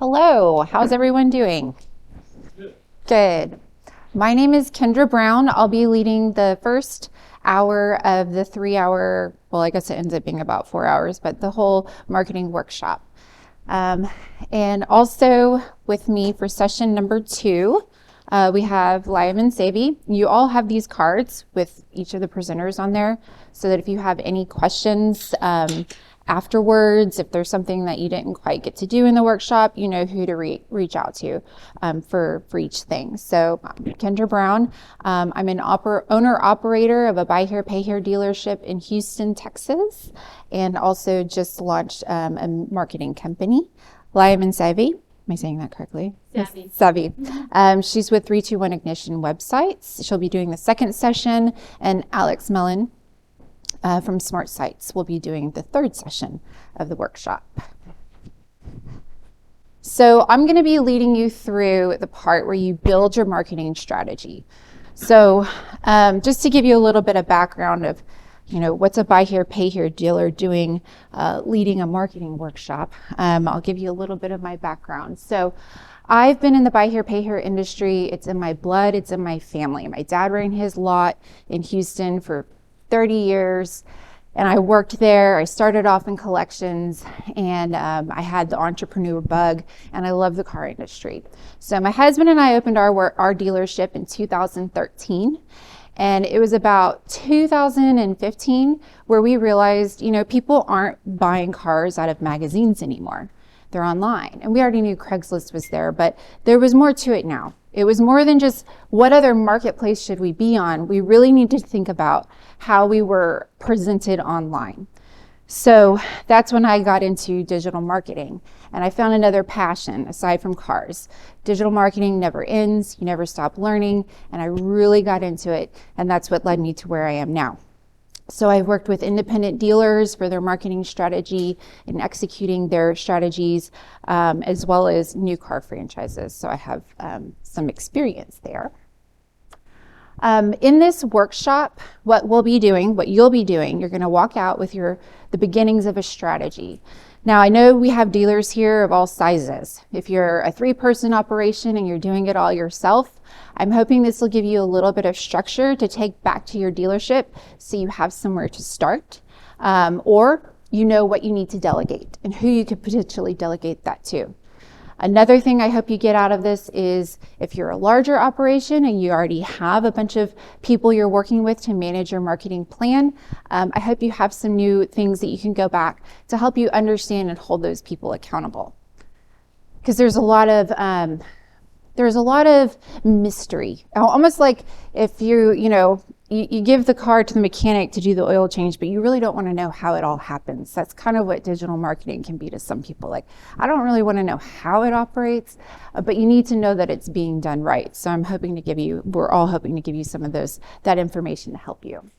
Hello, how's everyone doing? Good. My name is Kendra Brown. I'll be leading the first hour of the 3-hour, well, I guess it ends up being about 4 hours, but the whole marketing workshop. And also with me for session number 2, we have Lyman Savy. You all have these cards with each of the presenters on there, so that if you have any questions afterwards, if there's something that you didn't quite get to do in the workshop, you know who to reach out to for each thing. So Kendra Brown, I'm an owner-operator of a Buy Here, Pay Here dealership in Houston, Texas, and also just launched a marketing company. Lyman Savy, am I saying that correctly? Savvy. Savvy. She's with 321 Ignition websites. She'll be doing the second session, and Alex Melen from Smart Sites will be doing the third session of the workshop. So I'm going to be leading you through the part where you build your marketing strategy. So just to give you a little bit of background of, what's a Buy Here, Pay Here dealer doing, leading a marketing workshop, I'll give you a little bit of my background. So I've been in the Buy Here, Pay Here industry. It's in my blood. It's in my family. My dad ran his lot in Houston for 30 years, and I worked there. I started off in collections, and I had the entrepreneur bug, and I love the car industry. So my husband and I opened our dealership in 2013, and it was about 2015 where we realized, people aren't buying cars out of magazines anymore. They're online, and we already knew Craigslist was there, but there was more to it now. It was more than just what other marketplace should we be on. We really need to think about how we were presented online. So that's when I got into digital marketing, and I found another passion aside from cars. Digital marketing never ends. You never stop learning, and I really got into it, and that's what led me to where I am now. So I've worked with independent dealers for their marketing strategy and executing their strategies, as well as new car franchises. So I have some experience there. In this workshop, what you'll be doing, you're going to walk out with the beginnings of a strategy. Now, I know we have dealers here of all sizes. If you're a 3-person operation and you're doing it all yourself, I'm hoping this will give you a little bit of structure to take back to your dealership so you have somewhere to start, or you know what you need to delegate and who you could potentially delegate that to. Another thing I hope you get out of this is if you're a larger operation and you already have a bunch of people you're working with to manage your marketing plan, I hope you have some new things that you can go back to help you understand and hold those people accountable. Because there's a lot of mystery. Almost like if you give the car to the mechanic to do the oil change, but you really don't want to know how it all happens. That's kind of what digital marketing can be to some people. Like, I don't really want to know how it operates, but you need to know that it's being done right. So we're all hoping to give you some of that information to help you.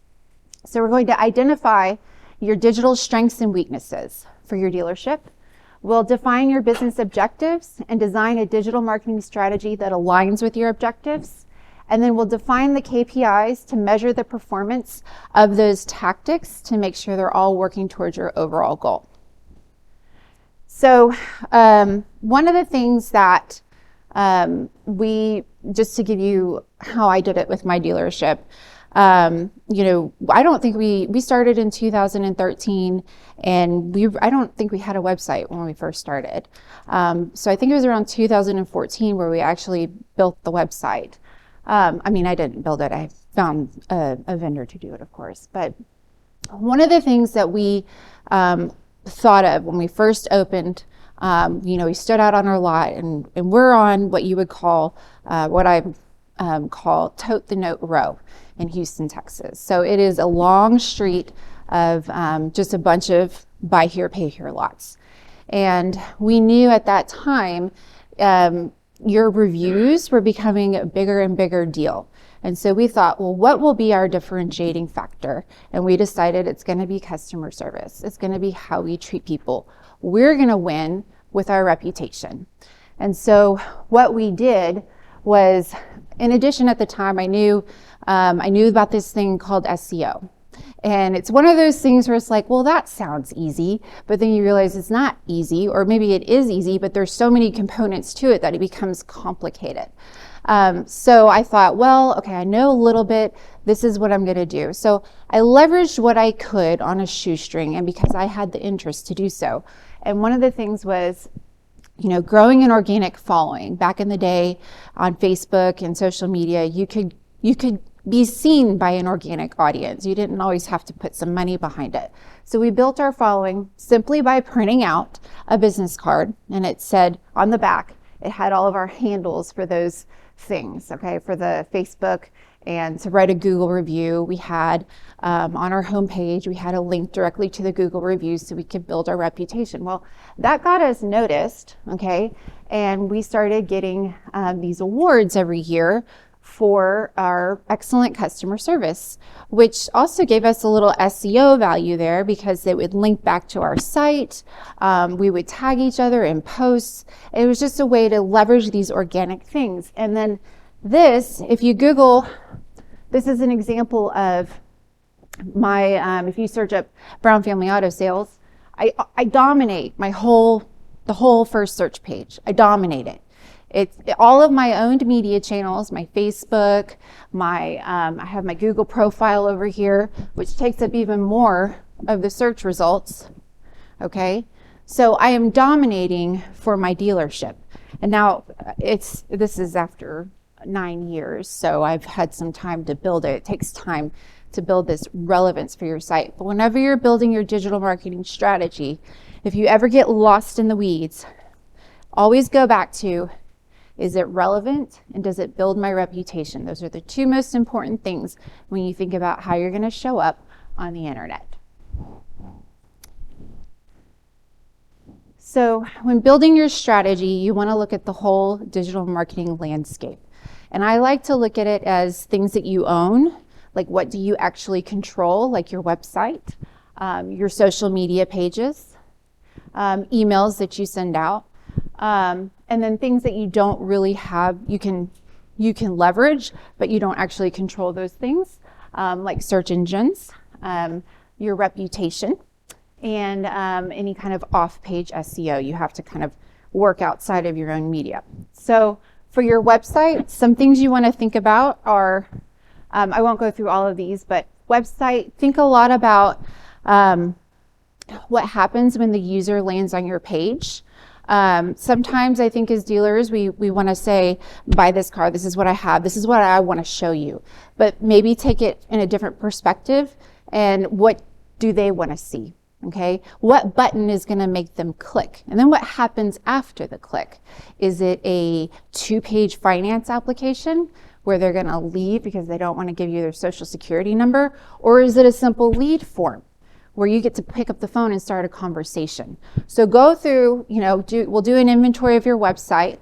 So we're going to identify your digital strengths and weaknesses for your dealership. We'll define your business objectives and design a digital marketing strategy that aligns with your objectives. And then we'll define the KPIs to measure the performance of those tactics to make sure they're all working towards your overall goal. So one of the things that just to give you how I did it with my dealership, I don't think we started in 2013, and I don't think we had a website when we first started. So I think it was around 2014 where we actually built the website. I didn't build it. I found a vendor to do it, of course. But one of the things that we thought of when we first opened, we stood out on our lot, and we're on what you would call, what I call Tote the Note Row in Houston, Texas. So it is a long street of just a bunch of Buy Here, Pay Here lots. And we knew at that time, your reviews were becoming a bigger and bigger deal. And so we thought, well, what will be our differentiating factor? And we decided it's going to be customer service. It's going to be how we treat people. We're going to win with our reputation. And so what we did was, in addition, at the time, I knew about this thing called SEO. And it's one of those things where it's like, well, that sounds easy, but then you realize it's not easy, or maybe it is easy, but there's so many components to it that it becomes complicated. So I thought, well, okay, I know a little bit. This is what I'm going to do. So I leveraged what I could on a shoestring, and because I had the interest to do so. And one of the things was, growing an organic following. Back in the day on Facebook and social media, you could be seen by an organic audience. You didn't always have to put some money behind it. So we built our following simply by printing out a business card, and it said on the back, it had all of our handles for those things, okay, for the Facebook, and to write a Google review. We had on our homepage, we had a link directly to the Google reviews so we could build our reputation. Well, that got us noticed, okay, and we started getting these awards every year for our excellent customer service, which also gave us a little SEO value there because it would link back to our site. We would tag each other in posts. It was just a way to leverage these organic things. And then this, if you Google, this is an example of my, if you search up Brown Family Auto Sales, I dominate the whole first search page. I dominate it. It's all of my owned media channels, my Facebook, I have my Google profile over here, which takes up even more of the search results, okay? So I am dominating for my dealership. And now this is after 9 years, so I've had some time to build it. It takes time to build this relevance for your site. But whenever you're building your digital marketing strategy, if you ever get lost in the weeds, always go back to, is it relevant, and does it build my reputation? Those are the two most important things when you think about how you're going to show up on the internet. So when building your strategy, you want to look at the whole digital marketing landscape. And I like to look at it as things that you own, like what do you actually control, like your website, your social media pages, emails that you send out, and then things that you don't really have, you can leverage, but you don't actually control those things, like search engines, your reputation, and any kind of off-page SEO. You have to kind of work outside of your own media. So for your website, some things you want to think about are, I won't go through all of these, but website, think a lot about what happens when the user lands on your page. Sometimes I think as dealers, we want to say, buy this car, this is what I have, this is what I want to show you. But maybe take it in a different perspective, and what do they want to see? Okay, what button is going to make them click? And then what happens after the click? Is it a 2-page finance application where they're going to leave because they don't want to give you their social security number? Or is it a simple lead form where you get to pick up the phone and start a conversation? So go through, we'll do an inventory of your website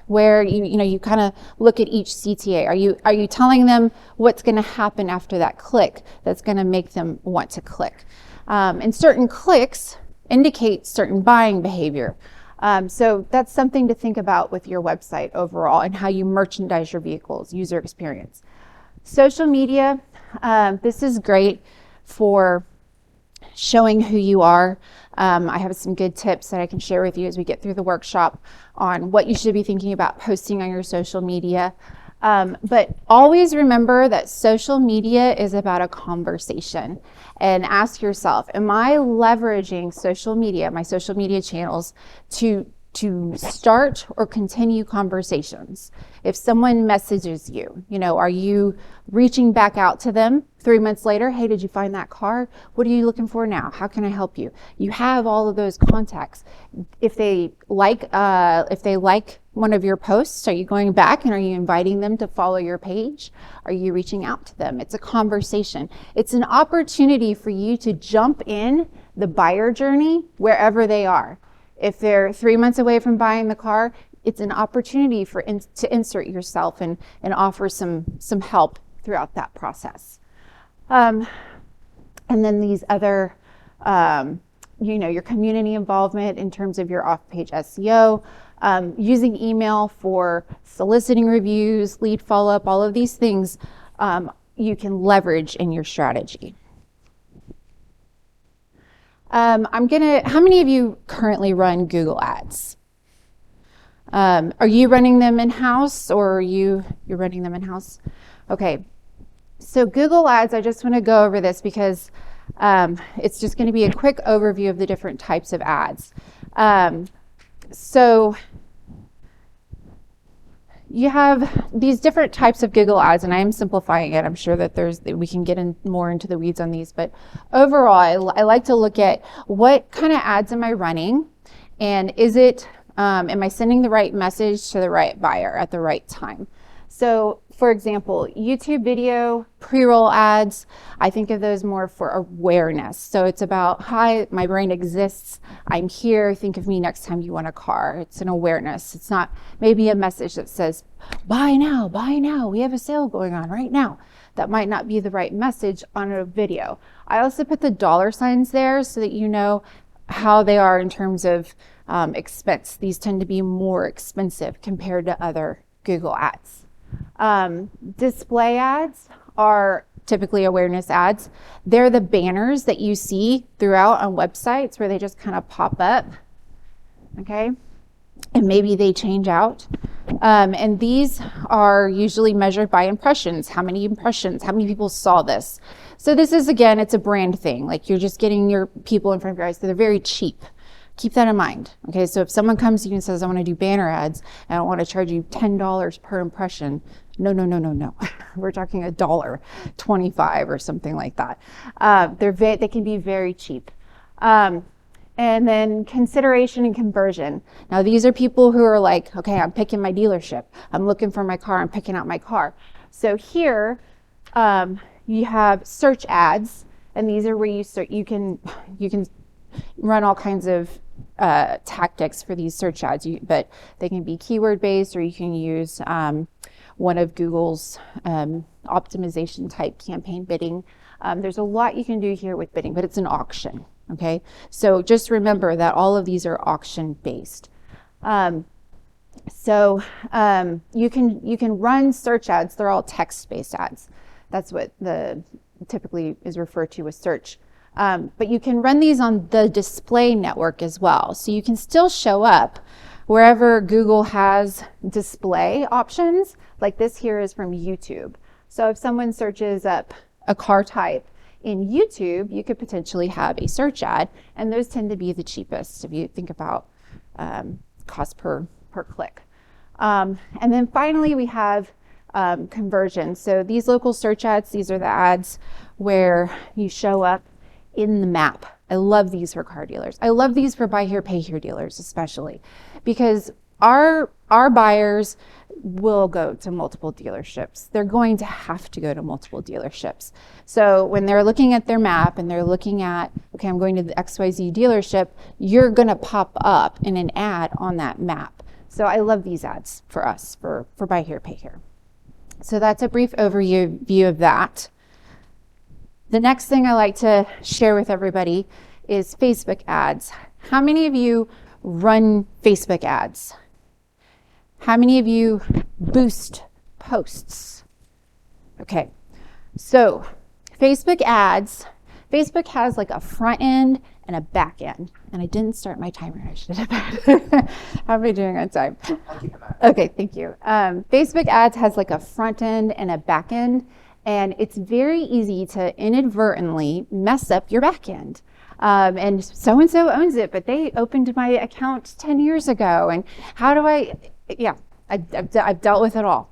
where you kind of look at each CTA. Are you telling them what's going to happen after that click that's going to make them want to click? And certain clicks indicate certain buying behavior. So that's something to think about with your website overall and how you merchandise your vehicles, user experience. Social media, this is great for showing who you are. I have some good tips that I can share with you as we get through the workshop on what you should be thinking about posting on your social media. But always remember that social media is about a conversation, and ask yourself, am I leveraging social media, my social media channels, to start or continue conversations? If someone messages you, are you reaching back out to them 3 months later? Hey, did you find that car? What are you looking for now? How can I help you? You have all of those contacts. If they like one of your posts, are you going back and are you inviting them to follow your page? Are you reaching out to them? It's a conversation. It's an opportunity for you to jump in the buyer journey wherever they are. If they're 3 months away from buying the car, it's an opportunity to insert yourself and offer some help throughout that process. And then these other, your community involvement in terms of your off-page SEO, using email for soliciting reviews, lead follow-up, all of these things. you can leverage in your strategy. How many of you currently run Google Ads? Are you running them in-house, or you're running them in-house? Okay, so Google Ads, I just want to go over this because it's just going to be a quick overview of the different types of ads. So you have these different types of Google Ads, and I am simplifying it. I'm sure that we can get more into the weeds on these, but overall, I like to look at what kind of ads am I running, and am I sending the right message to the right buyer at the right time? So, for example, YouTube video, pre-roll ads, I think of those more for awareness. So it's about, hi, my brand exists, I'm here, think of me next time you want a car. It's an awareness. It's not maybe a message that says, buy now, we have a sale going on right now. That might not be the right message on a video. I also put the dollar signs there so that you know how they are in terms of expense. These tend to be more expensive compared to other Google ads. Display ads are typically awareness ads. They're the banners that you see throughout on websites where they just kind of pop up, okay? And maybe they change out. And these are usually measured by impressions. How many impressions? How many people saw this? So this is, again, it's a brand thing. Like, you're just getting your people in front of your eyes. So they're very cheap. Keep that in mind. Okay, so if someone comes to you and says, I want to do banner ads, and I want to charge you $10 per impression, no. We're talking $1.25 or something like that. They can be very cheap. And then consideration and conversion. Now, these are people who are like, okay, I'm picking my dealership. I'm looking for my car. I'm picking out my car. So here you have search ads, and these are where you can run all kinds of tactics for these search ads, but they can be keyword based, or you can use one of Google's optimization type campaign bidding. There's a lot you can do here with bidding, but it's an auction. Okay, so just remember that all of these are auction based. So you can run search ads. They're all text based ads. That's what typically is referred to as search. But you can run these on the display network as well. So you can still show up wherever Google has display options. Like this here is from YouTube. So if someone searches up a car type in YouTube, you could potentially have a search ad, and those tend to be the cheapest if you think about cost per click. And then finally, we have conversion. So these local search ads, these are the ads where you show up in the map. I love these for car dealers. I love these for buy here, pay here dealers, especially because our buyers will go to multiple dealerships. They're going to have to go to multiple dealerships. So when they're looking at their map and they're looking at, okay, I'm going to the XYZ dealership, you're going to pop up in an ad on that map. So I love these ads for us, for buy here, pay here. So that's a brief overview of that. The next thing I like to share with everybody is Facebook ads. How many of you run Facebook ads? How many of you boost posts? Okay, so Facebook ads, Facebook has like a front end and a back end. And I didn't start my timer, I should have. How am I doing on time? I'll keep it back. Okay, thank you. Facebook ads has like a front end and a back end. And it's very easy to inadvertently mess up your back end. And so-and-so owns it, but they opened my account 10 years ago. And how do I've dealt with it all.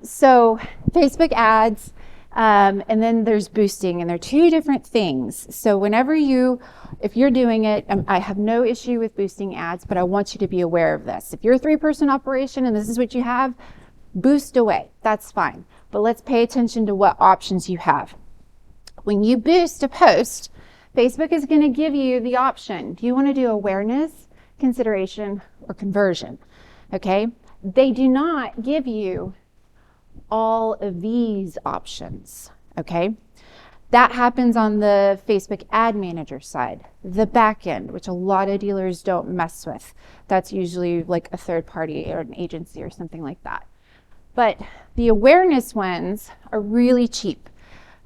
So Facebook ads, and then there's boosting, and they're two different things. So if you're doing it, I have no issue with boosting ads, but I want you to be aware of this. If you're a 3-person operation and this is what you have, boost away, that's fine. But let's pay attention to what options you have. When you boost a post, Facebook is going to give you the option. Do you want to do awareness, consideration, or conversion? Okay? They do not give you all of these options. Okay? That happens on the Facebook ad manager side, the back end, which a lot of dealers don't mess with. That's usually like a third party or an agency or something like that. But the awareness ones are really cheap.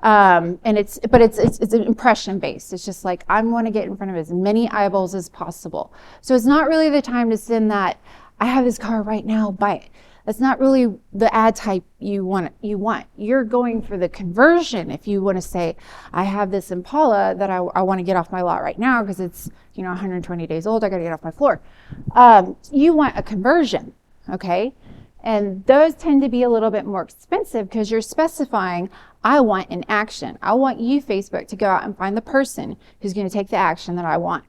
And it's impression based. It's just like, I want to get in front of as many eyeballs as possible. So it's not really the time to send that, I have this car right now, buy it. That's not really the ad type you want. You're going for the conversion. If you want to say, I have this Impala that I want to get off my lot right now because it's 120 days old, I got to get off my floor. You want a conversion, okay? And those tend to be a little bit more expensive because you're specifying, I want an action. I want you, Facebook, to go out and find the person who's going to take the action that I want.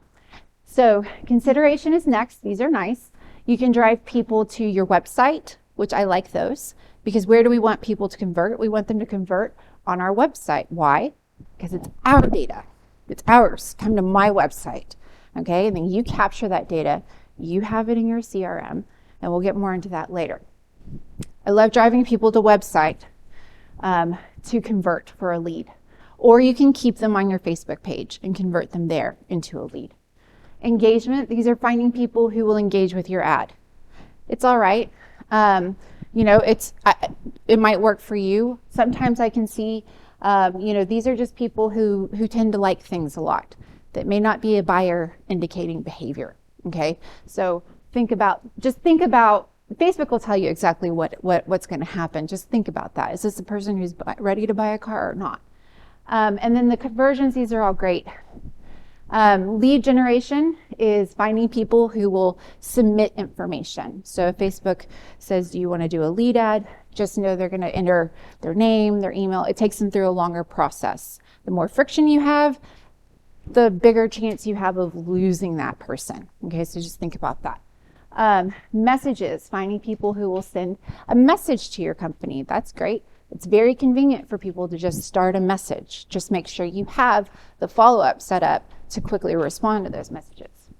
So consideration is next. These are nice. You can drive people to your website, which I like those, because where do we want people to convert? We want them to convert on our website. Why? Because it's our data. It's ours. Come to my website, okay? And then you capture that data. You have it in your CRM, and we'll get more into that later. I love driving people to website to convert for a lead. Or you can keep them on your Facebook page and convert them there into a lead. Engagement, these are finding people who will engage with your ad. It's all right. It might work for you. Sometimes I can see, these are just people who tend to like things a lot. That may not be a buyer indicating behavior, okay? So think about, Facebook will tell you exactly what's going to happen. Just think about that. Is this a person who's ready to buy a car or not? And then the conversions, these are all great. Lead generation is finding people who will submit information. So if Facebook says, do you want to do a lead ad? Just know they're going to enter their name, their email. It takes them through a longer process. The more friction you have, the bigger chance you have of losing that person. Okay, so just think about that. Messages, finding people who will send a message to your company. That's great. It's very convenient for people to just start a message. Just make sure you have the follow-up set up to quickly respond to those messages.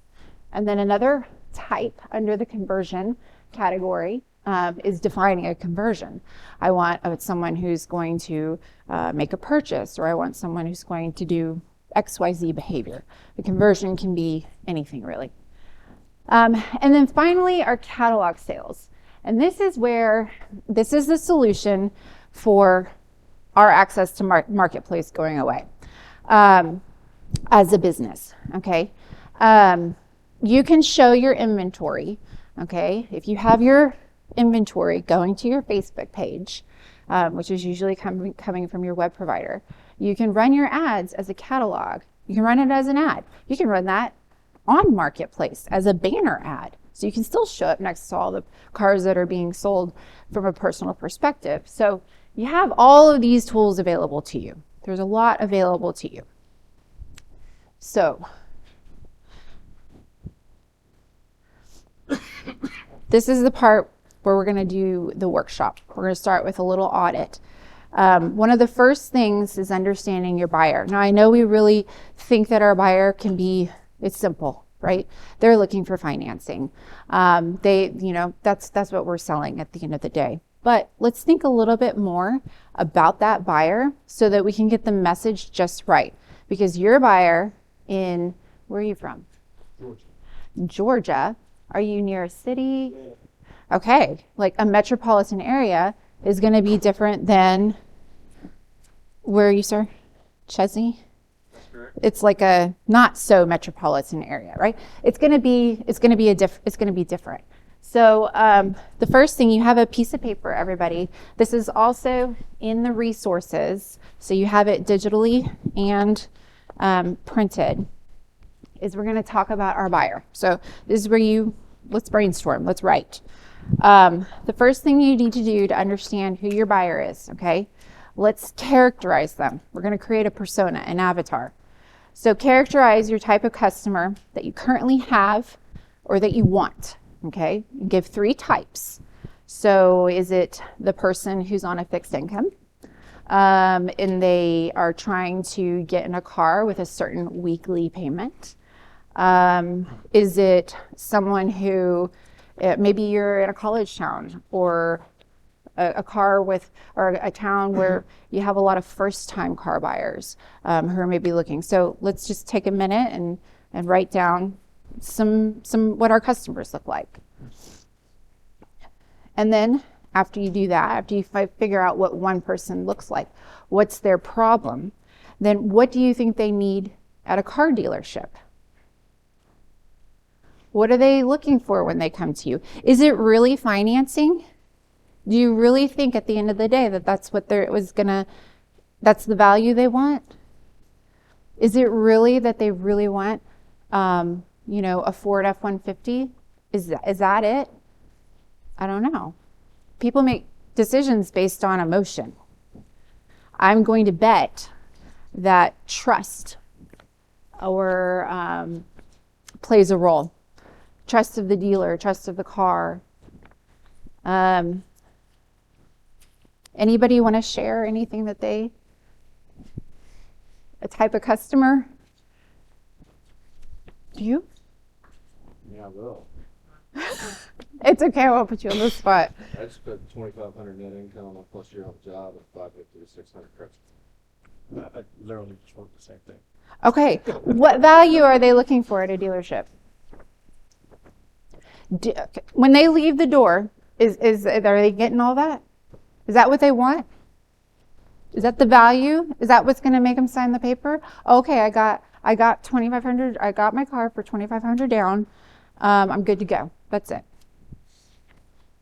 And then another type under the conversion category is defining a conversion. I want someone who's going to make a purchase, or I want someone who's going to do XYZ behavior. The conversion can be anything really. And then finally, our catalog sales. And this is the solution for our access to marketplace going away as a business, okay? You can show your inventory, okay? If you have your inventory going to your Facebook page, which is usually coming from your web provider, you can run your ads as a catalog. You can run it as an ad. You can run that on Marketplace as a banner ad. So you can still show up next to all the cars that are being sold from a personal perspective. So you have all of these tools available to you. There's a lot available to you. So this is the part where we're going to do the workshop. We're going to start with a little audit. One of the first things is understanding your buyer. Now, I know we really think that our buyer it's simple, right? They're looking for financing. That's what we're selling at the end of the day. But let's think a little bit more about that buyer so that we can get the message just right. Because your buyer where are you from? Georgia. Are you near a city? Yeah. Okay, like a metropolitan area is going to be different than, where are you, sir? Chesney? It's like a not so metropolitan area, right? It's going to be different. So the first thing, you have a piece of paper, everybody. This is also in the resources, so you have it digitally and printed. Is we're going to talk about our buyer. So this is where let's brainstorm. Let's write. The first thing you need to do to understand who your buyer is, okay? Let's characterize them. We're going to create a persona, an avatar. So characterize your type of customer that you currently have or that you want, okay? Give 3 types. So is it the person who's on a fixed income and they are trying to get in a car with a certain weekly payment? Is it someone who, maybe you're in a college town or a town where you have a lot of first-time car buyers who are maybe looking. So let's just take a minute and write down some what our customers look like. And then after you do that, after you figure out what one person looks like, what's their problem, then what do you think they need at a car dealership? What are they looking for when they come to you? Is it really financing? Do you really think at the end of the day that that's what that's the value they want? Is it really that they really want, a Ford F-150? Is that it? I don't know. People make decisions based on emotion. I'm going to bet that trust plays a role. Trust of the dealer, trust of the car. Anybody want to share anything that a type of customer? Do you? Yeah, I will. It's okay, I won't put you on the spot. I just put 2,500 net income plus year on the job at 550 to 600 credits. I literally just wrote the same thing. Okay, what value are they looking for at a dealership? When they leave the door, are they getting all that? Is that what they want? Is that the value? Is that what's going to make them sign the paper? Okay, I got 2,500. I got my car for 2,500 down. I'm good to go. That's it.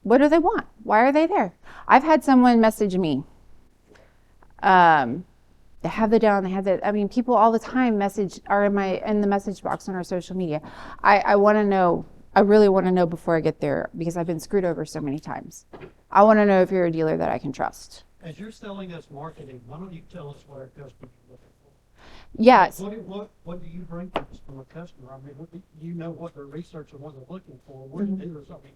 What do they want? Why are they there? I've had someone message me. They have the down. They have the. I mean, people all the time are in the message box on our social media. I want to know. I really want to know before I get there because I've been screwed over so many times. I want to know if you're a dealer that I can trust. As you're selling us marketing, why don't you tell us what our customers are looking for? Yes. What do you bring to us from a customer? I mean, you know what their research and what they're looking for. We're the dealers. I mean,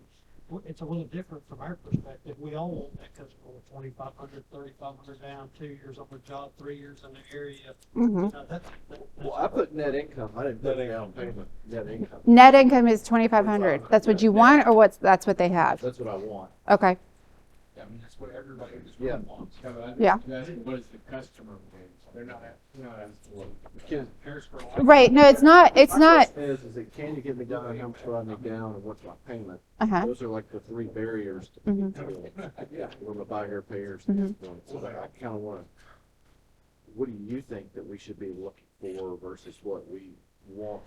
it's a little different from our perspective. We all want that customer with 2,500, 3,500 down, 2 years on the job, 3 years in the area. Mm-hmm. That's Well, I put net income. I didn't put down payment. Net income. Net income is 2,500. That's what you want, or that's what they have? That's what I want. Okay. I mean, that's what everybody just Yeah. wants. Yeah. What is the customer wants? They're not asking for Because Paris for life. Right. No, it's not. It's my not. question is it can you get me down, how much do I need down, and what's my payment? Uh-huh. Those are like the three barriers to from a buy here, pay here standpoint. So I kind of want to, what do you think that we should be looking for versus what we want?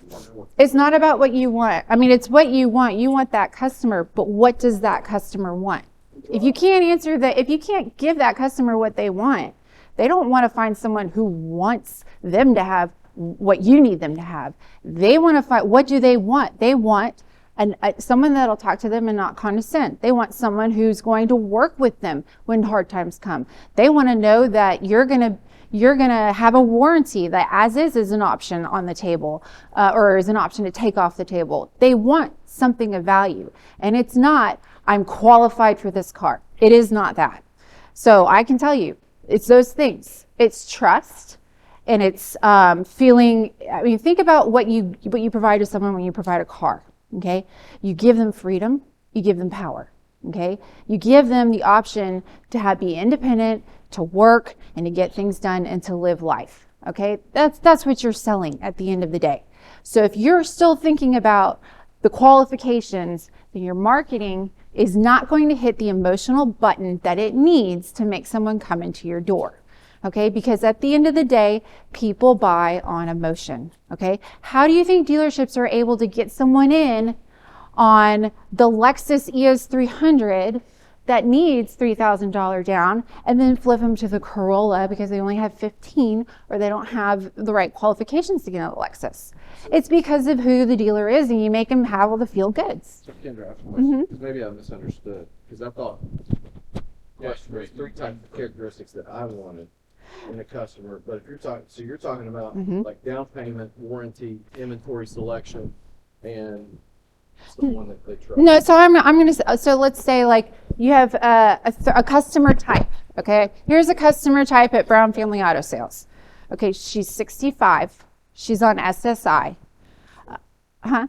It's not about what you want. I mean, it's what you want. You want that customer, but what does that customer want? If you can't if you can't give that customer what they want, they don't want to find someone who wants them to have what you need them to have. They want to find, what do they want? They want someone that'll talk to them and not condescend. They want someone who's going to work with them when hard times come. They want to know that you're gonna have a warranty that as is an option on the table, or is an option to take off the table. They want something of value, and it's not, I'm qualified for this car. It is not that. So I can tell you, it's those things. It's trust, and it's feeling. I mean, think about what you provide to someone when you provide a car. Okay, you give them freedom, you give them power. Okay, you give them the option to be independent, to work, and to get things done, and to live life. Okay, that's what you're selling at the end of the day. So if you're still thinking about the qualifications, then your marketing is not going to hit the emotional button that it needs to make someone come into your door. Okay, because at the end of the day, people buy on emotion. Okay, how do you think dealerships are able to get someone in on the Lexus EOS 300 that needs $3,000 down and then flip them to the Corolla because they only have 15 or they don't have the right qualifications to get a Lexus? It's because of who the dealer is, and you make them have all the feel goods. So Kendra, I have a question, because maybe I misunderstood, because I thought there's three types of characteristics that I wanted in a customer, but if you're talking about like down payment, warranty, inventory selection, and someone that they trust. No, so let's say like you have a customer type. Okay, here's a customer type at Brown Family Auto Sales. Okay, she's 65. She's on SSI. Yeah,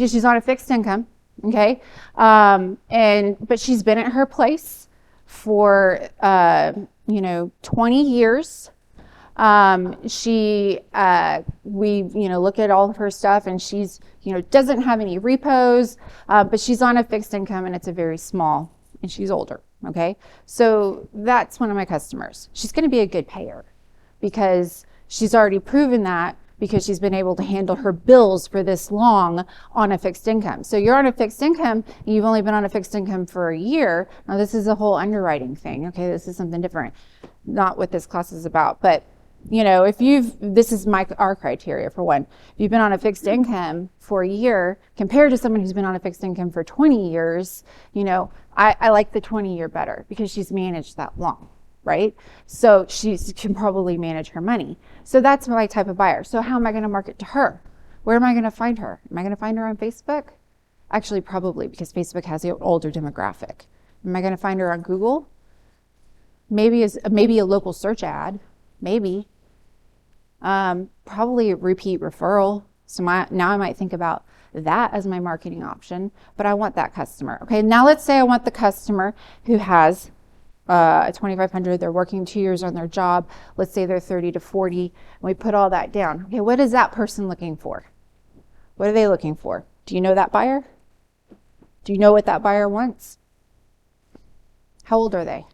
she's on a fixed income. Okay, but she's been at her place for 20 years. We look at all of her stuff, and she's doesn't have any repos, but she's on a fixed income, and it's a very small and she's older, okay? So that's one of my customers. She's going to be a good payer because she's already proven that because she's been able to handle her bills for this long on a fixed income. So you're on a fixed income and you've only been on a fixed income for a year. Now this is a whole underwriting thing, okay? This is something different, not what this class is about, but you know, if this is our criteria for one. If you've been on a fixed income for a year compared to someone who's been on a fixed income for 20 years, you know, I like the 20-year better because she's managed that long, right? So she can probably manage her money. So that's my type of buyer. So how am I going to market to her? Where am I going to find her? Am I going to find her on Facebook? Actually, probably, because Facebook has the older demographic. Am I going to find her on Google? Maybe a local search ad, maybe. Probably a repeat referral. So now I might think about that as my marketing option, but I want that customer. Okay, now let's say I want the customer who has a 2,500, they're working 2 years on their job. Let's say they're 30 to 40, and we put all that down. Okay, what is that person looking for? What are they looking for? Do you know that buyer? Do you know what that buyer wants? How old are they?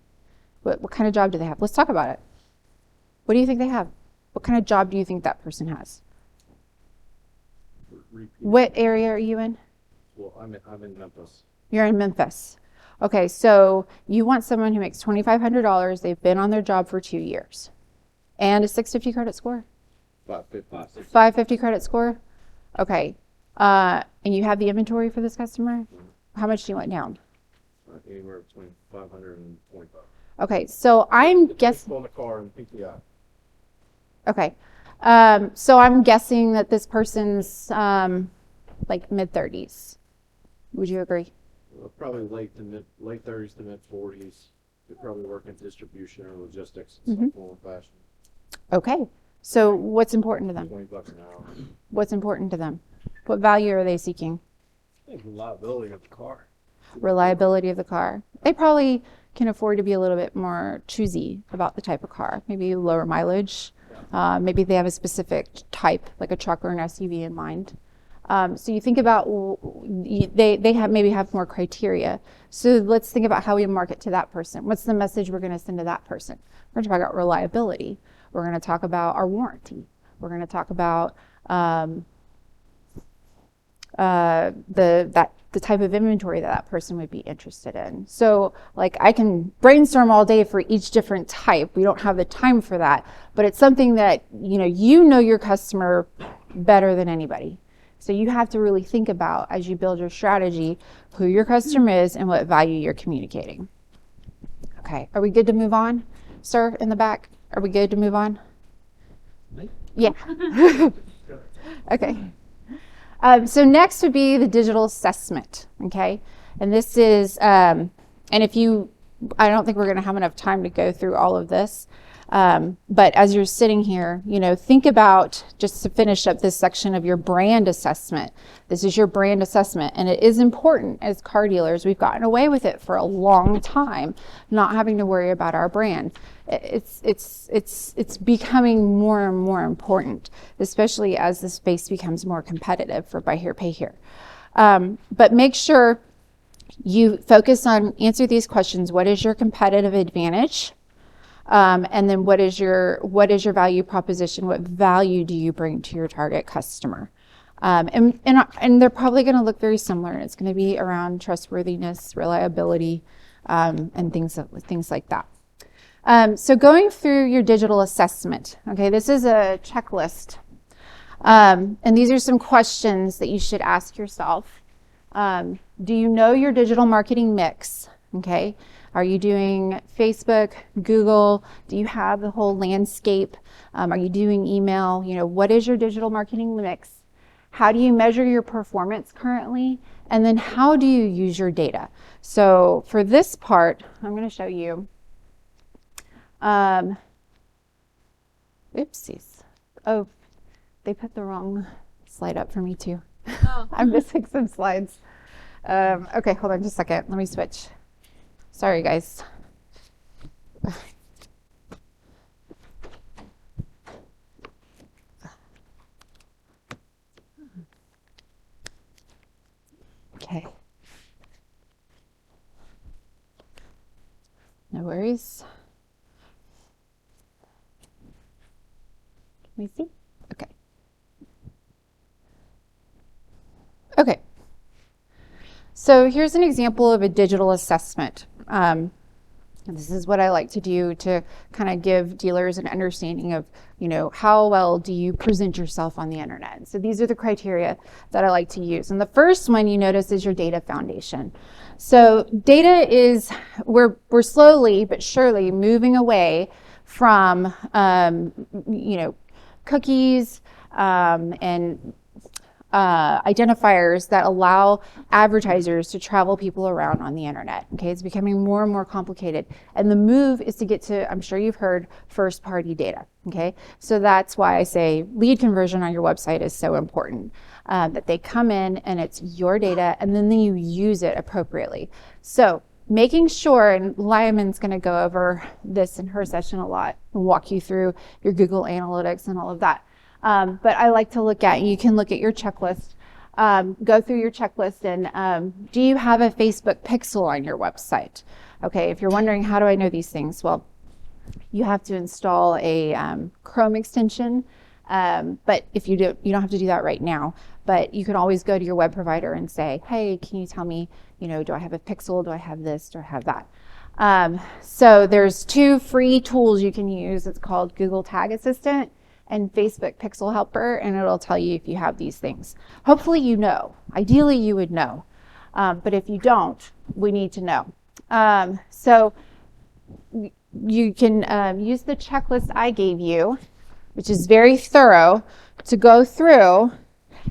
What kind of job do they have? Let's talk about it. What do you think they have? What kind of job do you think that person has? Repeat. What area are you in? Well, I'm in Memphis. You're in Memphis. Okay, so you want someone who makes $2,500. They've been on their job for 2 years. And a 650 credit score? 550. 550 credit score? Okay. And you have the inventory for this customer? How much do you want down? Anywhere between 500 and 25. Okay, so I'm guessing. On the car and PTI. Okay. So I'm guessing that this person's like mid-30s. Would you agree? Probably late 30s to mid 40s. They probably work in distribution or logistics Mm-hmm. in some form or fashion. Okay. So what's important to them? $20 an hour. What's important to them? What value are they seeking? I think reliability of the car. Reliability of the car. They probably can afford to be a little bit more choosy about the type of car. Maybe lower mileage. Maybe they have a specific type, like a truck or an SUV in mind. So you think about, they have more criteria. So let's think about how we market to that person. What's the message we're going to send to that person? We're going to talk about reliability. We're going to talk about our warranty. We're going to talk about the type of inventory that person would be interested in. So like I can brainstorm all day for each different type. We don't have the time for that, but it's something that you know your customer better than anybody. So you have to really think about, as you build your strategy, who your customer is and what value you're communicating. Okay, are we good to move on? Sir, in the back, are we good to move on? Yeah. Okay. So next would be the digital assessment, okay? And this is, I don't think we're gonna have enough time to go through all of this, but as you're sitting here, think about, just to finish up this section of your brand assessment. This is your brand assessment, and it is important as car dealers. We've gotten away with it for a long time, not having to worry about our brand. It's becoming more and more important, especially as the space becomes more competitive for buy here, pay here. But make sure you focus on answer these questions. What is your competitive advantage? And then what is your value proposition? What value do you bring to your target customer? And they're probably going to look very similar. It's going to be around trustworthiness, reliability, and things like that. So going through your digital assessment, okay, this is a checklist. And these are some questions that you should ask yourself. Do you know your digital marketing mix? Okay. Are you doing Facebook, Google? Do you have the whole landscape? Are you doing email? What is your digital marketing mix? How do you measure your performance currently? And then how do you use your data? So for this part, I'm going to show you. Oopsies. Oh, they put the wrong slide up for me too. Oh. I'm missing some slides. Okay, hold on just a second. Let me switch. Sorry, guys. Okay. noise. Can we see? Okay. Okay. So here's an example of a digital assessment. This is what I like to do to kind of give dealers an understanding of, how well do you present yourself on the internet. So these are the criteria that I like to use. And the first one you notice is your data foundation. So data is, we're slowly but surely moving away from, cookies and identifiers that allow advertisers to travel people around on the internet. Okay, it's becoming more and more complicated. And the move is to get to, I'm sure you've heard, first party data. Okay, so that's why I say lead conversion on your website is so important. That they come in and it's your data and then you use it appropriately. So making sure, and Lyman's going to go over this in her session a lot and walk you through your Google Analytics and all of that. But I like to look at, you can look at your checklist, go through your checklist and do you have a Facebook pixel on your website? Okay, if you're wondering how do I know these things? Well, you have to install a Chrome extension, but if you do, you don't have to do that right now, but you can always go to your web provider and say, hey, can you tell me, do I have a pixel? Do I have this? Do I have that? So there's 2 free tools you can use. It's called Google Tag Assistant and Facebook Pixel Helper, and it'll tell you if you have these things. Hopefully you know. Ideally you would know. But if you don't, we need to know. So you can use the checklist I gave you, which is very thorough, to go through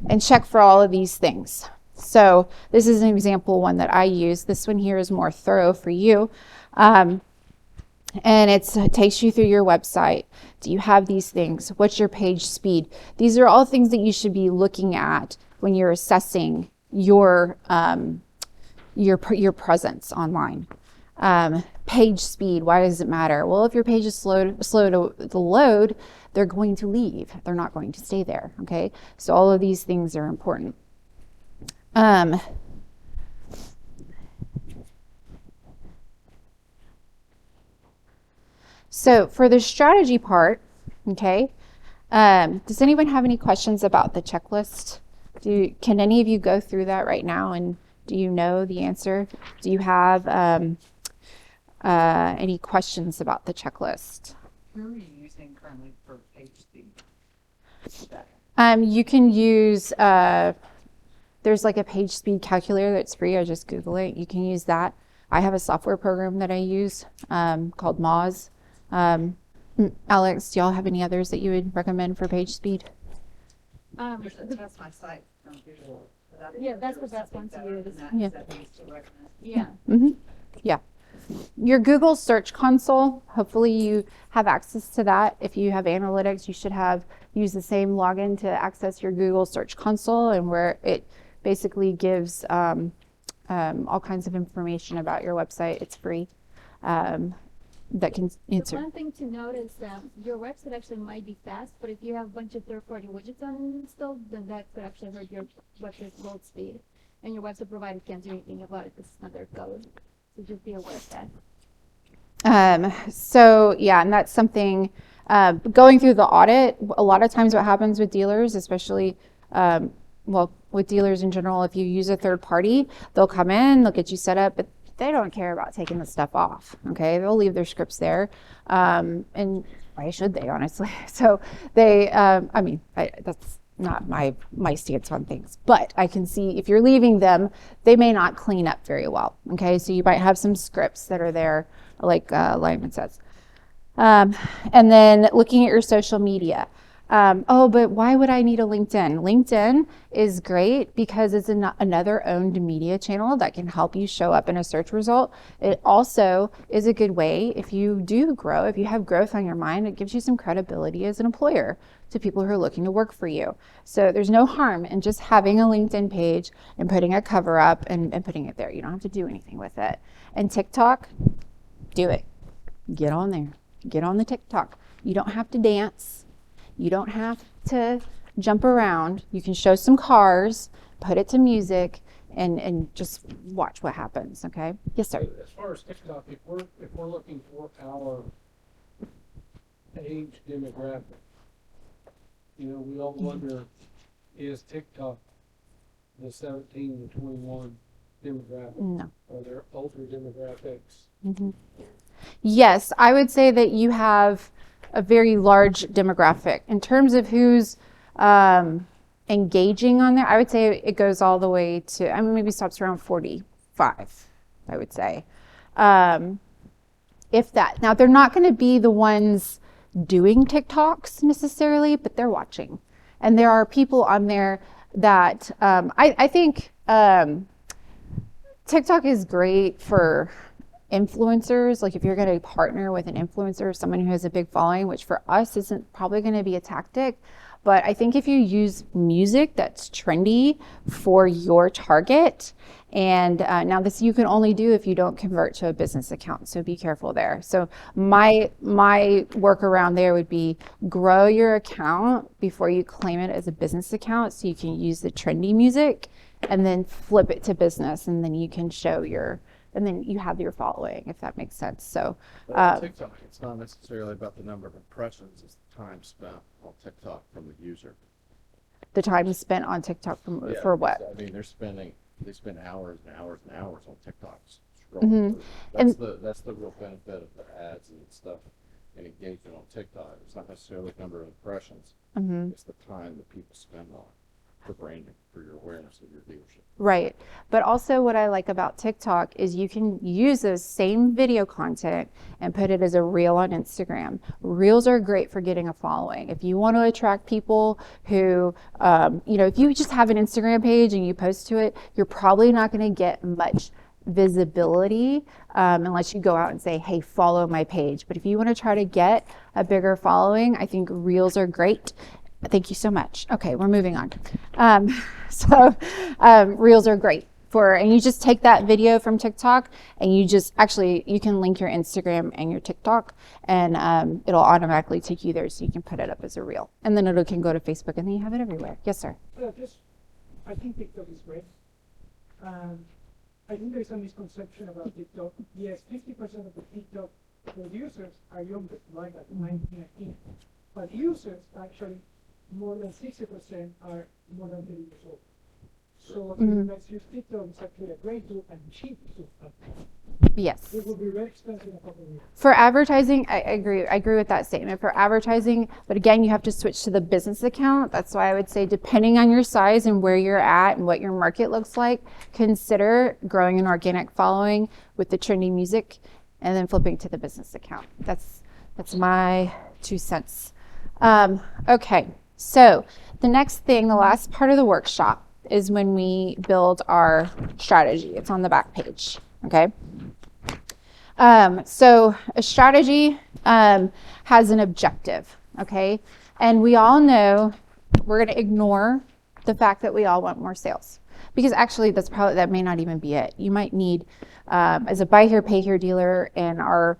and check for all of these things. So this is an example one that I use. This one here is more thorough for you. And it takes you through your website. Do you have these things? What's your page speed? These are all things that you should be looking at when you're assessing your presence online. Page speed, why does it matter? Well, if your page is slow to load, they're going to leave. They're not going to stay there, okay? So all of these things are important. So for the strategy part, okay, does anyone have any questions about the checklist? Can any of you go through that right now and do you know the answer? Do you have any questions about the checklist? Who are you using currently for page speed? You can use, there's like a page speed calculator that's free. I just Google it. You can use that. I have a software program that I use called Moz. Alex, do y'all have any others that you would recommend for page speed? That's my site from Google. Yeah, that's the best one to use. Yeah. Yeah. Mm-hmm. Yeah. Your Google Search Console, hopefully you have access to that. If you have analytics, you should use the same login to access your Google Search Console, and where it basically gives all kinds of information about your website. It's free. That can answer. The one thing to note is that your website actually might be fast, but if you have a bunch of third-party widgets installed, then that could actually hurt your website's load speed. And your website provider can't do anything about it because it's not their code. So just be aware of that. So yeah, and that's something, going through the audit, a lot of times what happens with dealers, especially, with dealers in general, if you use a third party, they'll come in, they'll get you set up, but they don't care about taking the stuff off, okay? They'll leave their scripts there, and why should they, honestly? So they, that's not my stance on things, but I can see if you're leaving them, they may not clean up very well, okay? So you might have some scripts that are there, like Lyman says. And then looking at your social media. But why would I need a LinkedIn? LinkedIn is great because it's another owned media channel that can help you show up in a search result. It also is a good way, if you do grow, if you have growth on your mind, it gives you some credibility as an employer to people who are looking to work for you. So there's no harm in just having a LinkedIn page and putting a cover up and putting it there. You don't have to do anything with it. And TikTok, do it. Get on there. Get on the TikTok. You don't have to dance. You don't have to jump around. You can show some cars, put it to music, and just watch what happens. Okay. Yes, sir. As far as TikTok, if we're looking for our age demographic, we all wonder, is TikTok the 17 to 21 demographic? No. Are there older demographics? Yes, I would say that you have a very large demographic in terms of who's engaging on there. I would say it goes all the way to, maybe stops around 45, I would say. If that. Now, they're not going to be the ones doing TikToks necessarily, but they're watching. And there are people on there that I think TikTok is great for influencers. Like if you're going to partner with an influencer, someone who has a big following, which for us isn't probably going to be a tactic. But I think if you use music that's trendy for your target, and now this you can only do if you don't convert to a business account, so be careful there. So my workaround there would be grow your account before you claim it as a business account, so you can use the trendy music, and then flip it to business, and then you can show and then you have your following, if that makes sense. So But on TikTok, it's not necessarily about the number of impressions, it's the time spent on TikTok from the user. the time spent on TikTok Yeah, for what? I mean, they spend hours and hours and hours on TikToks Mhm. scrolling through. That's the real benefit of the ads and stuff and engagement on TikTok. It's not necessarily the number of impressions. It's the time that people spend on it for branding, for your awareness of your dealership. Right. But also what I like about TikTok is you can use those same video content and put it as a reel on Instagram. Reels are great for getting a following. If you want to attract people who, if you just have an Instagram page and you post to it, you're probably not going to get much visibility unless you go out and say, hey, follow my page. But if you want to try to get a bigger following, I think reels are great. Thank you so much. Okay, we're moving on. Reels are great and you just take that video from TikTok and you can link your Instagram and your TikTok, and it'll automatically take you there, so you can put it up as a reel, and then it can go to Facebook, and then you have it everywhere. Yes, sir. I think TikTok is great. I think there's a misconception about TikTok. Yes, 50% of the TikTok users are younger, like at 19, but users actually more than 60% are more than 30 years old. So let's use TikTok. It's actually a great tool and cheap tool. Yes. It will be very expensive in a couple of years. For advertising, I agree with that statement. For advertising, but again, you have to switch to the business account. That's why I would say, depending on your size and where you're at and what your market looks like, consider growing an organic following with the trendy music and then flipping to the business account. That's my 2 cents. Okay, so the next thing, the last part of the workshop, is when we build our strategy. It's on the back page, okay? So a strategy has an objective, okay? And we all know we're gonna ignore the fact that we all want more sales, because actually that may not even be it. You might need, as a buy here, pay here dealer, and our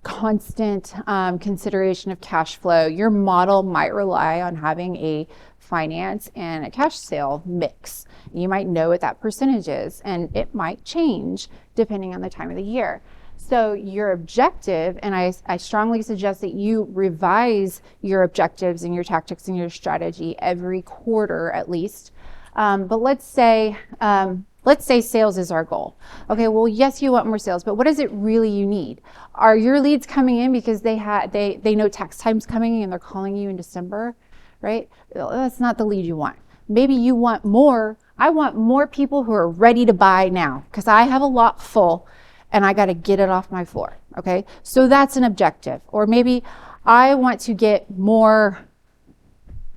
constant consideration of cash flow, your model might rely on having a finance and a cash sale mix. You might know what that percentage is, and it might change depending on the time of the year. So your objective, and I strongly suggest that you revise your objectives and your tactics and your strategy every quarter at least. But let's say sales is our goal. Okay, well, yes, you want more sales, but what is it really you need? Are your leads coming in because they know tax time's coming and they're calling you in December, right? That's not the lead you want. Maybe you want more. I want more people who are ready to buy now because I have a lot full and I got to get it off my floor. Okay, so that's an objective. Or maybe I want to get more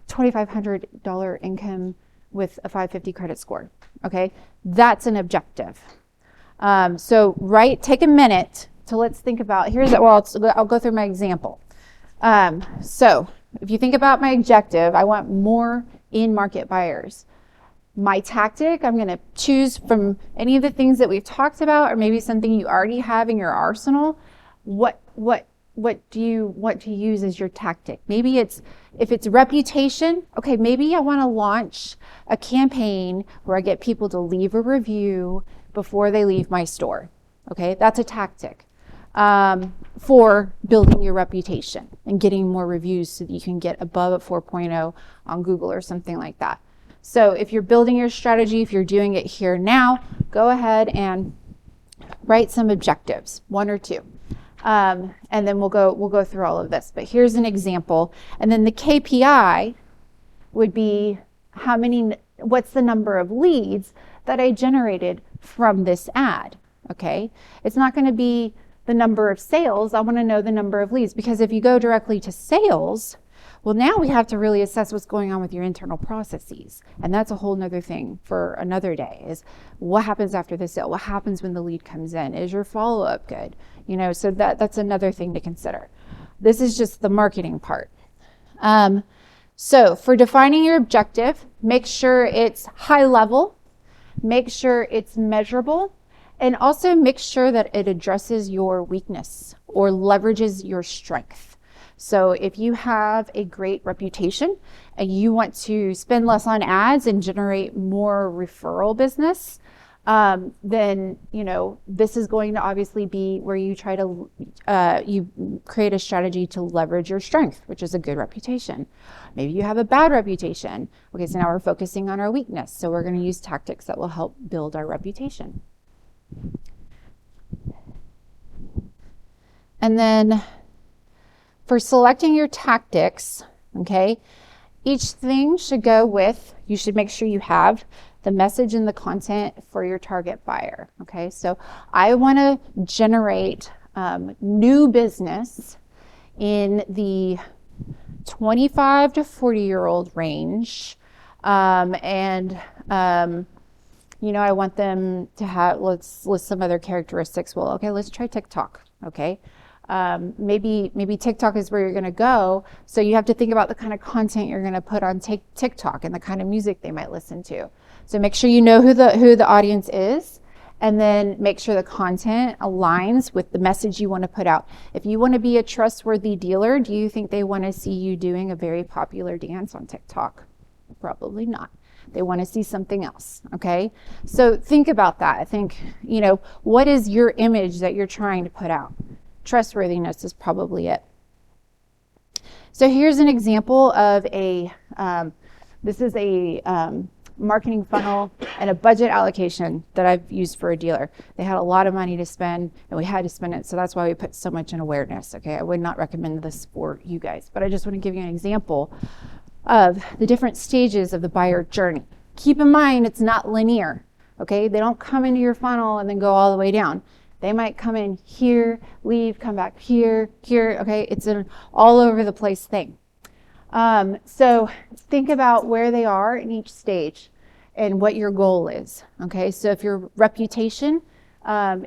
$2,500 income with a 550 credit score. Okay, that's an objective. So take a minute to let's think about, I'll go through my example. So if you think about my objective, I want more in-market buyers. My tactic, I'm going to choose from any of the things that we've talked about, or maybe something you already have in your arsenal. What do you want to use as your tactic? Maybe if it's reputation, okay, maybe I want to launch a campaign where I get people to leave a review before they leave my store. Okay, that's a tactic for building your reputation and getting more reviews so that you can get above a 4.0 on Google or something like that. So if you're building your strategy, if you're doing it here now, go ahead and write some objectives, 1 or 2. And then we'll go through all of this. But here's an example. And then the KPI would be what's the number of leads that I generated from this ad, okay? It's not going to be the number of sales. I want to know the number of leads, because if you go directly to sales, well, now we have to really assess what's going on with your internal processes. And that's a whole nother thing for another day, is what happens after the sale? What happens when the lead comes in? Is your follow-up good? You know, so that's another thing to consider. This is just the marketing part. So for defining your objective, make sure it's high level, make sure it's measurable, and also make sure that it addresses your weakness or leverages your strength. So if you have a great reputation and you want to spend less on ads and generate more referral business, then, you know, this is going to obviously be where you try to, you create a strategy to leverage your strength, which is a good reputation. Maybe you have a bad reputation. Okay, so now we're focusing on our weakness. So we're going to use tactics that will help build our reputation. And then for selecting your tactics, okay, each thing should go with, you should make sure you have the message and the content for your target buyer, okay? So I want to generate new business in the 25 to 40-year-old range, you know, I want them to have, let's list some other characteristics. Well, okay, let's try TikTok, okay? Maybe TikTok is where you're going to go. So you have to think about the kind of content you're going to put on TikTok and the kind of music they might listen to. So make sure you know who the audience is, and then make sure the content aligns with the message you want to put out. If you want to be a trustworthy dealer, do you think they want to see you doing a very popular dance on TikTok? Probably not. They want to see something else, okay? So think about that. I think, you know, what is your image that you're trying to put out? Trustworthiness is probably it. So here's an example of this is a marketing funnel and a budget allocation that I've used for a dealer. They had a lot of money to spend and we had to spend it. So that's why we put so much in awareness, okay? I would not recommend this for you guys, but I just want to give you an example of the different stages of the buyer journey. Keep in mind, it's not linear, okay? They don't come into your funnel and then go all the way down. They might come in here, leave, come back here, okay? It's an all over the place thing. So think about where they are in each stage and what your goal is, okay? So if your reputation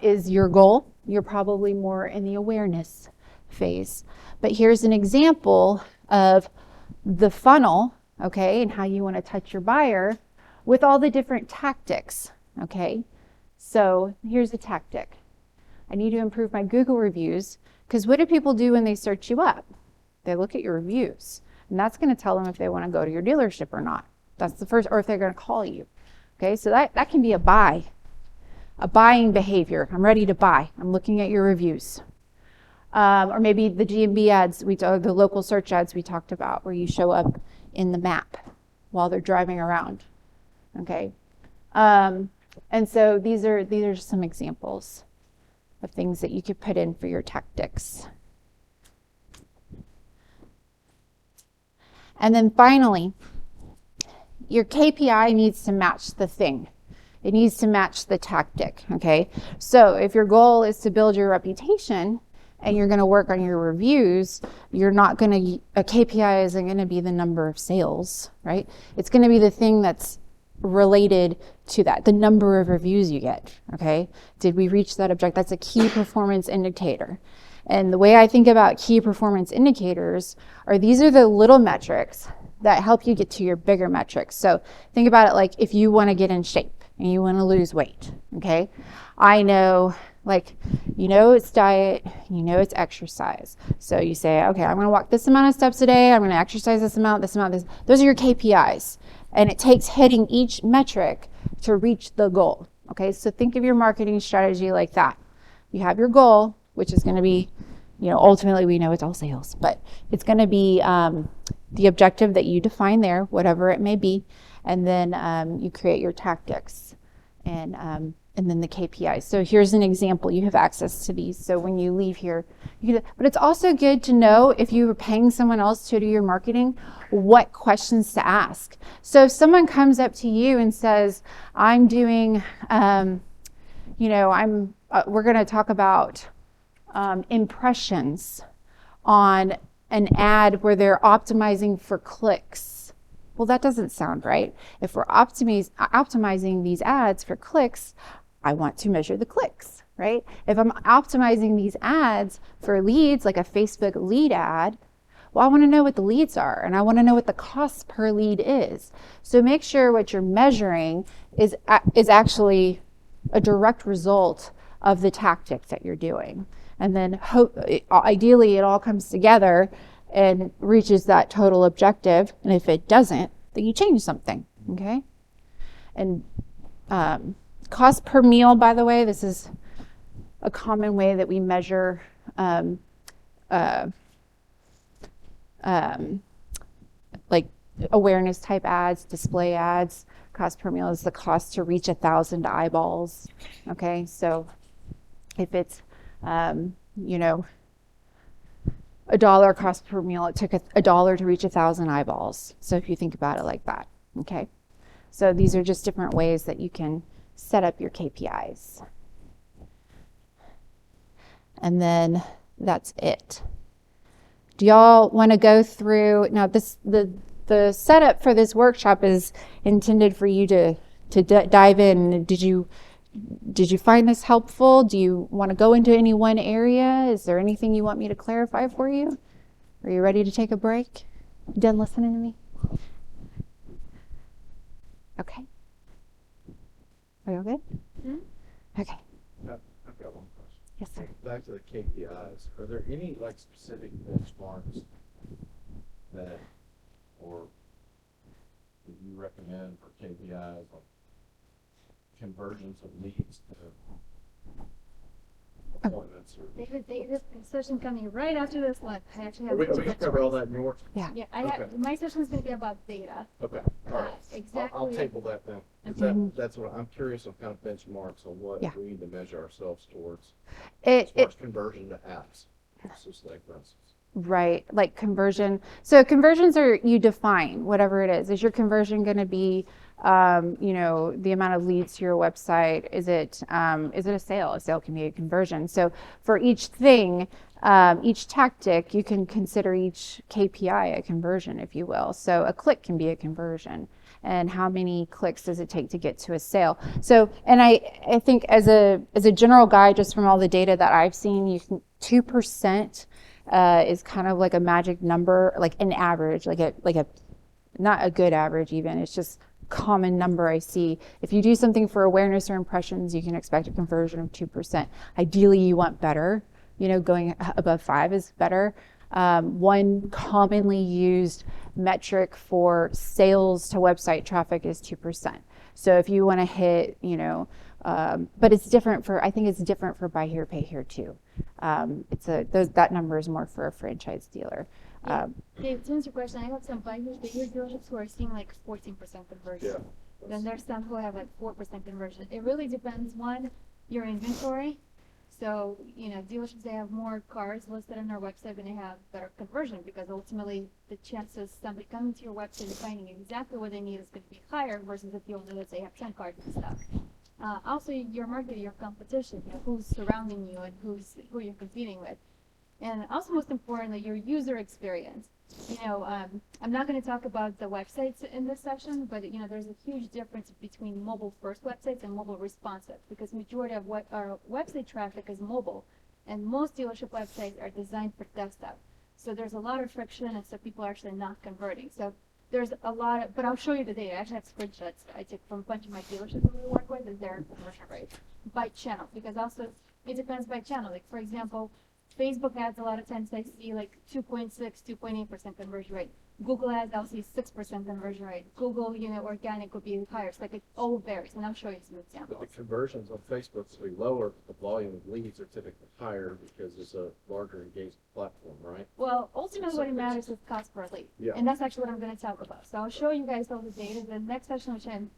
is your goal, you're probably more in the awareness phase. But here's an example of the funnel, okay, and how you want to touch your buyer with all the different tactics, okay? So here's a tactic. I need to improve my Google reviews, because what do people do when they search you up? They look at your reviews, and that's going to tell them if they want to go to your dealership or not. That's the first, or if they're going to call you, okay? So that can be a buying behavior. I'm ready to buy. I'm looking at your reviews. Or maybe the GMB ads, the local search ads we talked about, where you show up in the map while they're driving around, okay? And so these are some examples of things that you could put in for your tactics. And then finally, your KPI needs to match the thing. It needs to match the tactic, okay? So if your goal is to build your reputation, and you're going to work on your reviews, you're not going to, a KPI isn't going to be the number of sales, right? It's going to be the thing that's related to that, the number of reviews you get, okay? Did we reach that objective? That's a key performance indicator. And the way I think about key performance indicators are these are the little metrics that help you get to your bigger metrics. So think about it like if you want to get in shape and you want to lose weight, okay? I know, Like, you know it's diet, you know it's exercise. So you say, okay, I'm gonna walk this amount of steps a day, I'm gonna exercise this amount, this. Those are your KPIs. And it takes hitting each metric to reach the goal. Okay, so think of your marketing strategy like that. You have your goal, which is gonna be, ultimately we know it's all sales, but it's gonna be the objective that you define there, whatever it may be. And then you create your tactics and then the KPIs. So here's an example. You have access to these. So when you leave here, but it's also good to know if you were paying someone else to do your marketing, what questions to ask. So if someone comes up to you and says, I'm doing, we're going to talk about impressions on an ad where they're optimizing for clicks. Well, that doesn't sound right. If we're optimizing these ads for clicks, I want to measure the clicks, right? If I'm optimizing these ads for leads, like a Facebook lead ad, well, I want to know what the leads are, and I want to know what the cost per lead is. So make sure what you're measuring is actually a direct result of the tactic that you're doing. And then ideally it all comes together and reaches that total objective. And if it doesn't, then you change something, okay? And cost per meal, by the way, this is a common way that we measure like awareness type ads, display ads. Cost per meal is the cost to reach 1,000 eyeballs, okay? So if it's, $1 cost per meal, it took $1 to reach 1,000 eyeballs. So if you think about it like that, okay? So these are just different ways that you can set up your KPIs. And then that's it. Do y'all want to go through, now the setup for this workshop is intended for you to dive in. Did you find this helpful? Do you want to go into any one area? Is there anything you want me to clarify for you? Are you ready to take a break? You done listening to me? Okay. Are you all good? Mm-hmm. Okay. I've got one question. Yes, sir. Back to the KPIs, are there any specific benchmarks that you recommend for KPIs, like conversions of leads to appointments? David, this session coming right after this one. I actually Are have. we going to cover all that in yours? Yeah. Yeah, Okay. My session is going to be about data. Okay, all right. Exactly. I'll table that then. 'Cause Okay. that's what I'm curious on, kind of benchmarks on what Yeah. we need to measure ourselves towards as far as conversion to apps. Just like for instance. Right, like conversion. So conversions are, you define whatever it is. Is your conversion going to be, the amount of leads to your website? Is it a sale? A sale can be a conversion. So for each thing, each tactic, you can consider each KPI a conversion, if you will. So a click can be a conversion. And how many clicks does it take to get to a sale? So, and I think as a general guide, just from all the data that I've seen, 2% is kind of like a magic number, like an average, like a not a good average even. It's just common number I see. If you do something for awareness or impressions, you can expect a conversion of 2%. Ideally, you want better. Going above 5 is better. One commonly used metric for sales to website traffic is 2%. So if you want to hit, but it's different for, I think it's different for buy here, pay here too. That number is more for a franchise dealer. Okay, to answer your question, I have some buy here, pay here dealerships who are seeing like 14% conversion. Yeah. Then there's some who have like 4% conversion. It really depends on your inventory. So, dealerships that have more cars listed on their website are going to have better conversion because ultimately the chances somebody coming to your website and finding exactly what they need is going to be higher versus if you only, let's say, have 10 cars and stuff. Also, your market, your competition, who's surrounding you and who you're competing with. And also, most importantly, your user experience. I'm not going to talk about the websites in this session, but there's a huge difference between mobile-first websites and mobile responsive because majority of what our website traffic is mobile, and most dealership websites are designed for desktop. So there's a lot of friction, and so people are actually not converting. So there's a lot of, but I'll show you the data. I actually have screenshots I took from a bunch of my dealerships that we work with, and their conversion rates by channel, because also It depends by channel. Like for example, Facebook ads, a lot of times I see like 2.6, 2.8% conversion rate. Google ads, I'll see 6% conversion rate. Google, organic would be higher. So like it all varies, and I'll show you some But examples. the conversions on Facebook will be lower, but the volume of leads are typically higher because it's a larger engaged platform, right? Well, ultimately what matters is cost per lead. Yeah. And that's actually what I'm going to talk about. So I'll show you guys all the data. The next section, which I'm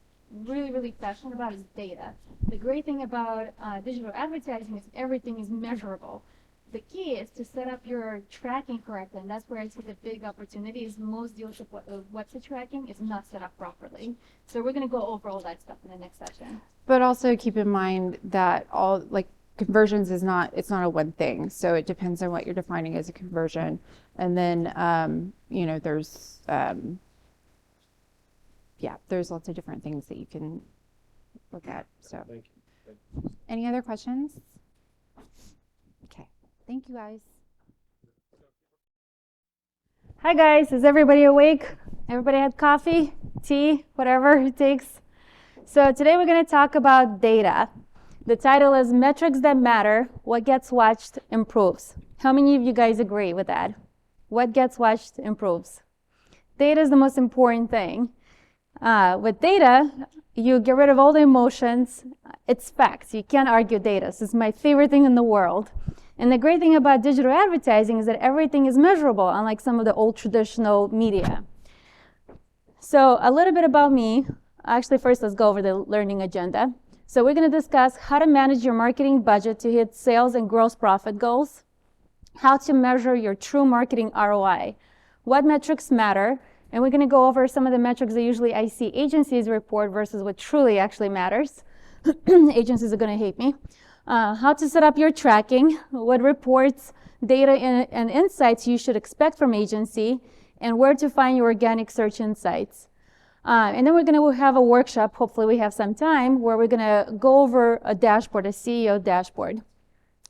really, really passionate about, is data. The great thing about digital advertising is everything is measurable. The key is to set up your tracking correctly, and that's where I see the big opportunity is most dealership website tracking is not set up properly. So we're going to go over all that stuff in the next session. But also keep in mind that all like conversions it's not a one thing. So it depends on what you're defining as a conversion. And then, there's lots of different things that you can look at. So Thank you. any other questions? Okay. Thank you guys. Hi guys, is everybody awake? Everybody had coffee, tea, whatever it takes? So today we're going to talk about data. The title is Metrics That Matter, What Gets Watched Improves. How many of you guys agree with that? What gets watched improves. Data is the most important thing. With data, you get rid of all the emotions. It's facts. You can't argue data. This is my favorite thing in the world. And the great thing about digital advertising is that everything is measurable, unlike some of the old traditional media. So a little bit about me. Actually, first, let's go over the learning agenda. So we're going to discuss how to manage your marketing budget to hit sales and gross profit goals, how to measure your true marketing ROI, what metrics matter, and we're going to go over some of the metrics that usually I see agencies report versus what truly actually matters. Agencies are going to hate me. How to set up your tracking, what reports, data, and insights you should expect from agency, and where to find your organic search insights. And then we're going to have a workshop, hopefully we have some time, where we're going to go over a dashboard, a CEO dashboard,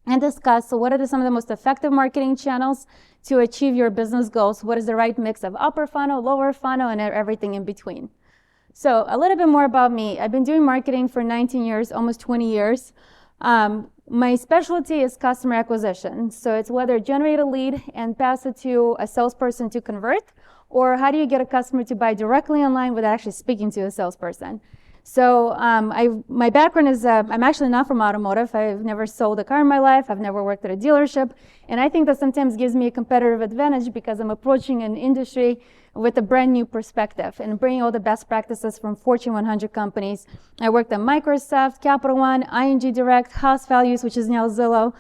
and discuss what are some of the most effective marketing channels to achieve your business goals, what is the right mix of upper funnel, lower funnel, and everything in between. So a little bit more about me. I've been doing marketing for 19 years, almost 20 years. My specialty is customer acquisition. So it's whether generate a lead and pass it to a salesperson to convert, or how do you get a customer to buy directly online without actually speaking to a salesperson. So my background is, I'm actually not from automotive. I've never sold a car in my life. I've never worked at a dealership. And I think that sometimes gives me a competitive advantage because I'm approaching an industry with a brand new perspective and bringing all the best practices from Fortune 100 companies. I worked at Microsoft, Capital One, ING Direct, House Values, which is now Zillow,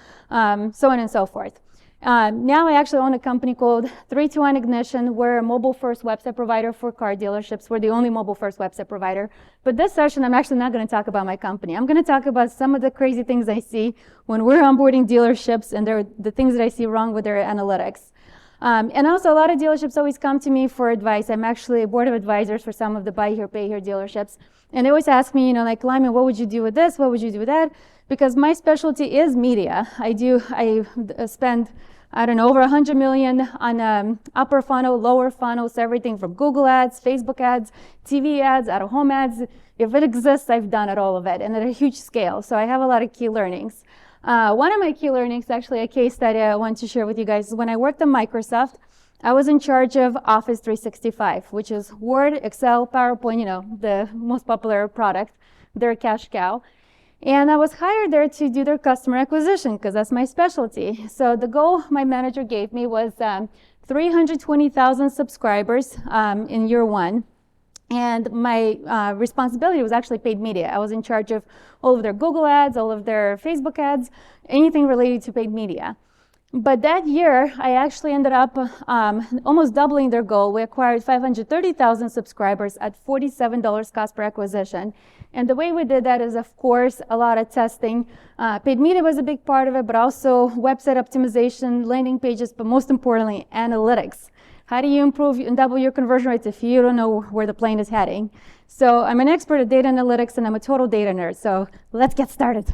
so on and so forth. Now I actually own a company called 321 Ignition. We're a mobile-first website provider for car dealerships. We're the only mobile-first website provider. But this session, I'm actually not going to talk about my company. I'm going to talk about some of the crazy things I see when we're onboarding dealerships and the things that I see wrong with their analytics. And also, a lot of dealerships always come to me for advice. I'm actually a board of advisors for some of the buy here, pay here dealerships. And they always ask me, like, Lyman, what would you do with this? What would you do with that? Because my specialty is media. I spend, over 100 million on upper funnel, lower funnels, everything from Google ads, Facebook ads, TV ads, out-of-home ads. If it exists, I've done all of it, and at a huge scale. So I have a lot of key learnings. One of my key learnings, actually a case study I want to share with you guys, is when I worked at Microsoft, I was in charge of Office 365, which is Word, Excel, PowerPoint, the most popular product, their cash cow. And I was hired there to do their customer acquisition because that's my specialty. So the goal my manager gave me was 320,000 subscribers in year one. And my responsibility was actually paid media. I was in charge of all of their Google ads, all of their Facebook ads, anything related to paid media. But that year, I actually ended up almost doubling their goal. We acquired 530,000 subscribers at $47 cost per acquisition. And the way we did that is, of course, a lot of testing. Paid media was a big part of it, but also website optimization, landing pages, but most importantly, analytics. How do you improve and double your conversion rates if you don't know where the plane is heading? So I'm an expert at data analytics, and I'm a total data nerd. So let's get started.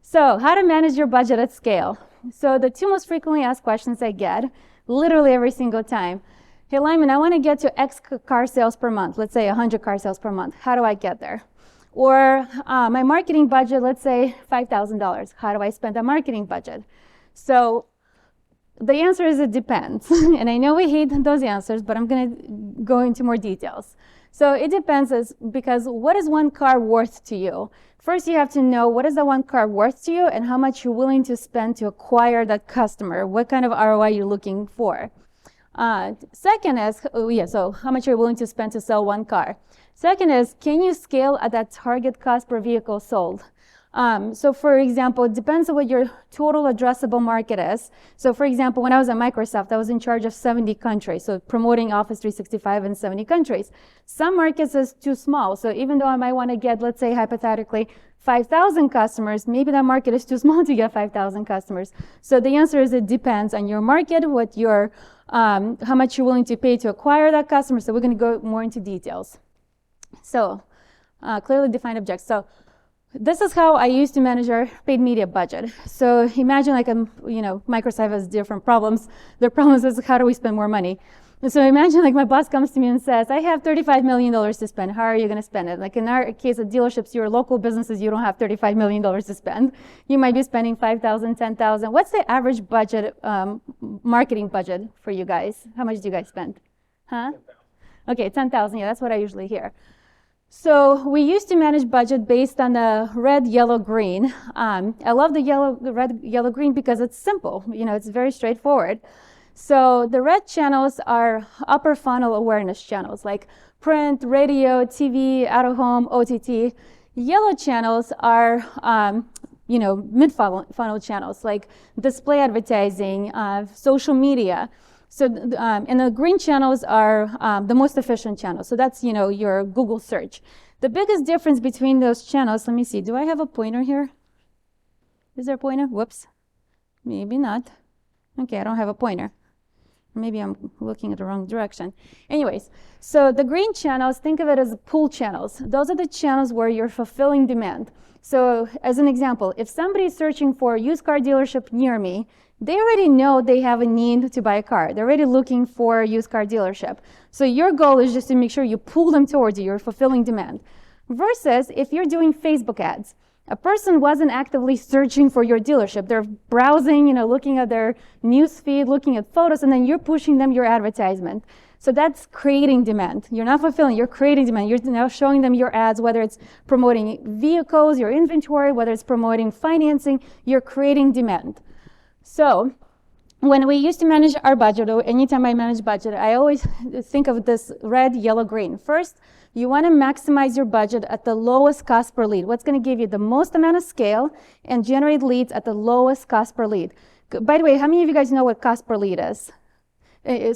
So how to manage your budget at scale. So the two most frequently asked questions I get, literally every single time, hey Lyman, I want to get to X car sales per month, let's say 100 car sales per month. How do I get there? Or my marketing budget, let's say $5,000. How do I spend a marketing budget? So the answer is it depends. And I know we hate those answers, but I'm going to go into more details. So it depends because what is one car worth to you? First, you have to know what is the one car worth to you and how much you're willing to spend to acquire that customer. What kind of ROI you're looking for. Second is, so how much you're willing to spend to sell one car. Second is, can you scale at that target cost per vehicle sold? So for example, it depends on what your total addressable market is. So for example, when I was at Microsoft, I was in charge of 70 countries, so promoting Office 365 in 70 countries. Some markets is too small, so even though I might want to get, let's say hypothetically, 5,000 customers, maybe that market is too small to get 5,000 customers. So the answer is it depends on your market, what your, how much you're willing to pay to acquire that customer. So we're going to go more into details. So clearly defined objectives. So this is how I used to manage our paid media budget. So imagine like Microsoft has different problems. Their problem is how do we spend more money? And so imagine like my boss comes to me and says, I have $35 million to spend. How are you going to spend it? Like in our case of dealerships, your local businesses, you don't have $35 million to spend. You might be spending $5,000, $10,000. What's the average budget, marketing budget for you guys? How much do you guys spend? Huh? Okay, 10,000. Yeah, that's what I usually hear. So we used to manage budget based on the red, yellow, green. I love the red, yellow, green because it's simple. It's very straightforward. So the red channels are upper funnel awareness channels like print, radio, TV, out of home, OTT. Yellow channels are mid funnel channels like display advertising, social media. So, and the green channels are the most efficient channels. So that's, your Google search. The biggest difference between those channels, let me see, do I have a pointer here? Is there a pointer? Whoops. Maybe not. Okay, I don't have a pointer. Maybe I'm looking at the wrong direction. Anyways, so the green channels, think of it as pull channels. Those are the channels where you're fulfilling demand. So as an example, if somebody's searching for a used car dealership near me, they already know they have a need to buy a car. They're already looking for a used car dealership. So your goal is just to make sure you pull them towards you. You're fulfilling demand. Versus if you're doing Facebook ads, a person wasn't actively searching for your dealership. They're browsing, looking at their news feed, looking at photos, and then you're pushing them your advertisement. So that's creating demand. You're not fulfilling, you're creating demand. You're now showing them your ads, whether it's promoting vehicles, your inventory, whether it's promoting financing, you're creating demand. So when we used to manage our budget, or anytime I manage budget, I always think of this red, yellow, green. First, you want to maximize your budget at the lowest cost per lead. What's going to give you the most amount of scale and generate leads at the lowest cost per lead. By the way, how many of you guys know what cost per lead is?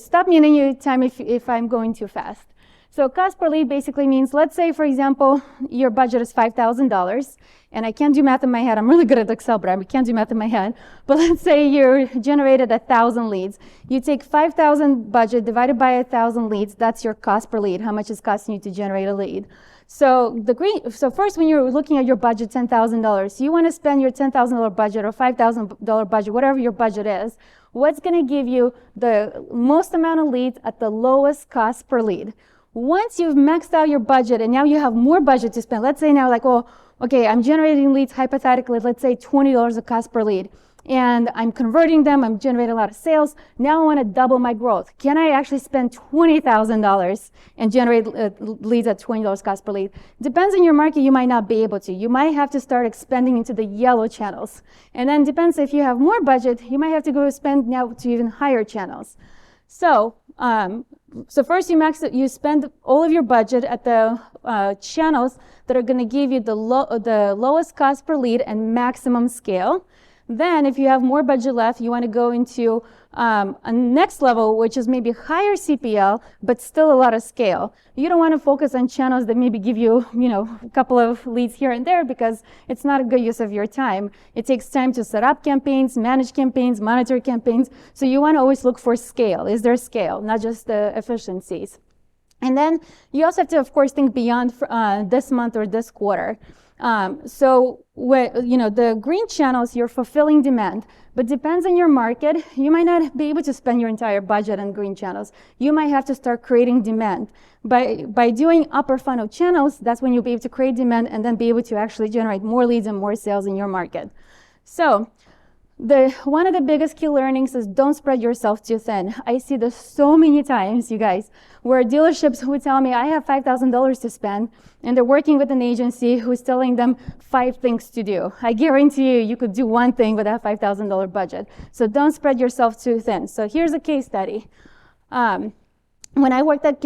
Stop me at any time if I'm going too fast. So cost per lead basically means, let's say, for example, your budget is $5,000, and I can't do math in my head. I'm really good at Excel, but I can't do math in my head. But let's say you generated 1,000 leads. You take 5,000 budget divided by 1,000 leads. That's your cost per lead, how much it's costing you to generate a lead. So first, when you're looking at your budget, $10,000, you want to spend your $10,000 budget or $5,000 budget, whatever your budget is. What's going to give you the most amount of leads at the lowest cost per lead? Once you've maxed out your budget and now you have more budget to spend, let's say now like, oh, okay, I'm generating leads hypothetically, let's say $20 a cost per lead, and I'm converting them, I'm generating a lot of sales. Now I want to double my growth. Can I actually spend $20,000 and generate leads at $20 cost per lead? Depends on your market, you might not be able to. You might have to start expanding into the yellow channels. And then depends if you have more budget, you might have to go spend now to even higher channels. So first you spend all of your budget at the channels that are going to give you the lowest cost per lead and maximum scale. Then if you have more budget left, you want to go into a next level, which is maybe higher CPL, but still a lot of scale. You don't want to focus on channels that maybe give you, a couple of leads here and there because it's not a good use of your time. It takes time to set up campaigns, manage campaigns, monitor campaigns. So you want to always look for scale. Is there scale, not just the efficiencies? And then you also have to, of course, think beyond this month or this quarter. So the green channels, you're fulfilling demand, but depends on your market. You might not be able to spend your entire budget on green channels. You might have to start creating demand. By doing upper funnel channels, that's when you'll be able to create demand and then be able to actually generate more leads and more sales in your market. So one of the biggest key learnings is don't spread yourself too thin. I see this so many times, you guys, where dealerships would tell me I have $5,000 to spend, and they're working with an agency who's telling them 5 things to do. I guarantee you could do one thing with that $5,000 budget. So don't spread yourself too thin. So here's a case study. When I worked at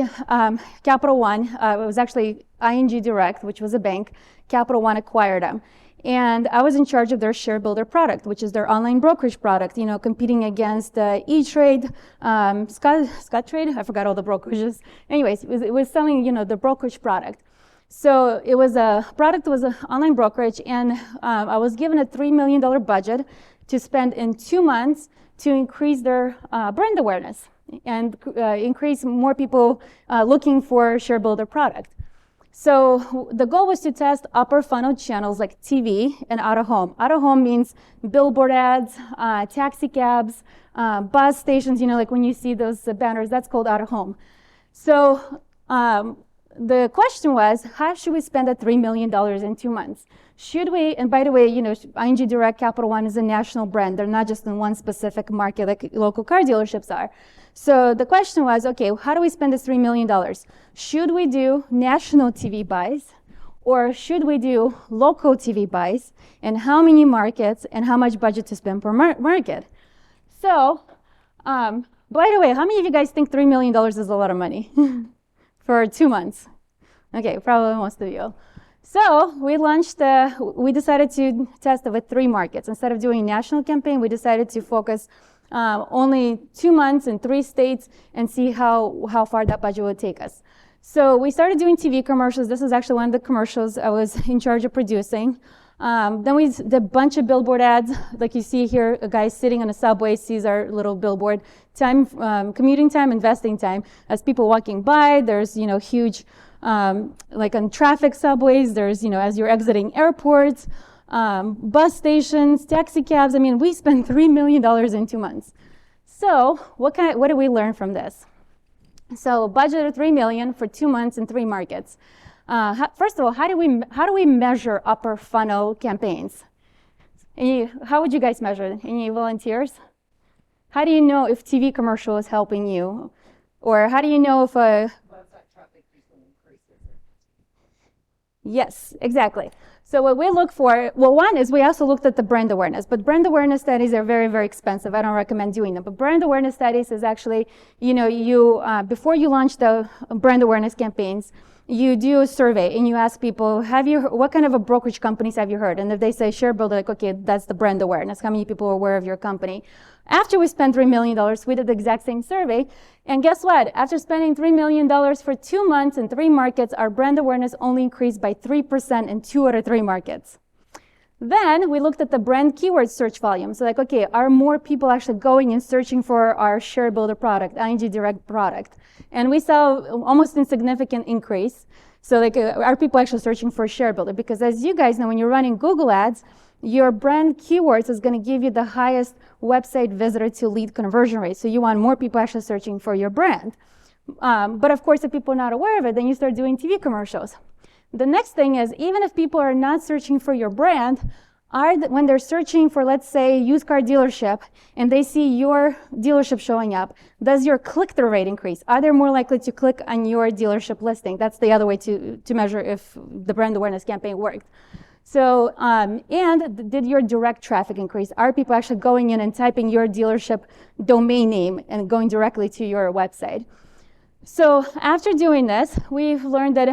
Capital One, it was actually ING Direct, which was a bank. Capital One acquired them. And I was in charge of their Share Builder product, which is their online brokerage product, competing against E-Trade, Scottrade, I forgot all the brokerages. Anyways, it was selling, the brokerage product. So it was an online brokerage, and I was given a $3 million budget to spend in 2 months to increase their brand awareness and increase more people looking for Share Builder product. So the goal was to test upper funnel channels like TV and out of home. Out of home means billboard ads, taxi cabs, bus stations, like when you see those banners, that's called out of home. So the question was, how should we spend that $3 million in 2 months? Should we, and by the way, ING Direct, Capital One is a national brand. They're not just in one specific market like local car dealerships are. So the question was, okay, how do we spend this $3 million? Should we do national TV buys, or should we do local TV buys, and how many markets, and how much budget to spend per market? So, by the way, how many of you guys think $3 million is a lot of money for 2 months? Okay, probably most of you. So we decided to test it with 3 markets. Instead of doing a national campaign, we decided to focus only 2 months in 3 states and see how far that budget would take us. So we started doing TV commercials. This is actually one of the commercials I was in charge of producing. Then we did a bunch of billboard ads. Like you see here, a guy sitting on a subway sees our little billboard. Commuting time, investing time. As people walking by, there's huge, like on traffic subways, there's, as you're exiting airports, bus stations, taxi cabs. I mean, we spent $3 million in 2 months. So what did we learn from this? So budget of $3 million for 2 months in 3 markets. First of all, how do we measure upper funnel campaigns? How would you guys measure it? Any volunteers? How do you know if TV commercial is helping you? Or how do you know if a... Website traffic usually increases. Yes, exactly. So what we look for, well, one is we also looked at the brand awareness, but brand awareness studies are very, very expensive. I don't recommend doing them. But brand awareness studies is actually, before you launch the brand awareness campaigns, you do a survey and you ask people, what kind of a brokerage companies have you heard? And if they say Share Builder, like, okay, that's the brand awareness. How many people are aware of your company? After we spent $3 million, we did the exact same survey. And guess what? After spending $3 million for 2 months in 3 markets, our brand awareness only increased by 3% in 2 out of 3 markets. Then we looked at the brand keyword search volume. So like, okay, are more people actually going and searching for our Share Builder product, ING Direct product? And we saw almost insignificant increase. So like, are people actually searching for Share Builder? Because as you guys know, when you're running Google ads, your brand keywords is going to give you the highest website visitor to lead conversion rate. So you want more people actually searching for your brand. But of course, if people are not aware of it, then you start doing TV commercials. The next thing is, even if people are not searching for your brand, when they're searching for, let's say, used car dealership, and they see your dealership showing up, does your click-through rate increase? Are they more likely to click on your dealership listing? That's the other way to measure if the brand awareness campaign worked. So, and did your direct traffic increase? Are people actually going in and typing your dealership domain name and going directly to your website? So after doing this, we've learned that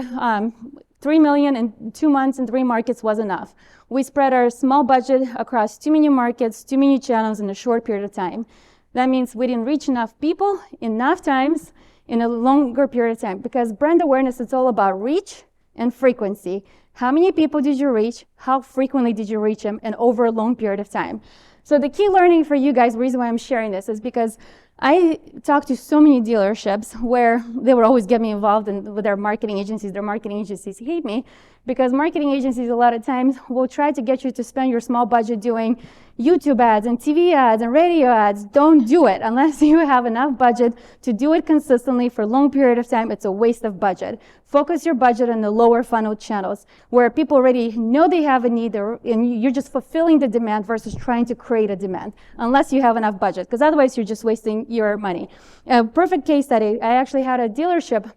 $3 million in 2 months in 3 markets was enough. We spread our small budget across too many markets, too many channels in a short period of time. That means we didn't reach enough people enough times in a longer period of time, because brand awareness is all about reach and frequency. How many people did you reach? How frequently did you reach them? And over a long period of time. So the key learning for you guys, the reason why I'm sharing this is because I talked to so many dealerships where they would always get me involved with their marketing agencies. Their marketing agencies hate me because marketing agencies a lot of times will try to get you to spend your small budget doing YouTube ads and TV ads and radio ads. Don't do it unless you have enough budget to do it consistently for a long period of time. It's a waste of budget. Focus your budget on the lower funnel channels where people already know they have a need and you're just fulfilling the demand versus trying to create a demand, unless you have enough budget, because otherwise you're just wasting your money. A perfect case study, I actually had a dealership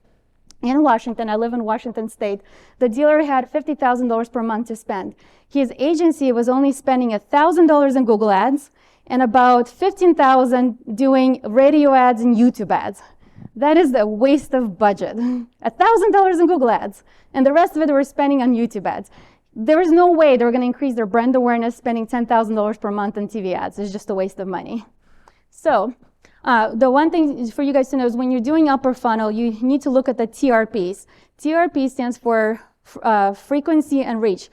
in Washington. I live in Washington State. The dealer had $50,000 per month to spend. His agency was only spending $1,000 in Google ads and about $15,000 doing radio ads and YouTube ads. That is a waste of budget. $1,000 in Google ads, and the rest of it they were spending on YouTube ads. There is no way they were going to increase their brand awareness spending $10,000 per month on TV ads. It's just a waste of money. So the one thing for you guys to know is when you're doing upper funnel, you need to look at the TRPs. TRP stands for frequency and reach,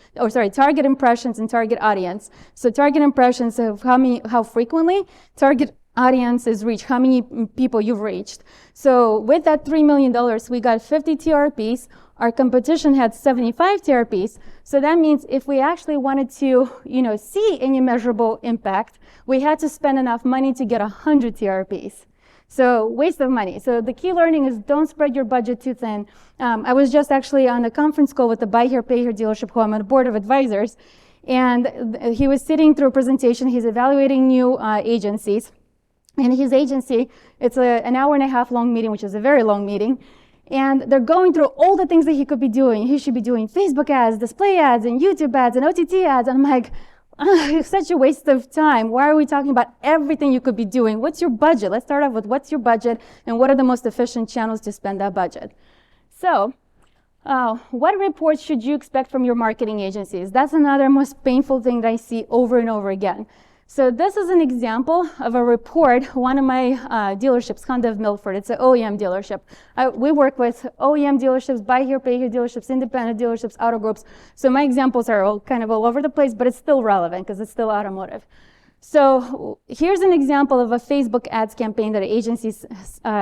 target impressions and target audience. So target impressions of how frequently, target audience is reach, how many people you've reached. So with that $3 million, we got 50 TRPs. Our competition had 75 TRPs. So that means if we actually wanted to, see any measurable impact, we had to spend enough money to get 100 TRPs. So waste of money. So the key learning is don't spread your budget too thin. I was just actually on a conference call with the Buy Here, Pay Here dealership who I'm on the board of advisors. And he was sitting through a presentation. He's evaluating new agencies. And his agency, it's an hour and a half long meeting, which is a very long meeting. And they're going through all the things that he could be doing. He should be doing Facebook ads, display ads, and YouTube ads, and OTT ads. And I'm like, it's such a waste of time. Why are we talking about everything you could be doing? What's your budget? Let's start off with what's your budget and what are the most efficient channels to spend that budget. So what reports should you expect from your marketing agencies? That's another most painful thing that I see over and over again. So this is an example of a report. One of my dealerships, Honda of Milford, it's an OEM dealership. We work with OEM dealerships, Buy Here, Pay Here dealerships, independent dealerships, auto groups. So my examples are all kind of all over the place, but it's still relevant because it's still automotive. So here's an example of a Facebook ads campaign that agencies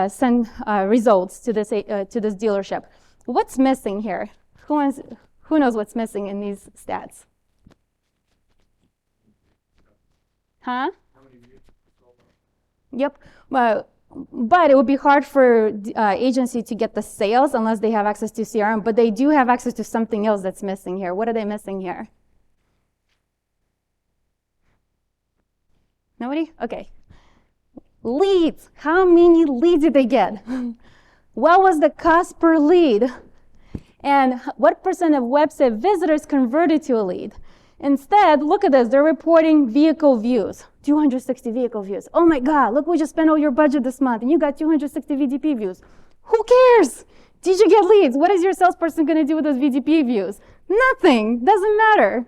send results to this dealership. What's missing here? Who knows what's missing in these stats? Huh? Yep. But it would be hard for agency to get the sales unless they have access to CRM, but they do have access to something else that's missing here. What are they missing here? Nobody? Okay. Leads. How many leads did they get? What was the cost per lead? And what percent of website visitors converted to a lead? Instead, look at this. They're reporting vehicle views, 260 vehicle views. Oh my God, look, we just spent all your budget this month and you got 260 VDP views. Who cares? Did you get leads? What is your salesperson going to do with those VDP views? Nothing. Doesn't matter.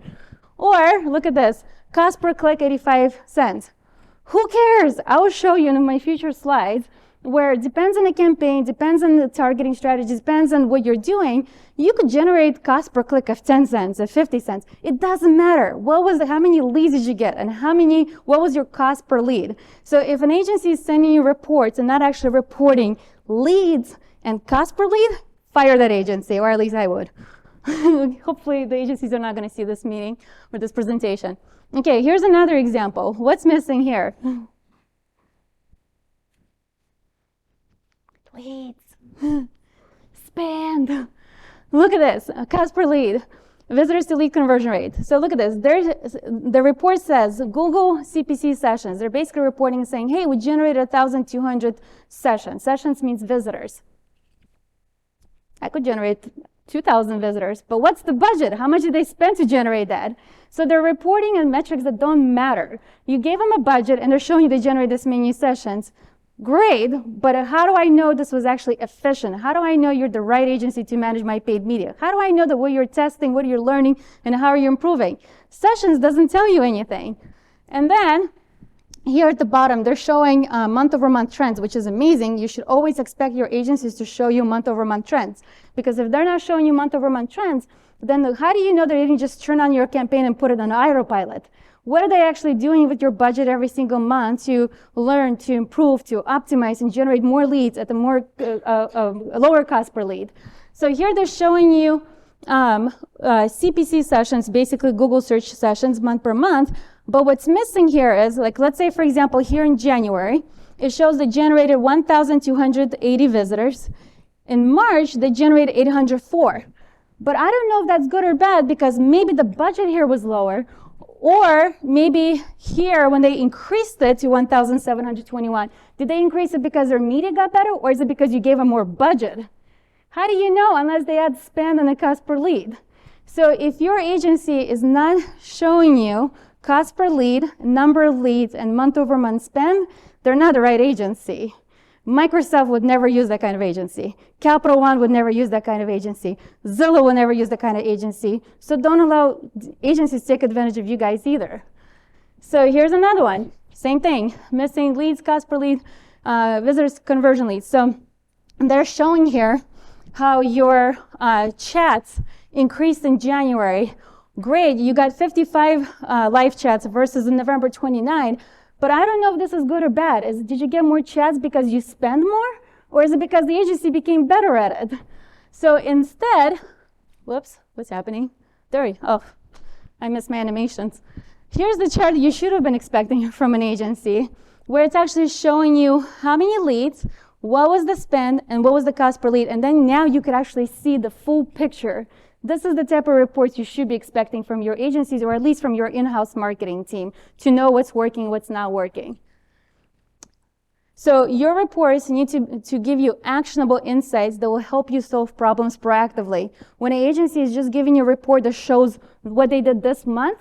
Or look at this. Cost per click, 85 cents. Who cares? I will show you in my future slides where it depends on the campaign, depends on the targeting strategy, depends on what you're doing. You could generate cost per click of 10 cents, of 50 cents. It doesn't matter. How many leads did you get and what was your cost per lead? So if an agency is sending you reports and not actually reporting leads and cost per lead, fire that agency, or at least I would. Hopefully the agencies are not going to see this meeting or this presentation. Okay, here's another example. What's missing here? Leads. Spend. Look at this. Cost per lead. Visitors to lead conversion rate. So look at this. The report says Google CPC sessions. They're basically reporting and saying, hey, we generated 1,200 sessions. Sessions means visitors. I could generate 2,000 visitors, but what's the budget? How much did they spend to generate that? So they're reporting on metrics that don't matter. You gave them a budget and they're showing you they generate this many sessions. Great, but how do I know this was actually efficient? How do I know you're the right agency to manage my paid media? How do I know that what you're testing, what you're learning, and how are you improving? Sessions doesn't tell you anything. And then here at the bottom, they're showing month-over-month trends, which is amazing. You should always expect your agencies to show you month-over-month trends. Because if they're not showing you month-over-month trends, then how do you know they didn't just turn on your campaign and put it on autopilot? What are they actually doing with your budget every single month to learn, to improve, to optimize, and generate more leads at a lower cost per lead? So here they're showing you CPC sessions, basically Google search sessions month per month. But what's missing here is, like, let's say, for example, here in January, it shows they generated 1,280 visitors. In March, they generated 804. But I don't know if that's good or bad, because maybe the budget here was lower, or maybe here, when they increased it to 1,721, did they increase it because their media got better, or is it because you gave them more budget? How do you know unless they add spend and a cost per lead? So if your agency is not showing you cost per lead, number of leads, and month-over-month spend, they're not the right agency. Microsoft would never use that kind of agency. Capital One would never use that kind of agency. Zillow would never use that kind of agency. So don't allow agencies to take advantage of you guys either. So here's another one. Same thing. Missing leads, cost per lead, visitors, conversion leads. So they're showing here how your chats increased in January. Great, you got 55 live chats versus November 29. But I don't know if this is good or bad. Did you get more chats because you spend more? Or is it because the agency became better at it? So instead, whoops, what's happening? I missed my animations. Here's the chart you should have been expecting from an agency, where it's actually showing you how many leads, what was the spend, and what was the cost per lead. And then now you could actually see the full picture. This is the type of reports you should be expecting from your agencies, or at least from your in-house marketing team, to know what's working, what's not working. So your reports need to give you actionable insights that will help you solve problems proactively. When an agency is just giving you a report that shows what they did this month,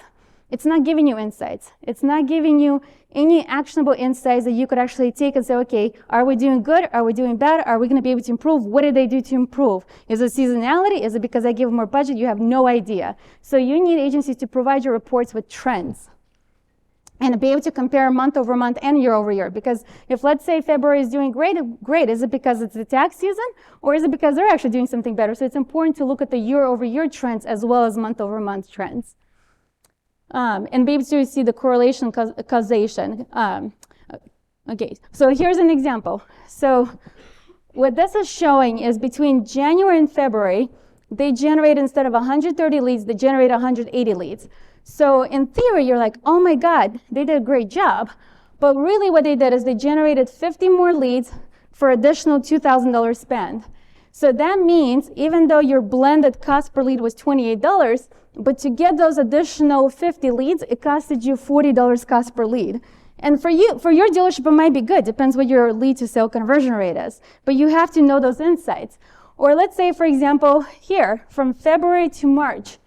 it's not giving you insights. It's not giving you any actionable insights that you could actually take and say, okay, are we doing good? Are we doing bad? Are we going to be able to improve? What did they do to improve? Is it seasonality? Is it because I gave them more budget? You have no idea. So you need agencies to provide your reports with trends and be able to compare month over month and year over year. Because if, let's say, February is doing great, is it because it's the tax season, or is it because they're actually doing something better? So it's important to look at the year over year trends as well as month over month trends. And be able to see the correlation causation. Okay, so here's an example. So what this is showing is between January and February, they generate, instead of 130 leads, they generate 180 leads. So in theory, you're like, oh my God, they did a great job. But really what they did is they generated 50 more leads for additional $2,000 spend. So that means even though your blended cost per lead was $28, but to get those additional 50 leads, it costed you $40 cost per lead. And for your dealership, it might be good. Depends what your lead to sale conversion rate is. But you have to know those insights. Or let's say, for example, here, from February to March,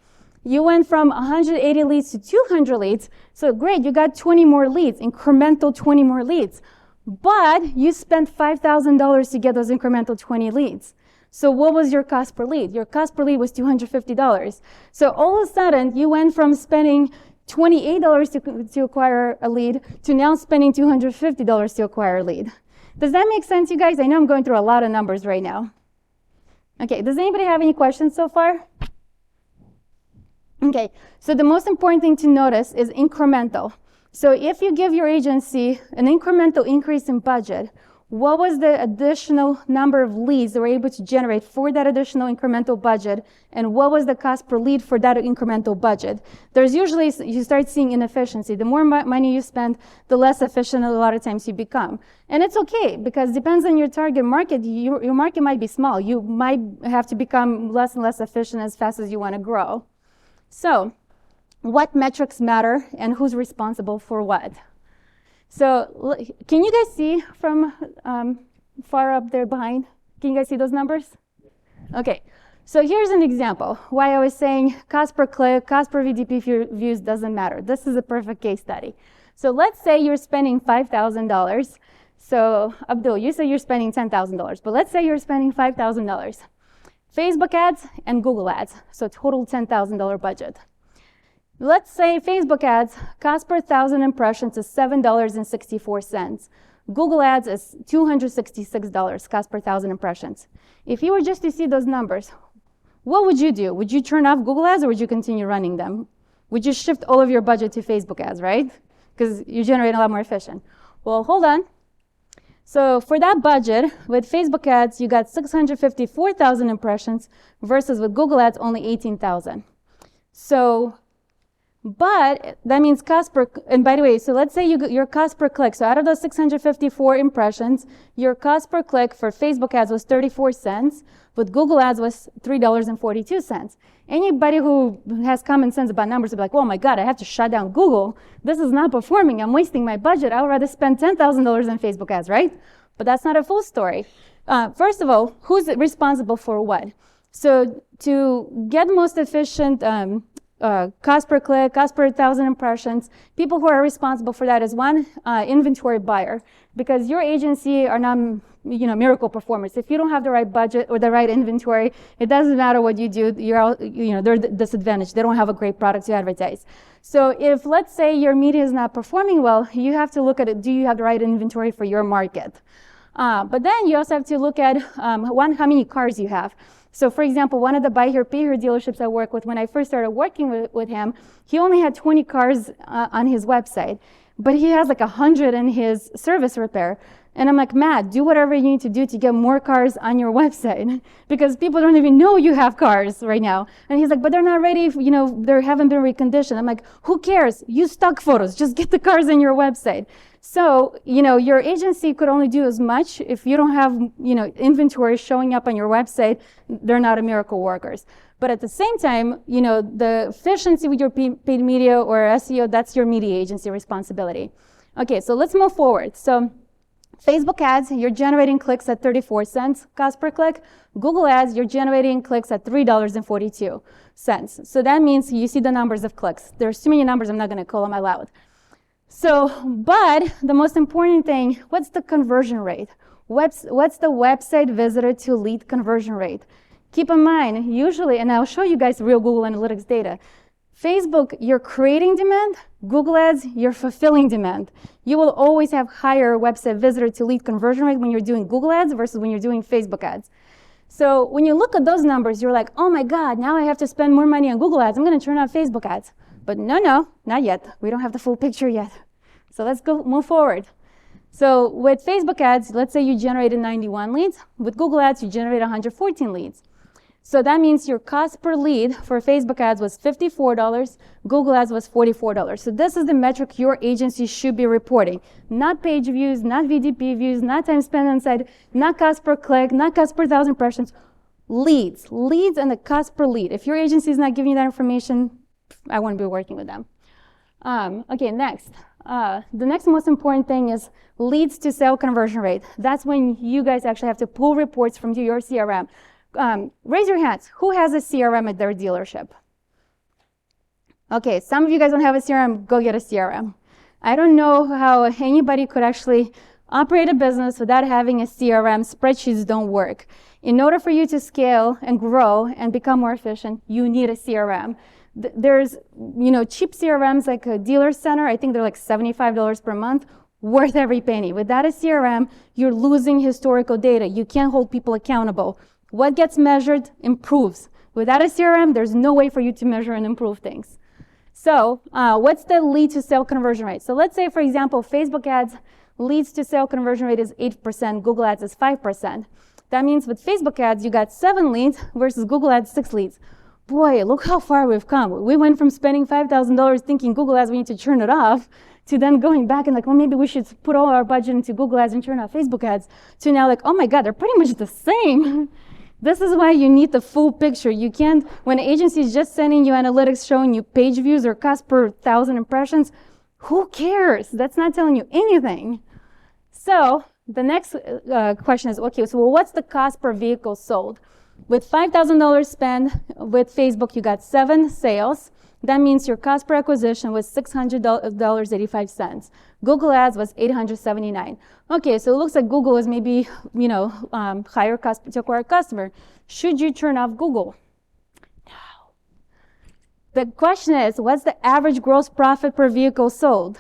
you went from 180 leads to 200 leads. So great, you got 20 more leads, incremental 20 more leads. But you spent $5,000 to get those incremental 20 leads. So what was your cost per lead? Your cost per lead was $250. So all of a sudden, you went from spending $28 to acquire a lead to now spending $250 to acquire a lead. Does that make sense, you guys? I know I'm going through a lot of numbers right now. Okay, does anybody have any questions so far? Okay, so the most important thing to notice is incremental. So if you give your agency an incremental increase in budget, what was the additional number of leads they were able to generate for that additional incremental budget, and what was the cost per lead for that incremental budget? There's usually, you start seeing inefficiency. The more money you spend, the less efficient a lot of times you become. And it's okay, because it depends on your target market. Your market might be small. You might have to become less and less efficient as fast as you want to grow. So what metrics matter and who's responsible for what? So can you guys see from far up there behind? Can you guys see those numbers? Okay, so here's an example why I was saying cost per click, cost per VDP views doesn't matter. This is a perfect case study. So let's say you're spending $5,000. So Abdul, you say you're spending $10,000, but let's say you're spending $5,000. Facebook ads and Google ads, so total $10,000 budget. Let's say Facebook ads, cost per 1,000 impressions is $7.64. Google ads is $266, cost per 1,000 impressions. If you were just to see those numbers, what would you do? Would you turn off Google ads or would you continue running them? would you shift all of your budget to Facebook ads, right? Because you generate a lot more efficient. Well, hold on. So for that budget, with Facebook ads, you got 654,000 impressions versus with Google ads, only 18,000. So, but that means cost per, and by the way, so let's say your cost per click. So out of those 654 impressions, your cost per click for Facebook ads was 34 cents. With Google ads was $3.42. Anybody who has common sense about numbers will be like, oh my God, I have to shut down Google. This is not performing. I'm wasting my budget. I would rather spend $10,000 on Facebook ads, right? But that's not a full story. First of all, who's responsible for what? So to get most efficient cost per click, cost per 1,000 impressions, people who are responsible for that is one, inventory buyer, because your agency are not, miracle performers. If you don't have the right budget or the right inventory, it doesn't matter what you do. They're disadvantaged. They don't have a great product to advertise. So if, let's say, your media is not performing well, you have to look at it. Do you have the right inventory for your market? But then you also have to look at one, how many cars you have. So for example, one of the buy here, pay here dealerships I work with, when I first started working with him, he only had 20 cars on his website, but he has like 100 in his service repair. And I'm like, Matt, do whatever you need to do to get more cars on your website because people don't even know you have cars right now. And he's like, but they're not ready, they haven't been reconditioned. I'm like, who cares? Use stock photos, just get the cars on your website. So, your agency could only do as much. If you don't have, inventory showing up on your website, they're not a miracle workers. But at the same time, the efficiency with your paid media or SEO, that's your media agency responsibility. Okay, so let's move forward. So Facebook ads, you're generating clicks at 34 cents cost per click. Google ads, you're generating clicks at $3.42. So that means you see the numbers of clicks. There's too many numbers, I'm not going to call them out loud. So, but the most important thing, what's the conversion rate? What's the website visitor to lead conversion rate? Keep in mind, usually, and I'll show you guys real Google Analytics data, Facebook, you're creating demand. Google ads, you're fulfilling demand. You will always have higher website visitor to lead conversion rate when you're doing Google ads versus when you're doing Facebook ads. So when you look at those numbers, you're like, oh my God, now I have to spend more money on Google ads. I'm going to turn on Facebook ads. But no, not yet. We don't have the full picture yet. So let's move forward. So with Facebook ads, let's say you generated 91 leads. With Google ads, you generate 114 leads. So that means your cost per lead for Facebook ads was $54. Google ads was $44. So this is the metric your agency should be reporting. Not page views, not VDP views, not time spent on site, not cost per click, not cost per 1,000 impressions. Leads and the cost per lead. If your agency is not giving you that information, I won't be working with them. Okay, next. The next most important thing is leads to sale conversion rate. That's when you guys actually have to pull reports from your CRM. Raise your hands. Who has a CRM at their dealership? Okay, some of you guys don't have a CRM. Go get a CRM. I don't know how anybody could actually operate a business without having a CRM. Spreadsheets don't work. In order for you to scale and grow and become more efficient, you need a CRM. There's, cheap CRMs like a Dealer Center. I think they're like $75 per month, worth every penny. Without a CRM, you're losing historical data. You can't hold people accountable. What gets measured improves. Without a CRM, there's no way for you to measure and improve things. So what's the lead to sale conversion rate? So let's say, for example, Facebook ads leads to sale conversion rate is 8%, Google ads is 5%. That means with Facebook ads, you got 7 leads versus Google ads 6 leads. Boy, look how far we've come. We went from spending $5,000 thinking Google ads, we need to turn it off, to then going back and like, well, maybe we should put all our budget into Google ads and turn off Facebook ads, to now like, oh my God, they're pretty much the same. This is why you need the full picture. You can't, when an agency is just sending you analytics showing you page views or cost per 1,000 impressions, who cares? That's not telling you anything. So the next question is, okay, so what's the cost per vehicle sold? With $5,000 spent with Facebook, you got 7 sales. That means your cost per acquisition was $600.85. Google ads was $879. Okay, so it looks like Google is maybe, higher cost to acquire a customer. Should you turn off Google? No. The question is, what's the average gross profit per vehicle sold?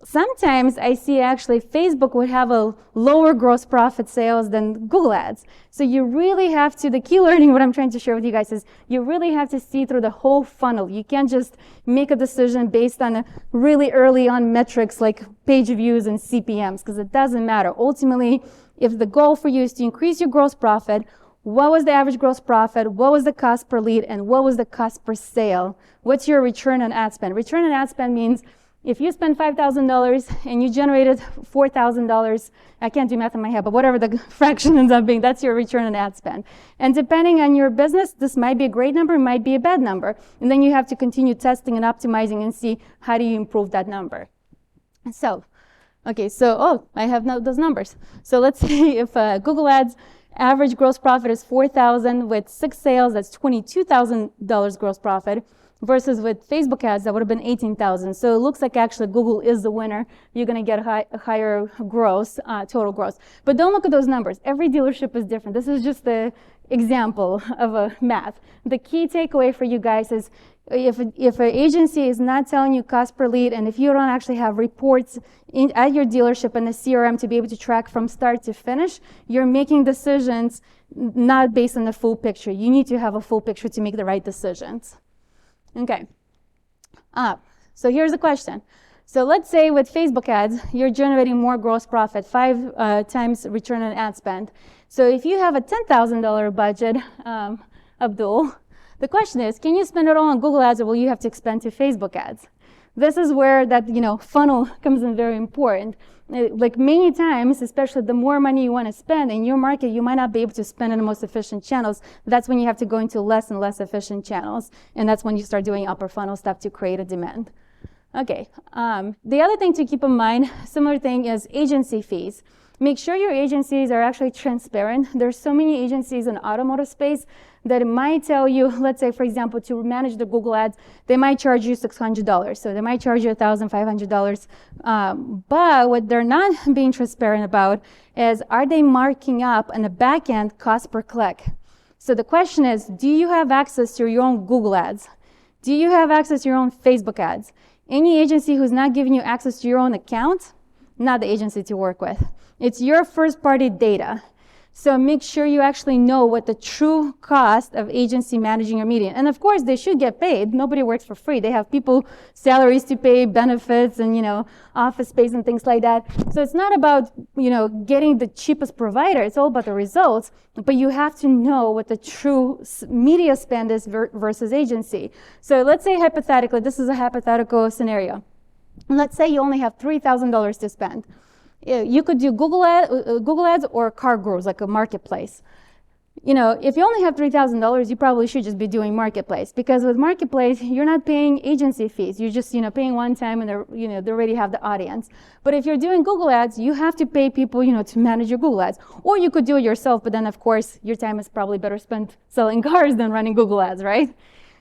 Sometimes I see actually Facebook would have a lower gross profit sales than Google Ads. So you really have to, the key learning, what I'm trying to share with you guys is you really have to see through the whole funnel. You can't just make a decision based on a really early on metrics like page views and CPMs, because it doesn't matter. Ultimately, if the goal for you is to increase your gross profit, what was the average gross profit? What was the cost per lead? And what was the cost per sale? What's your return on ad spend? Return on ad spend means if you spend $5,000 and you generated $4,000, I can't do math in my head, but whatever the fraction ends up being, that's your return on ad spend. And depending on your business, this might be a great number, it might be a bad number. And then you have to continue testing and optimizing and see how do you improve that number. So, okay, so, I have those numbers. So let's say if Google Ads average gross profit is $4,000 with 6 sales, that's $22,000 gross profit. Versus with Facebook ads, that would have been $18,000. So it looks like actually Google is the winner. You're going to get a higher gross, total gross. But don't look at those numbers. Every dealership is different. This is just the example of a math. The key takeaway for you guys is if an agency is not telling you cost per lead, and if you don't actually have reports at your dealership and the CRM to be able to track from start to finish, you're making decisions not based on the full picture. You need to have a full picture to make the right decisions. Okay, so here's the question. So let's say with Facebook ads, you're generating more gross profit, 5 times return on ad spend. So if you have a $10,000 budget, Abdul, the question is, can you spend it all on Google ads or will you have to expand to Facebook ads? This is where that, funnel comes in very important. Like many times, especially the more money you want to spend in your market, you might not be able to spend in the most efficient channels. That's when you have to go into less and less efficient channels. And that's when you start doing upper funnel stuff to create a demand. Okay, the other thing to keep in mind, similar thing is agency fees. Make sure your agencies are actually transparent. There's so many agencies in automotive space that might tell you, let's say, for example, to manage the Google ads, they might charge you $600. So they might charge you $1,500. But what they're not being transparent about is, are they marking up on the back end cost per click? So the question is, do you have access to your own Google ads? Do you have access to your own Facebook ads? Any agency who's not giving you access to your own account, not the agency to work with. It's your first-party data. So make sure you actually know what the true cost of agency managing your media. And of course, they should get paid. Nobody works for free. They have people, salaries to pay, benefits, and office space and things like that. So it's not about getting the cheapest provider. It's all about the results. But you have to know what the true media spend is versus agency. So let's say hypothetically, this is a hypothetical scenario. Let's say you only have $3,000 to spend. You could do Google ads or car gurus, like a marketplace. If you only have $3,000, you probably should just be doing marketplace, because with marketplace, you're not paying agency fees. You're just, paying one time, and they already have the audience. But if you're doing Google ads, you have to pay people, to manage your Google ads. Or you could do it yourself, but then of course, your time is probably better spent selling cars than running Google ads, right?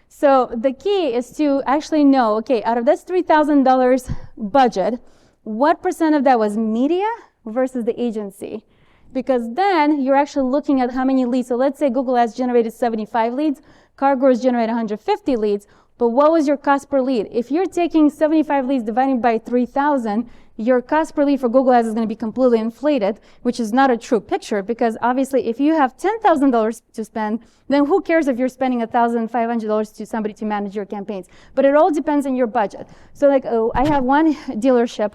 So the key is to actually know, okay, out of this $3,000 budget, what percent of that was media versus the agency? Because then you're actually looking at how many leads. So let's say Google Ads generated 75 leads, CarGurus generated 150 leads, but what was your cost per lead? If you're taking 75 leads dividing by 3,000, your cost per lead for Google Ads is going to be completely inflated, which is not a true picture, because obviously if you have $10,000 to spend, then who cares if you're spending $1,500 to somebody to manage your campaigns? But it all depends on your budget. So I have one dealership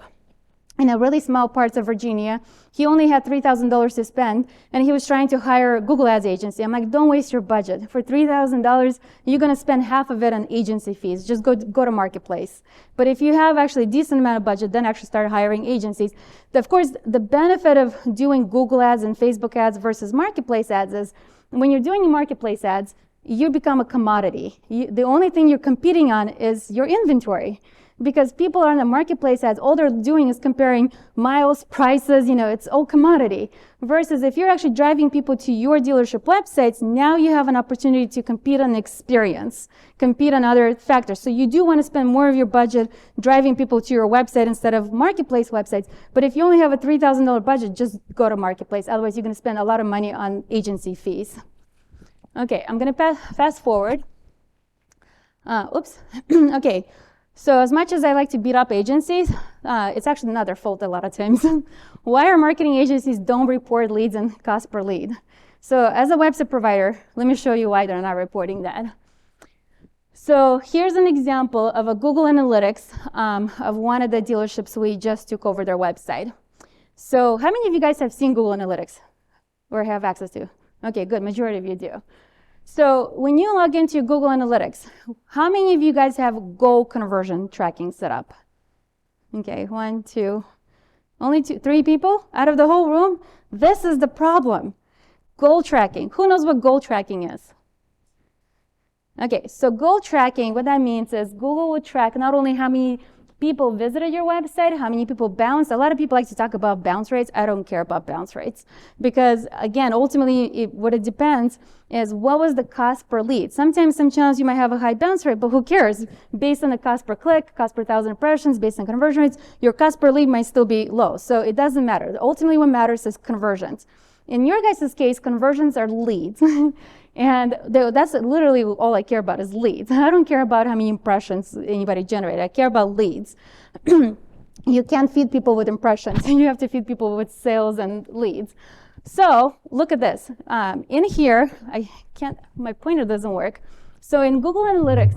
in a really small parts of Virginia. He only had $3,000 to spend, and he was trying to hire a Google Ads agency. I'm like, don't waste your budget. For $3,000, you're going to spend half of it on agency fees. Just go to marketplace. But if you have actually a decent amount of budget, then actually start hiring agencies. Of course, the benefit of doing Google Ads and Facebook ads versus marketplace ads is when you're doing marketplace ads, you become a commodity. The only thing you're competing on is your inventory. Because people are on the marketplace ads, all they're doing is comparing miles, prices, it's all commodity. Versus if you're actually driving people to your dealership websites, now you have an opportunity to compete on experience, compete on other factors. So you do want to spend more of your budget driving people to your website instead of marketplace websites. But if you only have a $3,000 budget, just go to marketplace. Otherwise, you're going to spend a lot of money on agency fees. Okay, I'm going to fast forward. Okay. So as much as I like to beat up agencies, it's actually not their fault a lot of times. Why our marketing agencies don't report leads and cost per lead? So as a website provider, let me show you why they're not reporting that. So here's an example of a Google Analytics of one of the dealerships we just took over their website. So how many of you guys have seen Google Analytics or have access to? Okay, good, majority of you do. So when you log into Google Analytics, how many of you guys have goal conversion tracking set up? Okay, 1, 2, only 2, 3 people out of the whole room? This is the problem. Goal tracking. Who knows what goal tracking is? Okay, so goal tracking, what that means is Google will track not only how many people visited your website, how many people bounced. A lot of people like to talk about bounce rates. I don't care about bounce rates because, again, ultimately, what it depends is what was the cost per lead. Sometimes some channels you might have a high bounce rate, but who cares? Based on the cost per click, cost per 1,000 impressions, based on conversion rates, your cost per lead might still be low. So it doesn't matter. Ultimately, what matters is conversions. In your guys' case, conversions are leads. And that's literally all I care about is leads. I don't care about how many impressions anybody generated. I care about leads. You can't feed people with impressions. You have to feed people with sales and leads. So look at this. In here, my pointer doesn't work. So in Google Analytics,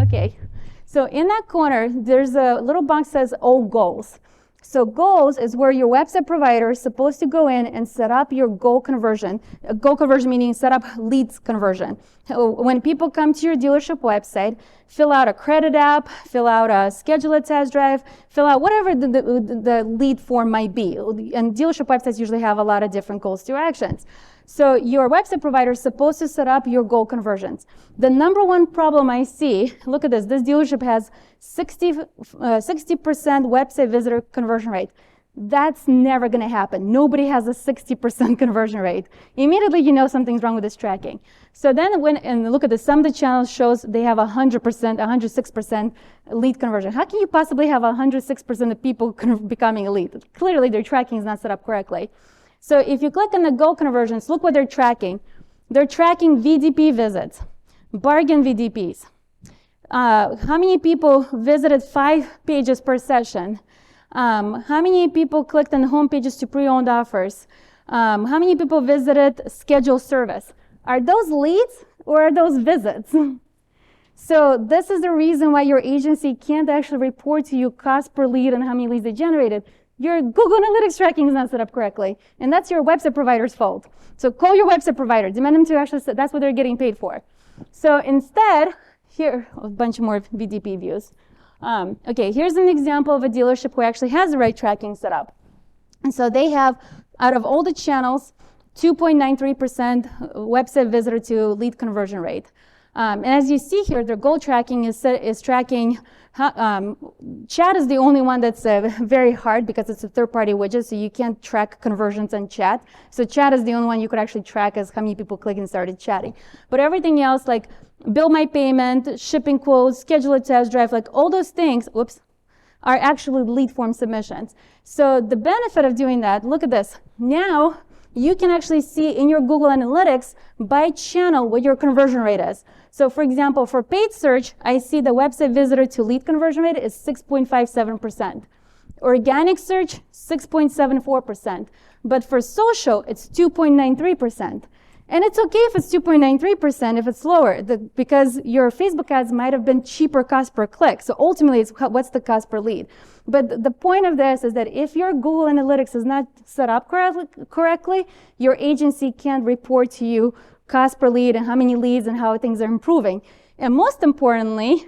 okay. So in that corner, there's a little box that says all goals. So goals is where your website provider is supposed to go in and set up your goal conversion. Goal conversion meaning set up leads conversion. When people come to your dealership website, fill out a credit app, fill out a schedule a test drive, fill out whatever the lead form might be. And dealership websites usually have a lot of different calls to actions. So your website provider is supposed to set up your goal conversions. The number one problem I see, look at this dealership has 60% website visitor conversion rate. That's never going to happen. Nobody has a 60% conversion rate. Immediately you know something's wrong with this tracking. So then and look at this, some of the channels shows they have 100%, 106% lead conversion. How can you possibly have 106% of people becoming a lead? Clearly their tracking is not set up correctly. So if you click on the goal conversions, look what they're tracking. They're tracking VDP visits, bargain VDPs. How many people visited 5 pages per session? How many people clicked on home pages to pre-owned offers? How many people visited scheduled service? Are those leads or are those visits? So this is the reason why your agency can't actually report to you cost per lead and how many leads they generated. Your Google Analytics tracking is not set up correctly, and that's your website provider's fault. So call your website provider, demand them to actually, that's what they're getting paid for. So instead, here, a bunch more VDP views. Okay, here's an example of a dealership who actually has the right tracking set up. And so they have, out of all the channels, 2.93% website visitor to lead conversion rate. And as you see here, their goal tracking is tracking, chat is the only one that's very hard because it's a third-party widget, so you can't track conversions on chat. So chat is the only one you could actually track as how many people clicked and started chatting. But everything else, like bill my payment, shipping quotes, schedule a test drive, like all those things, are actually lead form submissions. So the benefit of doing that, look at this. Now, you can actually see in your Google Analytics by channel what your conversion rate is. So for example, for paid search, I see the website visitor to lead conversion rate is 6.57%. Organic search, 6.74%. But for social, it's 2.93%. And it's okay if it's 2.93% if it's lower, because your Facebook ads might have been cheaper cost per click. So ultimately, it's what's the cost per lead. But the point of this is that if your Google Analytics is not set up correctly, your agency can't report to you cost per lead and how many leads and how things are improving. And most importantly,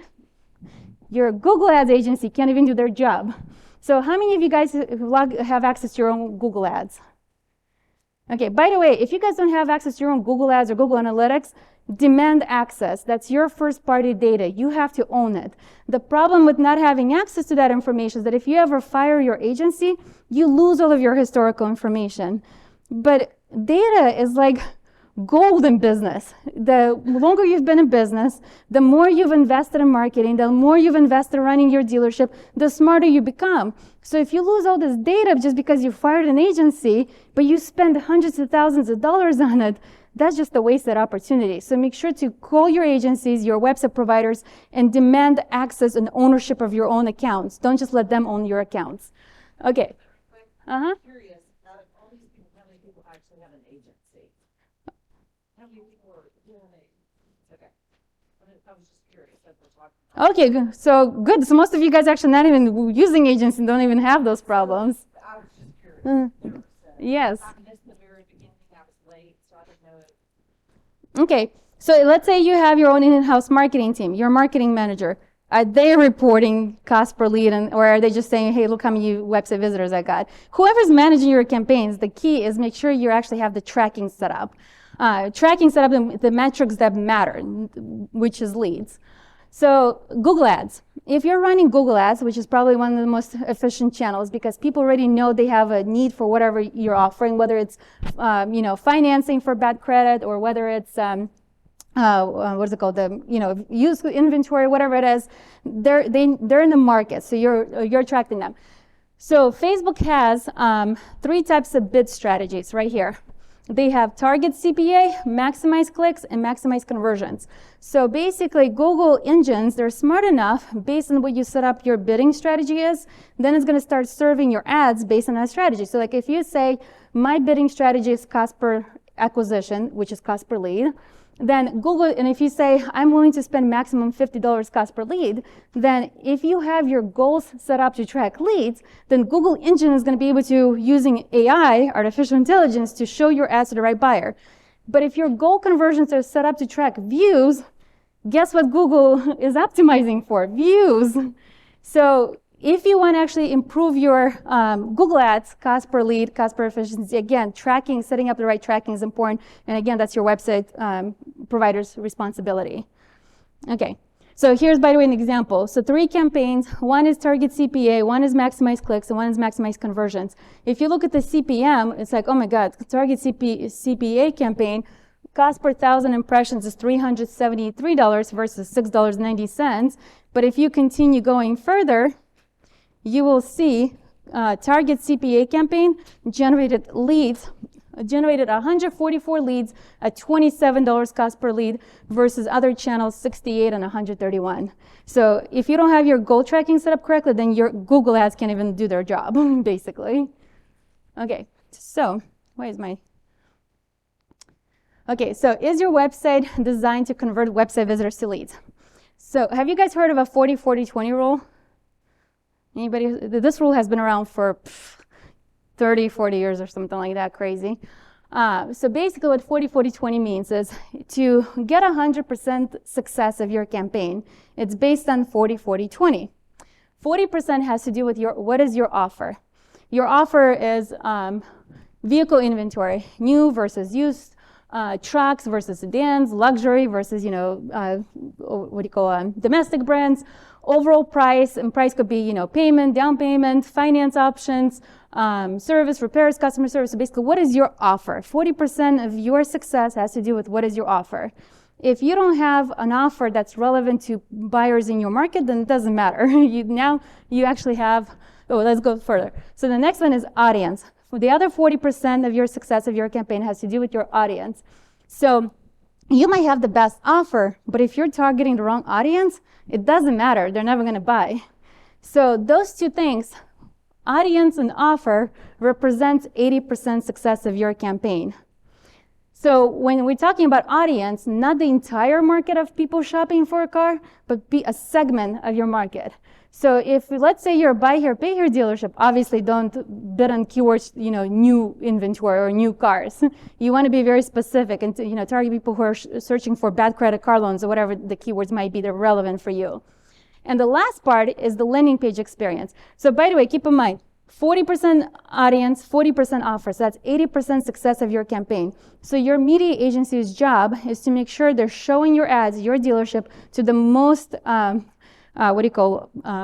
your Google Ads agency can't even do their job. So how many of you guys have access to your own Google Ads? Okay, by the way, if you guys don't have access to your own Google Ads or Google Analytics, demand access. That's your first-party data. You have to own it. The problem with not having access to that information is that if you ever fire your agency, you lose all of your historical information. But data is like gold in business. The longer you've been in business, the more you've invested in marketing, the more you've invested in running your dealership, the smarter you become. So if you lose all this data just because you fired an agency, but you spend hundreds of thousands of dollars on it, that's just a wasted opportunity. So make sure to call your agencies, your website providers, and demand access and ownership of your own accounts. Don't just let them own your accounts. Okay. Uh-huh. Curious, out of all these people, how many people actually have an agency? How many people are doing it? Okay. I was just curious as we're talking. Okay, so good. So most of you guys actually not even using agencies and don't even have those problems. I was just curious. Yes. I missed the very beginning. I was late, so I didn't know it. Okay, so let's say you have your own in-house marketing team, your marketing manager. Are they reporting cost per lead, or are they just saying, hey, look how many website visitors I got? Whoever's managing your campaigns, the key is make sure you actually have the tracking set up. The metrics that matter, which is leads. So Google Ads. If you're running Google Ads, which is probably one of the most efficient channels because people already know they have a need for whatever you're offering, whether it's financing for bad credit or whether it's what is it called? Used inventory, whatever it is. They're in the market, so you're attracting them. So Facebook has 3 types of bid strategies right here. They have target CPA, maximize clicks, and maximize conversions. So basically, Google engines, they're smart enough, based on what you set up your bidding strategy is, then it's going to start serving your ads based on that strategy. So like if you say, my bidding strategy is cost per acquisition, which is cost per lead, then Google, and if you say, I'm willing to spend maximum $50 cost per lead, then if you have your goals set up to track leads, then Google engine is going to be able to, using AI, artificial intelligence, to show your ads to the right buyer. But if your goal conversions are set up to track views, guess what Google is optimizing for? Views. So if you want to actually improve your Google Ads, cost per lead, cost per efficiency, again, tracking, setting up the right tracking is important. And again, that's your website provider's responsibility. Okay, so here's, by the way, an example. So 3 campaigns. One is target CPA, one is maximize clicks, and one is maximize conversions. If you look at the CPM, it's like, oh my God, target CPA campaign, cost per 1,000 impressions is $373 versus $6.90. But if you continue going further, you will see target CPA campaign generated 144 leads at $27 cost per lead versus other channels 68 and 131. So if you don't have your goal tracking set up correctly, then your Google ads can't even do their job, basically. Okay, so Okay, so is your website designed to convert website visitors to leads? So have you guys heard of a 40-40-20 rule? Anybody? This rule has been around for 30, 40 years or something like that, crazy. So basically what 40-40-20 means is to get 100% success of your campaign, it's based on 40-40-20. 40% has to do with what is your offer. Your offer is vehicle inventory, new versus used, trucks versus sedans, luxury versus, domestic brands, overall price, and price could be, payment, down payment, finance options, service, repairs, customer service. So basically, what is your offer? 40% of your success has to do with what is your offer. If you don't have an offer that's relevant to buyers in your market, then it doesn't matter. Now you actually have, let's go further. So the next one is audience. The other 40% of your success of your campaign has to do with your audience. So you might have the best offer, but if you're targeting the wrong audience, it doesn't matter. They're never going to buy. So those 2 things, audience and offer, represents 80% success of your campaign. So when we're talking about audience, not the entire market of people shopping for a car, but be a segment of your market. So if, let's say you're a buy here, pay here dealership, obviously don't bid on keywords, new inventory or new cars. You want to be very specific and, target people who are searching for bad credit car loans or whatever the keywords might be that are relevant for you. And the last part is the landing page experience. So by the way, keep in mind, 40% audience, 40% offers. So that's 80% success of your campaign. So your media agency's job is to make sure they're showing your ads, your dealership, to the most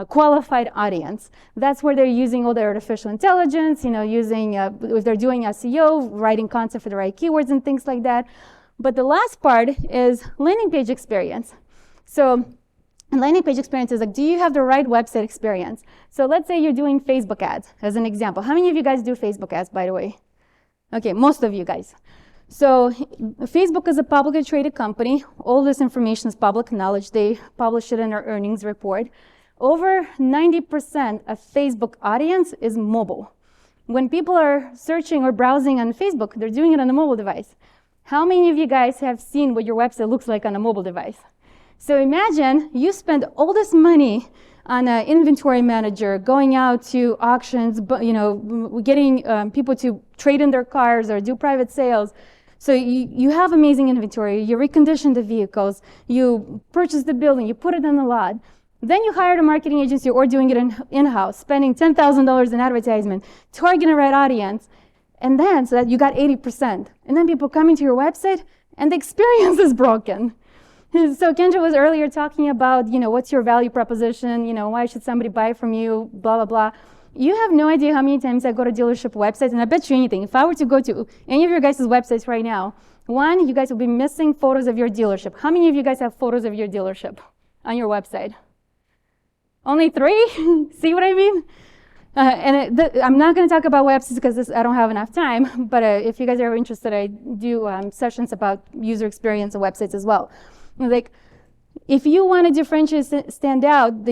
qualified audience. That's where they're using all the artificial intelligence, if they're doing SEO, writing content for the right keywords and things like that. But the last part is landing page experience. So landing page experience is like, do you have the right website experience? So let's say you're doing Facebook ads as an example. How many of you guys do Facebook ads, by the way? Okay, most of you guys. So Facebook is a publicly traded company. All this information is public knowledge. They publish it in their earnings report. Over 90% of Facebook audience is mobile. When people are searching or browsing on Facebook, they're doing it on a mobile device. How many of you guys have seen what your website looks like on a mobile device? So imagine you spend all this money on an inventory manager, going out to auctions, getting people to trade in their cars or do private sales. So you have amazing inventory, you recondition the vehicles, you purchase the building, you put it on the lot. Then you hired a marketing agency or doing it in-house, spending $10,000 in advertisement, targeting the right audience, and then so that you got 80%. And then people coming to your website and the experience is broken. So Kendra was earlier talking about, what's your value proposition, why should somebody buy from you, blah, blah, blah. You have no idea how many times I go to dealership websites, and I bet you anything, if I were to go to any of your guys' websites right now, one, you guys will be missing photos of your dealership. How many of you guys have photos of your dealership on your website? Only 3? See what I mean? I'm not going to talk about websites because I don't have enough time, but if you guys are interested, I do sessions about user experience on websites as well. Like, if you want to differentiate, stand out,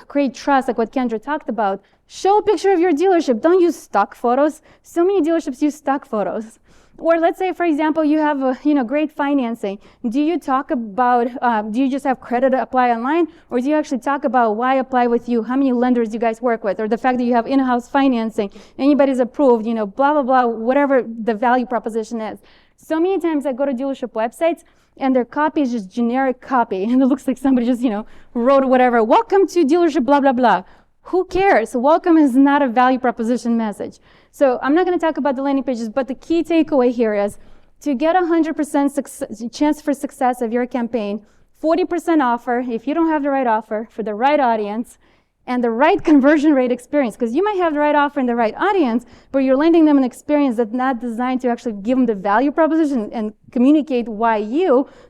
create trust, like what Kendra talked about, show a picture of your dealership. Don't use stock photos. So many dealerships use stock photos. Or let's say, for example, you have great financing. Do you talk about, do you just have credit apply online? Or do you actually talk about why apply with you, how many lenders you guys work with, or the fact that you have in-house financing, anybody's approved, blah, blah, blah, whatever the value proposition is. So many times I go to dealership websites, and their copy is just generic copy. And it looks like somebody just, wrote whatever. Welcome to dealership, blah, blah, blah. Who cares? Welcome is not a value proposition message. So I'm not going to talk about the landing pages, but the key takeaway here is to get 100% chance for success of your campaign, 40% offer if you don't have the right offer for the right audience, and the right conversion rate experience, because you might have the right offer and the right audience, but you're lending them an experience that's not designed to actually give them the value proposition and communicate why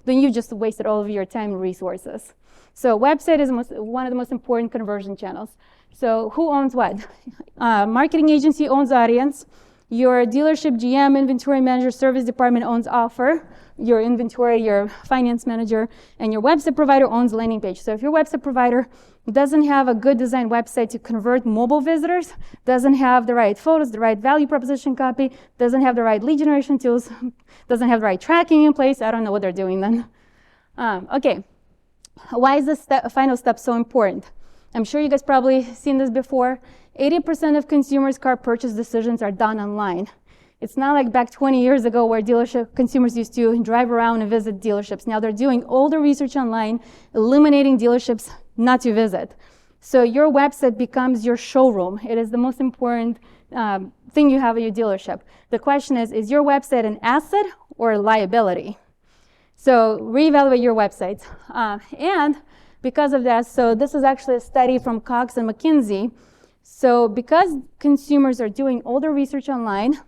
then you just wasted all of your time and resources. So website is one of the most important conversion channels. So who owns what? Marketing agency owns audience. Your dealership GM, inventory manager, service department owns offer. Your inventory, your finance manager, and your website provider owns landing page. So if your website provider doesn't have a good designed website to convert mobile visitors, doesn't have the right photos, the right value proposition copy, doesn't have the right lead generation tools, doesn't have the right tracking in place, I don't know what they're doing then. Okay, why is this final step so important? I'm sure you guys probably seen this before. 80% of consumers' car purchase decisions are done online. It's not like back 20 years ago where consumers used to drive around and visit dealerships. Now they're doing all the research online, eliminating dealerships not to visit. So your website becomes your showroom. It is the most important thing you have at your dealership. The question is your website an asset or a liability? So reevaluate your website. And because of that, so this is actually a study from Cox and McKinsey. So because consumers are doing all the research online,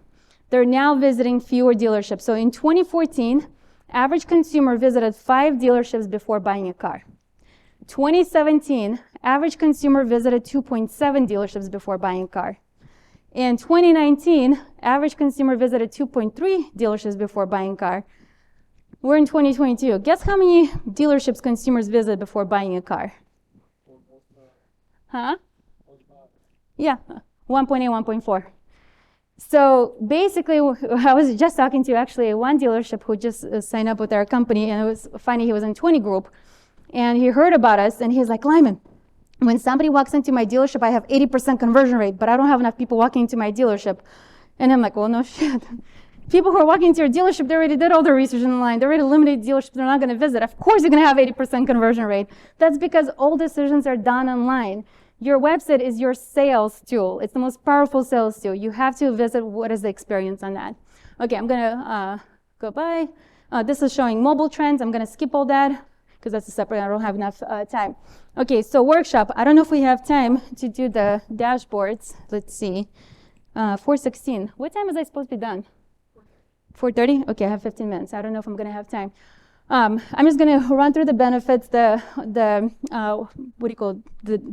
they're now visiting fewer dealerships. So in 2014, average consumer visited 5 dealerships before buying a car. 2017, average consumer visited 2.7 dealerships before buying a car. In 2019, average consumer visited 2.3 dealerships before buying a car. We're in 2022. Guess how many dealerships consumers visit before buying a car? Huh? Yeah, 1.8, 1.4. So basically, I was just talking to actually one dealership who just signed up with our company, and it was funny, he was in 20 group, and he heard about us, and he's like, Lyman, when somebody walks into my dealership, I have 80% conversion rate, but I don't have enough people walking into my dealership. And I'm like, well, no shit. People who are walking into your dealership, they already did all their research online. They already eliminated dealerships they're not going to visit. Of course, you're going to have 80% conversion rate. That's because all decisions are done online. Your website is your sales tool. It's the most powerful sales tool. You have to visit what is the experience on that. Okay, I'm going to go by. This is showing mobile trends. I'm going to skip all that because that's a separate, I don't have enough time. Okay, so workshop. I don't know if we have time to do the dashboards. Let's see. 4:16. What time is I supposed to be done? 4:30? Okay, I have 15 minutes. I don't know if I'm going to have time. I'm just going to run through the benefits. The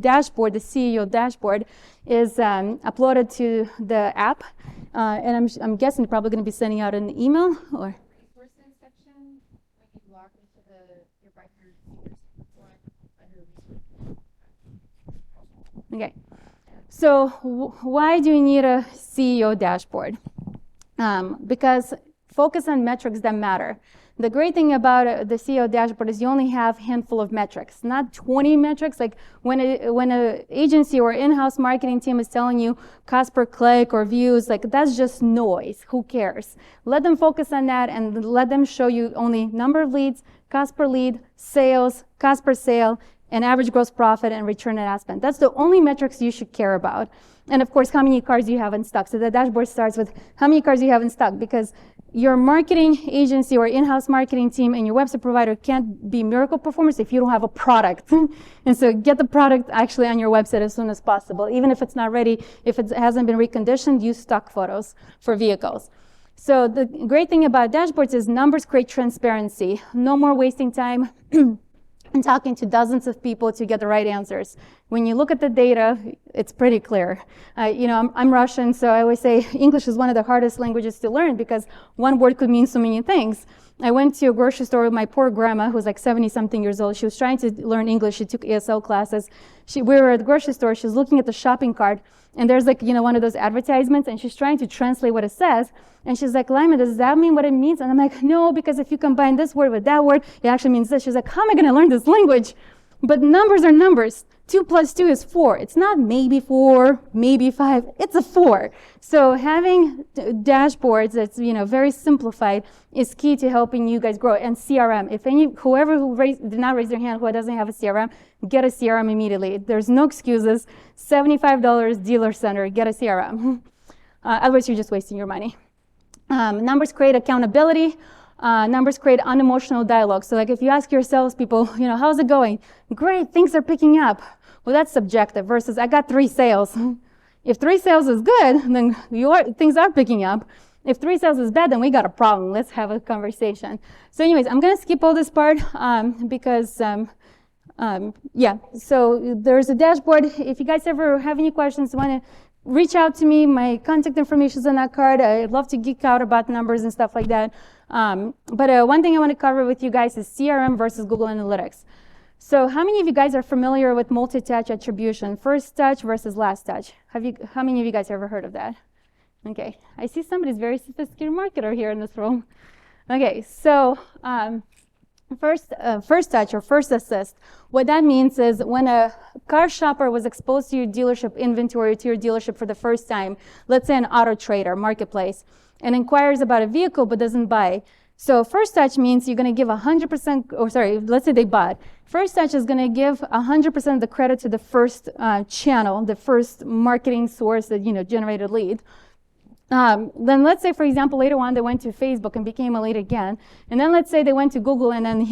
dashboard, the CEO dashboard, is uploaded to the app, and I'm guessing probably going to be sending out an email, or Okay. So why do you need a CEO dashboard? Because focus on metrics that matter. The great thing about the CEO dashboard is you only have a handful of metrics, not 20 metrics. Like when an agency or in-house marketing team is telling you cost per click or views, like that's just noise. Who cares? Let them focus on that and let them show you only number of leads, cost per lead, sales, cost per sale, and average gross profit and return on ad spend. That's the only metrics you should care about. And of course, how many cars you have in stock. So the dashboard starts with how many cars you have in stock, because your marketing agency or in-house marketing team and your website provider can't be miracle performers if you don't have a product. And so get the product actually on your website as soon as possible. Even if it's not ready, if it hasn't been reconditioned, use stock photos for vehicles. So the great thing about dashboards is numbers create transparency. No more wasting time and talking to dozens of people to get the right answers. When you look at the data, it's pretty clear. I'm Russian, so I always say English is one of the hardest languages to learn because one word could mean so many things. I went to a grocery store with my poor grandma, who's like 70-something years old. She was trying to learn English. She took ESL classes. We were at the grocery store. She was looking at the shopping cart, and there's one of those advertisements, and she's trying to translate what it says. And she's like, Lyman, does that mean what it means? And I'm like, no, because if you combine this word with that word, it actually means this. She's like, how am I going to learn this language? But numbers are numbers. 2 plus 2 is 4. It's not maybe 4, maybe 5. It's a 4. So having dashboards that's very simplified is key to helping you guys grow. And CRM. If whoever did not raise their hand who doesn't have a CRM, get a CRM immediately. There's no excuses. $75 dealer center. Get a CRM. Otherwise, you're just wasting your money. Numbers create accountability. Numbers create unemotional dialogue. So like if you ask your salespeople, how's it going? Great, things are picking up. Well, that's subjective versus I got 3 sales. If 3 sales is good, then things are picking up. If 3 sales is bad, then we got a problem. Let's have a conversation. So anyways, I'm going to skip all this part because, so there's a dashboard. If you guys ever have any questions, want to reach out to me. My contact information is on that card. I'd love to geek out about numbers and stuff like that. But one thing I want to cover with you guys is CRM versus Google Analytics. So how many of you guys are familiar with multi-touch attribution, first touch versus last touch? How many of you guys ever heard of that? Okay, I see somebody's very sophisticated marketer here in this room. Okay, so first touch or first assist, what that means is when a car shopper was exposed to your dealership inventory, to your dealership for the first time, let's say an auto trader marketplace, and inquires about a vehicle but doesn't buy. So first touch means you're going to give 100%, let's say they bought. First touch is going to give 100% of the credit to the first channel, the first marketing source that generated lead. Then let's say, for example, later on they went to Facebook and became a lead again. And then let's say they went to Google and then,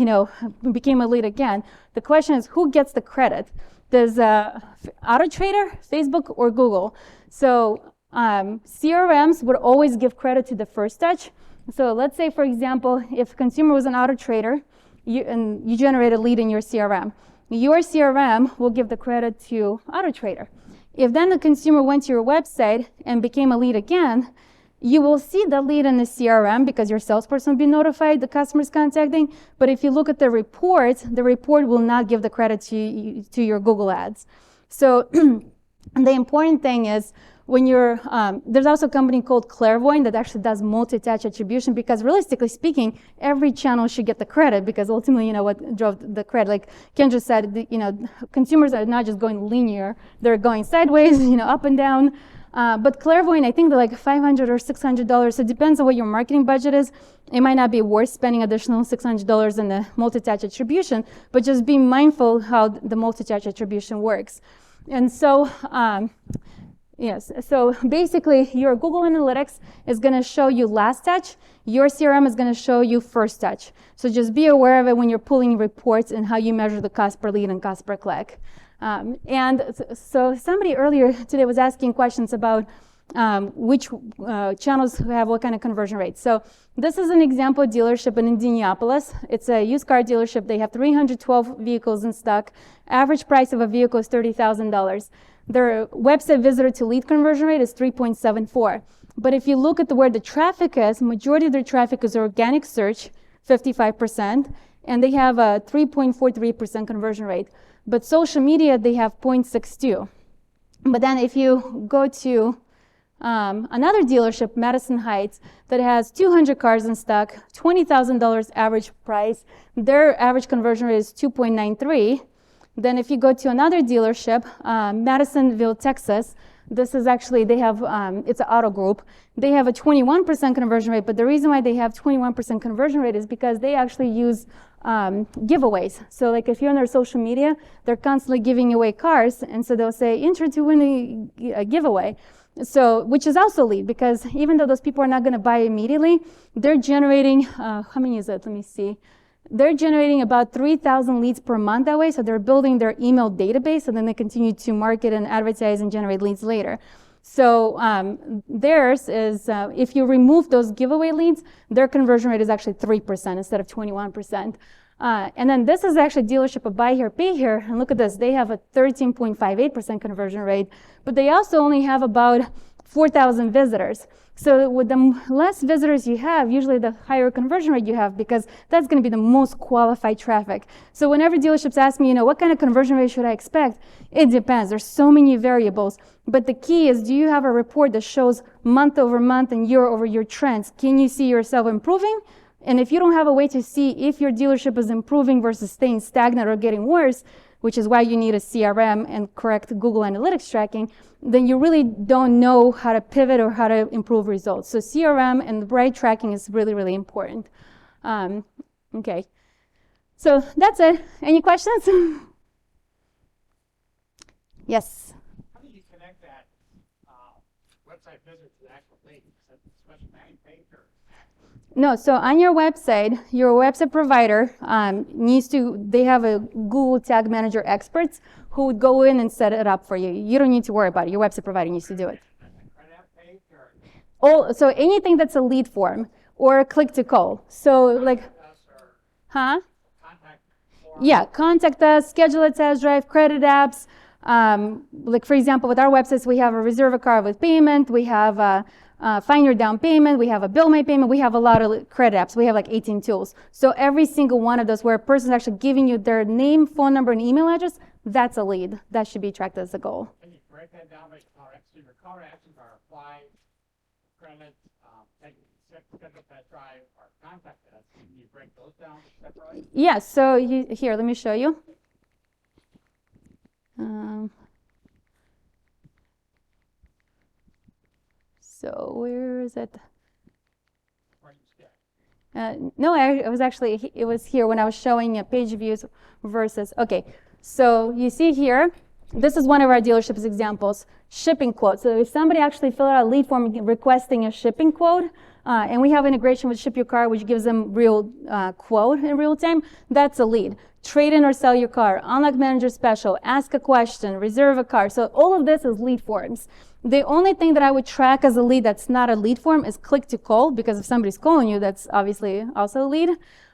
became a lead again. The question is, who gets the credit? Does Auto Trader, Facebook, or Google? So CRMs would always give credit to the first touch. So let's say, for example, if a consumer was an Auto Trader and you generate a lead in your CRM will give the credit to Auto Trader. If then the consumer went to your website and became a lead again, you will see the lead in the CRM because your salesperson will be notified the customer is contacting. But if you look at the report will not give the credit to your Google ads. So the important thing is when you're, there's also a company called Clairvoyant that actually does multi-touch attribution because realistically speaking, every channel should get the credit because ultimately, what drove the credit. Like Ken just said, consumers are not just going linear, they're going sideways, up and down. But Clairvoyant, I think they're like $500 or $600. So it depends on what your marketing budget is. It might not be worth spending additional $600 in the multi-touch attribution, but just be mindful how the multi-touch attribution works. And so, yes, so basically your Google Analytics is going to show you last touch. Your CRM is going to show you first touch. So just be aware of it when you're pulling reports and how you measure the cost per lead and cost per click. And so somebody earlier today was asking questions about which channels have what kind of conversion rates. So this is an example dealership in Indianapolis. It's a used car dealership. They have 312 vehicles in stock. Average price of a vehicle is $30,000. Their website visitor to lead conversion rate is 3.74. But if you look at where the traffic is, majority of their traffic is organic search, 55%, and they have a 3.43% conversion rate. But social media, they have 0.62. But then if you go to another dealership, Madison Heights, that has 200 cars in stock, $20,000 average price, their average conversion rate is 2.93. Then if you go to another dealership, Madisonville, Texas, this is actually, they have, it's an auto group. They have a 21% conversion rate, but the reason why they have 21% conversion rate is because they actually use giveaways. So like if you're on their social media, they're constantly giving away cars, and so they'll say, enter to win a giveaway. So, which is also lead, because even though those people are not going to buy immediately, they're generating, how many is it? Let me see. They're generating about 3,000 leads per month that way. So they're building their email database, and then they continue to market and advertise and generate leads later. So theirs is, if you remove those giveaway leads, their conversion rate is actually 3% instead of 21%. And then this is actually dealership of buy here, pay here. And look at this, they have a 13.58% conversion rate, but they also only have about 4,000 visitors. So with the less visitors you have, usually the higher conversion rate you have, because that's going to be the most qualified traffic. So whenever dealerships ask me, what kind of conversion rate should I expect? It depends. There's so many variables. But the key is, do you have a report that shows month over month and year over year trends? Can you see yourself improving? And if you don't have a way to see if your dealership is improving versus staying stagnant or getting worse, which is why you need a CRM and correct Google Analytics tracking, then you really don't know how to pivot or how to improve results. So CRM and the right tracking is really, really important. Okay, so that's it. Any questions? Yes? How do you connect that website visit to the actual link, especially landing page or? No, so on your website provider they have a Google Tag Manager experts who would go in and set it up for you. You don't need to worry about it. Your website provider needs to do it. So anything that's a lead form or a click to call. So like, huh? Yeah, contact us, schedule a test drive, credit apps. Like for example, with our websites, we have a reserve a car with payment. We have find your down payment, we have a bill my payment, we have a lot of credit apps, we have like 18 tools. So every single one of those where a person is actually giving you their name, phone number, and email address, that's a lead. That should be tracked as a goal. Can you break that down by call actions? Your call actions are apply, credit, schedule test drive, or contact us. Can you break those down separately? Yeah, so here, let me show you. So where is it? No, it was here when I was showing page views versus, okay. So you see here, this is one of our dealerships examples, shipping quote. So if somebody actually filled out a lead form requesting a shipping quote, and we have integration with Ship Your Car, which gives them real quote in real time, that's a lead. Trade in or sell your car, unlock manager special, ask a question, reserve a car. So all of this is lead forms. The only thing that I would track as a lead that's not a lead form is click to call, because if somebody's calling you, that's obviously also a lead,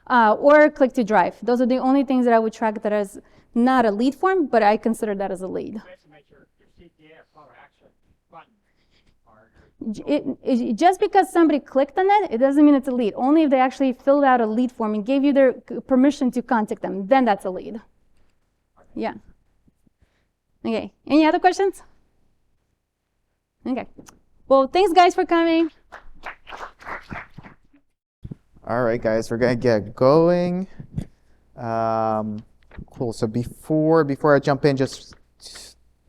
or click to drive. Those are the only things that I would track that is not a lead form, but I consider that as a lead. Just because somebody clicked on it doesn't mean it's a lead. Only if they actually filled out a lead form and gave you their permission to contact them, then that's a lead. Yeah. Okay, any other questions? Okay. Well, thanks guys for coming. All right, guys, we're gonna get going. Cool. So before I jump in, just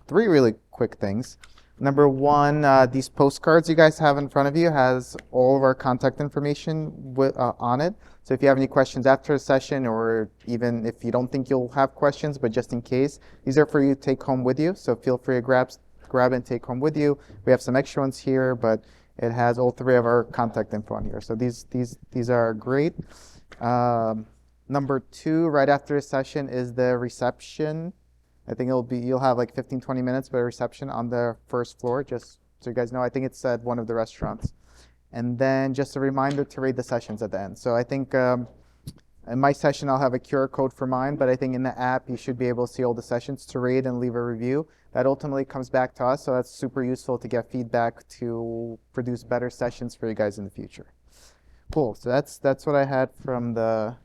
3 really quick things. Number 1, these postcards you guys have in front of you has all of our contact information on it. So if you have any questions after the session, or even if you don't think you'll have questions, but just in case, these are for you to take home with you. So feel free to grab and take home with you. We have some extra ones here, but it has all 3 of our contact info on here. So these are great. Number 2, right after the session is the reception. I think you'll have like 15-20 minutes for a reception on the first floor, just so you guys know. I think it's at one of the restaurants. And then just a reminder to rate the sessions at the end. So I think in my session, I'll have a QR code for mine, but I think in the app, you should be able to see all the sessions to rate and leave a review. That ultimately comes back to us, so that's super useful to get feedback to produce better sessions for you guys in the future. Cool, so that's what I had from the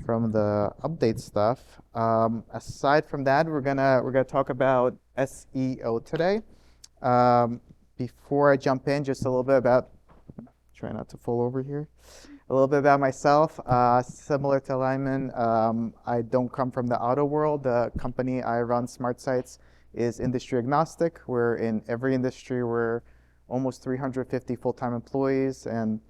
from the update stuff. Aside from that, we're gonna talk about SEO today. Before I jump in, just a little bit about, try not to fall over here. A little bit about myself. Similar to Lyman, I don't come from the auto world. The company I run, Smart Sites, is industry agnostic. We're in every industry. We're almost 350 full-time employees, and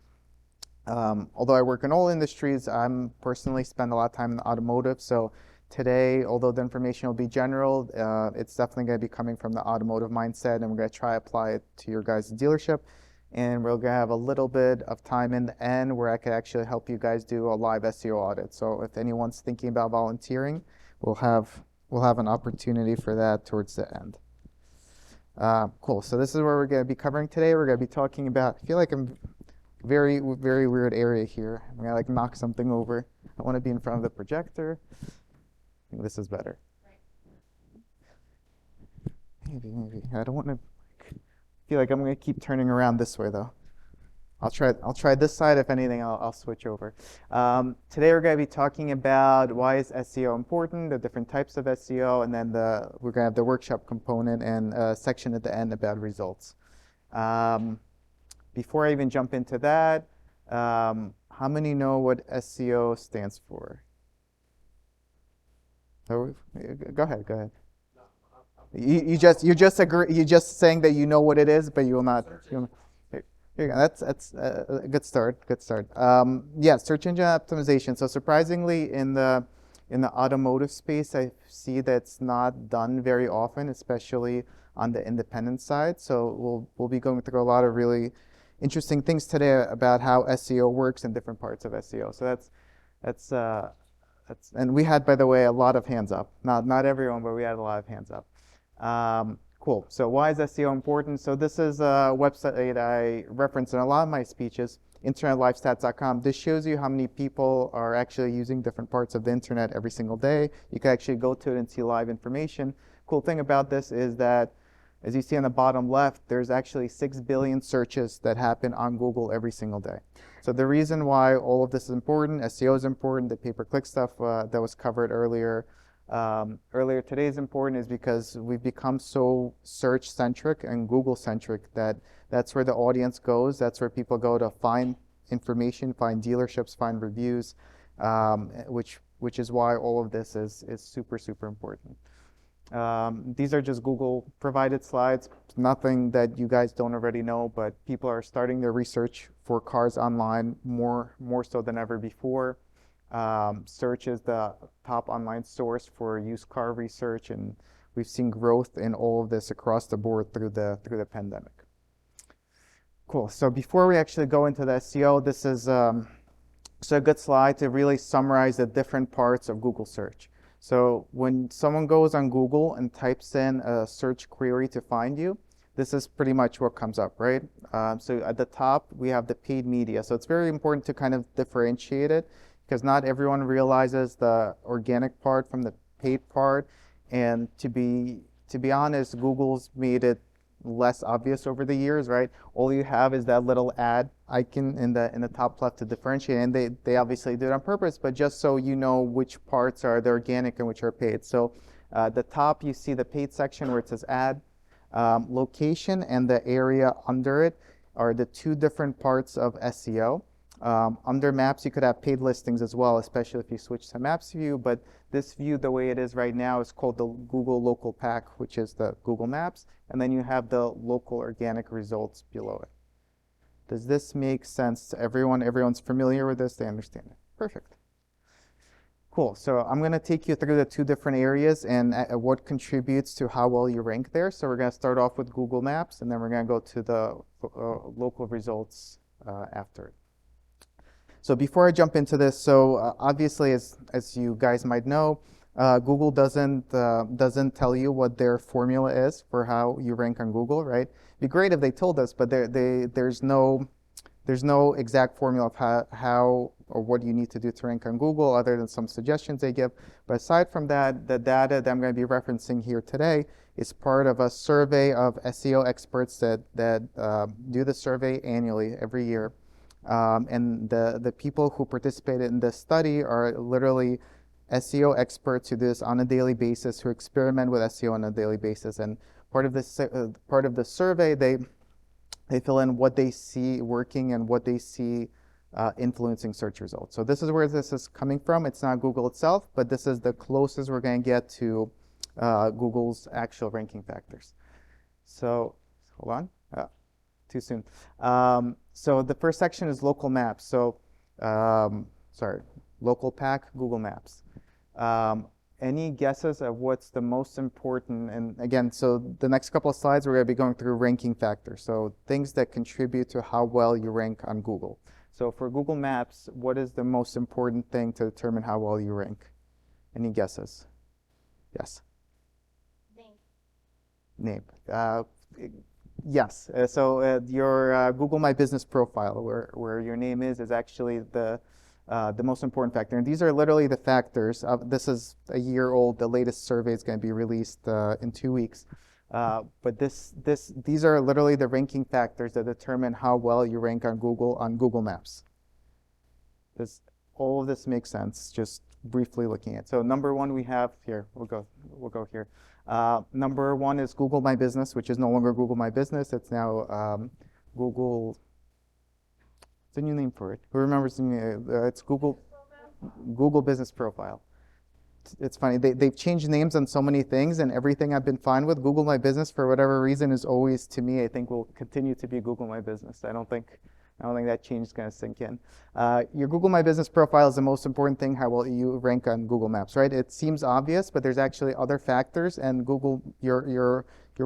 although I work in all industries, I'm personally spend a lot of time in automotive. So today, although the information will be general, it's definitely going to be coming from the automotive mindset, and we're going to try to apply it to your guys' dealership. And we're going to have a little bit of time in the end where I could actually help you guys do a live SEO audit. So if anyone's thinking about volunteering, we'll have an opportunity for that towards the end. Cool. So this is where we're going to be covering today. We're going to be talking about, I feel like I'm very weird area here. I'm gonna like knock something over. I want to be in front of the projector. I think this is better. Maybe. I don't want to feel like I'm gonna keep turning around this way though. I'll try this side. If anything, I'll switch over. Today we're going to be talking about why is SEO important, the different types of SEO, and then we're going to have the workshop component and a section at the end about results. Before I even jump into that, how many know what SEO stands for? Oh, go ahead. You just agree. You're just saying that you know what it is, but you will not. Here you go. That's a good start. Yeah, search engine optimization. So surprisingly, in the automotive space, I see that's not done very often, especially on the independent side. So we'll be going through a lot of really interesting things today about how SEO works in different parts of SEO. So that's and we had, by the way, a lot of hands up. Not everyone, but we had a lot of hands up. Cool. So why is SEO important? So this is a website I reference in a lot of my speeches, internetlifestats.com. This shows you how many people are actually using different parts of the internet every single day. You can actually go to it and see live information. Cool thing about this is that, as you see on the bottom left, there's actually 6 billion searches that happen on Google every single day. So the reason why all of this is important, SEO is important, the pay-per-click stuff that was covered earlier today is important, is because we've become so search-centric and Google-centric that that's where the audience goes. That's where people go to find information, find dealerships, find reviews, which is why all of this is super, super important. These are just Google provided slides, nothing that you guys don't already know, but people are starting their research for cars online more so than ever before. Search is the top online source for used car research, and we've seen growth in all of this across the board through the pandemic. Cool. So before we actually go into the SEO, this is a good slide to really summarize the different parts of Google search. So when someone goes on Google and types in a search query to find you, this is pretty much what comes up, right? So at the top, we have the paid media. So it's very important to kind of differentiate it, because not everyone realizes the organic part from the paid part. And to be honest, Google's made it less obvious over the years, right? All you have is that little ad icon in the top left to differentiate, and they obviously do it on purpose, but just so you know which parts are the organic and which are paid. So at the top, you see the paid section where it says ad. Location and the area under it are the two different parts of SEO. Under maps, you could have paid listings as well, especially if you switch to maps view, but this view, the way it is right now, is called the Google Local Pack, which is the Google Maps, and then you have the local organic results below it. Does this make sense to everyone? Everyone's familiar with this, they understand it. Perfect. Cool, so I'm going to take you through the two different areas and what contributes to how well you rank there. So we're going to start off with Google Maps, and then we're going to go to the local results after it. So before I jump into this, so obviously, as you guys might know, Google doesn't tell you what their formula is for how you rank on Google, right? It'd be great if they told us, but there's no exact formula of how or what you need to do to rank on Google, other than some suggestions they give. But aside from that, the data that I'm going to be referencing here today is part of a survey of SEO experts that do the survey annually every year. And the people who participated in this study are literally SEO experts who do this on a daily basis, who experiment with SEO on a daily basis. And part of the survey, they fill in what they see working and what they see influencing search results. So this is where this is coming from. It's not Google itself, but this is the closest we're going to get to Google's actual ranking factors. So hold on, too soon. So the first section is local maps. So local pack, Google Maps. Any guesses of what's the most important? And again, so the next couple of slides, we're going to be going through ranking factors. So things that contribute to how well you rank on Google. So for Google Maps, what is the most important thing to determine how well you rank? Any guesses? Yes? Name. Yes. So your Google My Business profile, where your name is actually the most important factor. And these are literally the factors. This is a year old. The latest survey is going to be released in 2 weeks. But these are literally the ranking factors that determine how well you rank on Google Maps. All of this makes sense, just briefly looking at. So number one we have here, we'll go here. Number one is Google My Business, which is no longer Google My Business. It's now Google. It's a new name for it. Who remembers the name? It's Google Business Profile. It's funny. They've changed names on so many things, and everything I've been fine with. Google My Business, for whatever reason, is always, to me, I think will continue to be Google My Business. I don't think that change is going to sink in. Your Google My Business profile is the most important thing, how well you rank on Google Maps, right? It seems obvious, but there's actually other factors, and your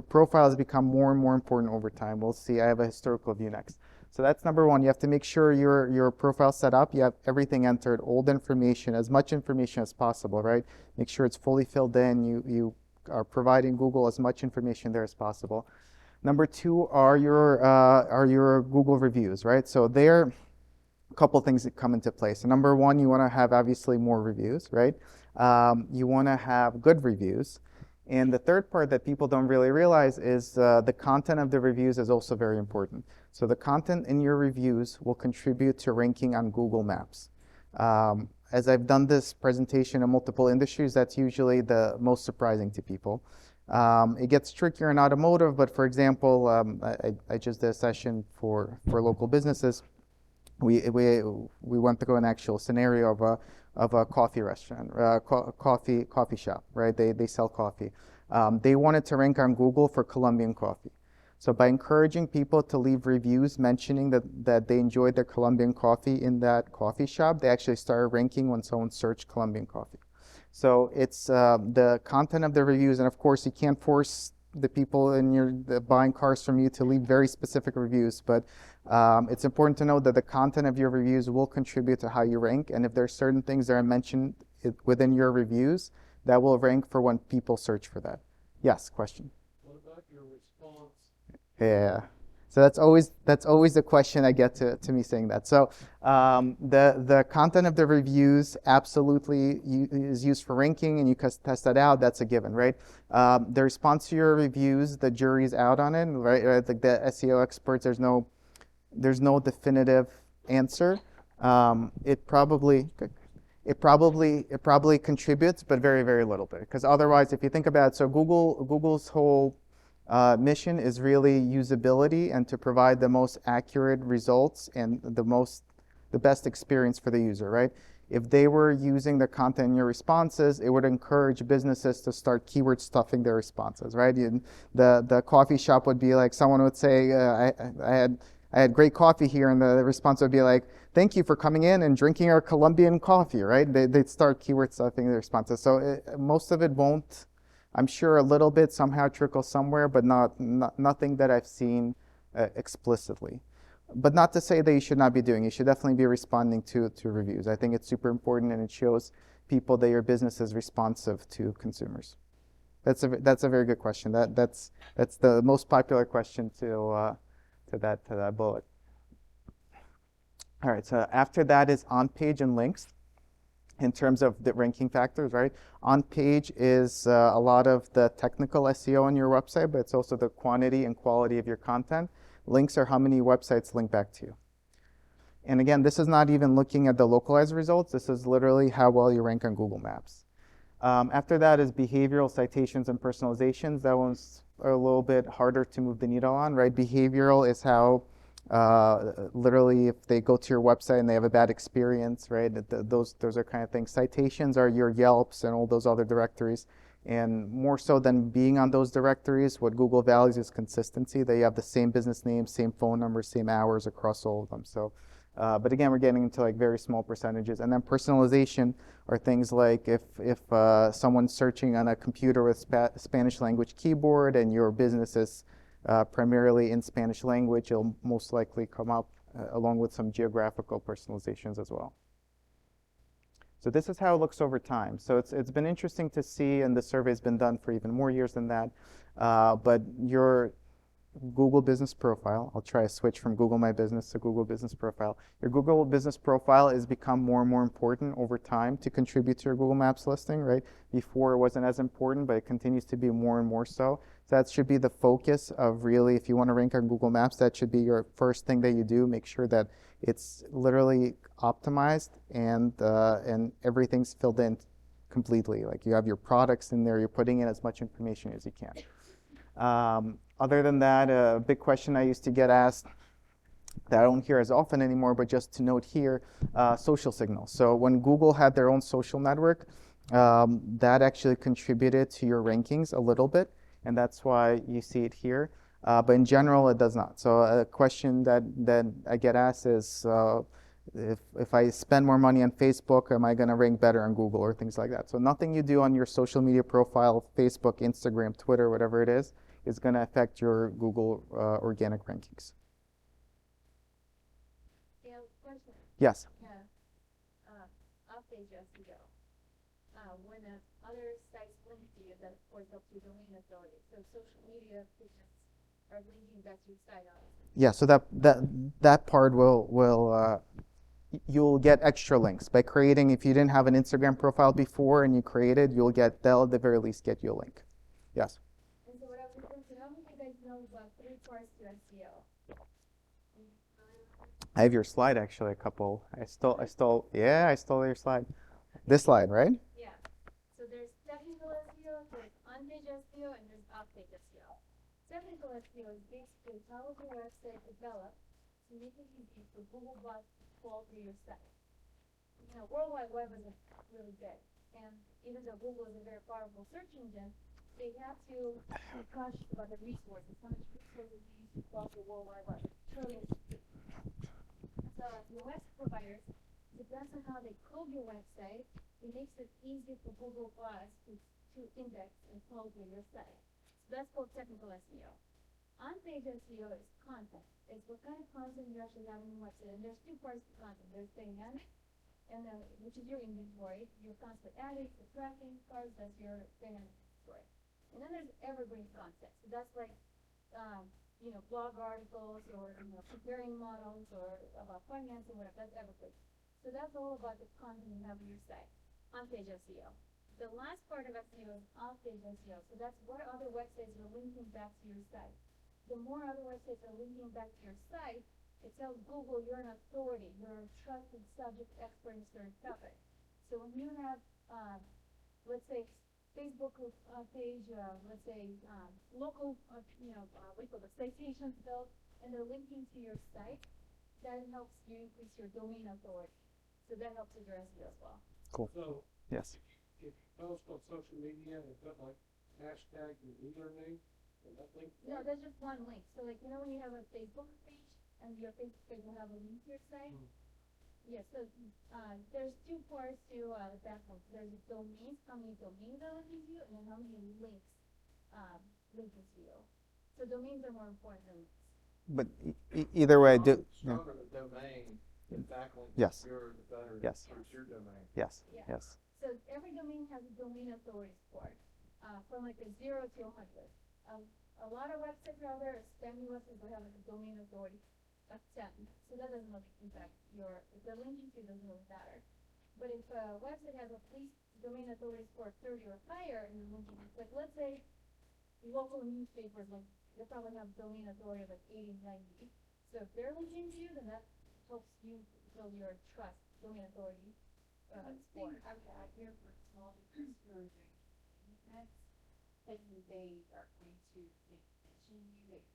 profile has become more and more important over time. We'll see. I have a historical view next. So that's number one. You have to make sure your profile set up. You have everything entered, all the information, as much information as possible, right? Make sure it's fully filled in. You are providing Google as much information there as possible. Number two are your Google reviews, right? So there, a couple things that come into play. So number one, you want to have obviously more reviews, right? You want to have good reviews. And the third part that people don't really realize is the content of the reviews is also very important. So the content in your reviews will contribute to ranking on Google Maps. As I've done this presentation in multiple industries, that's usually the most surprising to people. It gets trickier in automotive, but for example, I just did a session for local businesses. We went through an actual scenario of a coffee restaurant, coffee shop, right? They sell coffee. They wanted to rank on Google for Colombian coffee. So by encouraging people to leave reviews mentioning that they enjoyed their Colombian coffee in that coffee shop, they actually started ranking when someone searched Colombian coffee. So it's the content of the reviews, and of course you can't force the people buying cars from you to leave very specific reviews, but it's important to know that the content of your reviews will contribute to how you rank, and if there's certain things that are mentioned within your reviews, that will rank for when people search for that. Yes, question? What about your response? Yeah. So that's always the question I get to me saying that. So the content of the reviews absolutely is used for ranking, and you test that out. That's a given, right? The response to your reviews, the jury's out on it, right? Like the SEO experts, there's no definitive answer. It probably contributes, but very, very little bit. Because otherwise, if you think about it, so Google's whole mission is really usability and to provide the most accurate results and the best experience for the user, right? If they were using the content in your responses, it would encourage businesses to start keyword stuffing their responses, right? The coffee shop would be like, someone would say, I had great coffee here, and the response would be like, thank you for coming in and drinking our Colombian coffee, right? They'd start keyword stuffing their responses. So most of it won't. I'm sure a little bit somehow trickles somewhere, but nothing that I've seen explicitly. But not to say that you should not be doing. You should definitely be responding to reviews. I think it's super important, and it shows people that your business is responsive to consumers. That's a very good question. That's the most popular question to that bullet. All right. So after that is on page and links. In terms of the ranking factors, right? On page is a lot of the technical SEO on your website, but it's also the quantity and quality of your content. Links are how many websites link back to you. And again, this is not even looking at the localized results. This is literally how well you rank on Google Maps. After that is behavioral, citations, and personalizations. That one's a little bit harder to move the needle on, right? Behavioral is how literally if they go to your website and they have a bad experience, right? Those are kind of things. Citations are your Yelps and all those other directories. And more so than being on those directories, what Google values is consistency. They have the same business name, same phone number, same hours across all of them. So, but again, we're getting into like very small percentages. And then personalization are things like if someone's searching on a computer with Spanish language keyboard and your business is primarily in Spanish language, it'll most likely come up along with some geographical personalizations as well. So this is how it looks over time. So it's been interesting to see, and the survey's been done for even more years than that. But your Google Business Profile, I'll try to switch from Google My Business to Google Business Profile. Your Google Business Profile has become more and more important over time to contribute to your Google Maps listing, right? Before it wasn't as important, but it continues to be more and more so. So that should be the focus of really, if you want to rank on Google Maps, that should be your first thing that you do. Make sure that it's literally optimized and everything's filled in completely. Like you have your products in there, you're putting in as much information as you can. Other than that, a big question I used to get asked that I don't hear as often anymore, but just to note here, social signals. So when Google had their own social network, that actually contributed to your rankings a little bit, and that's why you see it here. But in general, it does not. So a question that I get asked is, if I spend more money on Facebook, am I going to rank better on Google or things like that? So nothing you do on your social media profile, Facebook, Instagram, Twitter, whatever it is going to affect your Google organic rankings. Yeah, question. Yes. Yeah. Update SEO. When other sites link to you, that of course helps your domain authority. So social media pages are linking back to your site. Yeah. So that part will you'll get extra links by creating. If you didn't have an Instagram profile before and you created, they'll at the very least get you a link. Yes. And so what I was going to how many of you guys know about 3 parts to SEO? I have your slide actually. A couple. I stole your slide. This slide, right? Yeah. So there's technical SEO, there's on-page SEO, and there's off-page SEO. Technical SEO is basically how is your website developed to make it easy for Google bots to crawl through your site. You know, World Wide Web is really big, and even though Google is a very powerful search engine, they have to be cautious about the resources. How much resources you use to crawl through World Wide Web? Trillions. So your website providers, depends on how they code your website, it makes it easier for Google bots to index and crawl through your site. So that's called technical SEO. On-page SEO is content. It's what kind of content you actually have on your website. And there's 2 parts to content. There's dynamic, and which is your inventory. You're constantly adding, subtracting cards, that's your dynamic inventory. And then there's evergreen content. So that's like, blog articles or, comparing models or about finance or whatever. That's evergreen. So that's all about the content you have on your site. On-page SEO. The last part of SEO is off-page SEO. So that's what other websites are linking back to your site. The more other websites are linking back to your site, it tells Google you're an authority, you're a trusted subject expert in a certain topic. So when you have, let's say, Facebook page, let's say, local, what do you call the citations built, and they're linking to your site, that helps you increase your domain authority. So that helps with your SEO as well. Cool. So Yes. if you post on social media and put like hashtag your username, and that link. No, that's just one link. So like, when you have a Facebook page, and your Facebook page will have a link to your site. Yeah, so there's 2 parts to that one. There's domains, how many domains are linking to you, and then how many links linking to you. So domains are more important than links. But either way, The stronger the domain, the backlink, Yes. the better Yes. it's your domain. Yes. Yeah. Yes. So every domain has a domain authority score, from like a 0 to 100. A lot of websites out there, spammy websites, will have like a domain authority of 10. So that doesn't really impact if they're linking to, it doesn't really matter. But if a website has at least domain authority score 30 or higher, and linking, like let's say local newspapers, like they probably have domain authority of like 80, 90. So if they're linking to you, then that helps you build your trust, domain authority, score. I've got here for small business who are doing maintenance, and they are going to mention you that you're an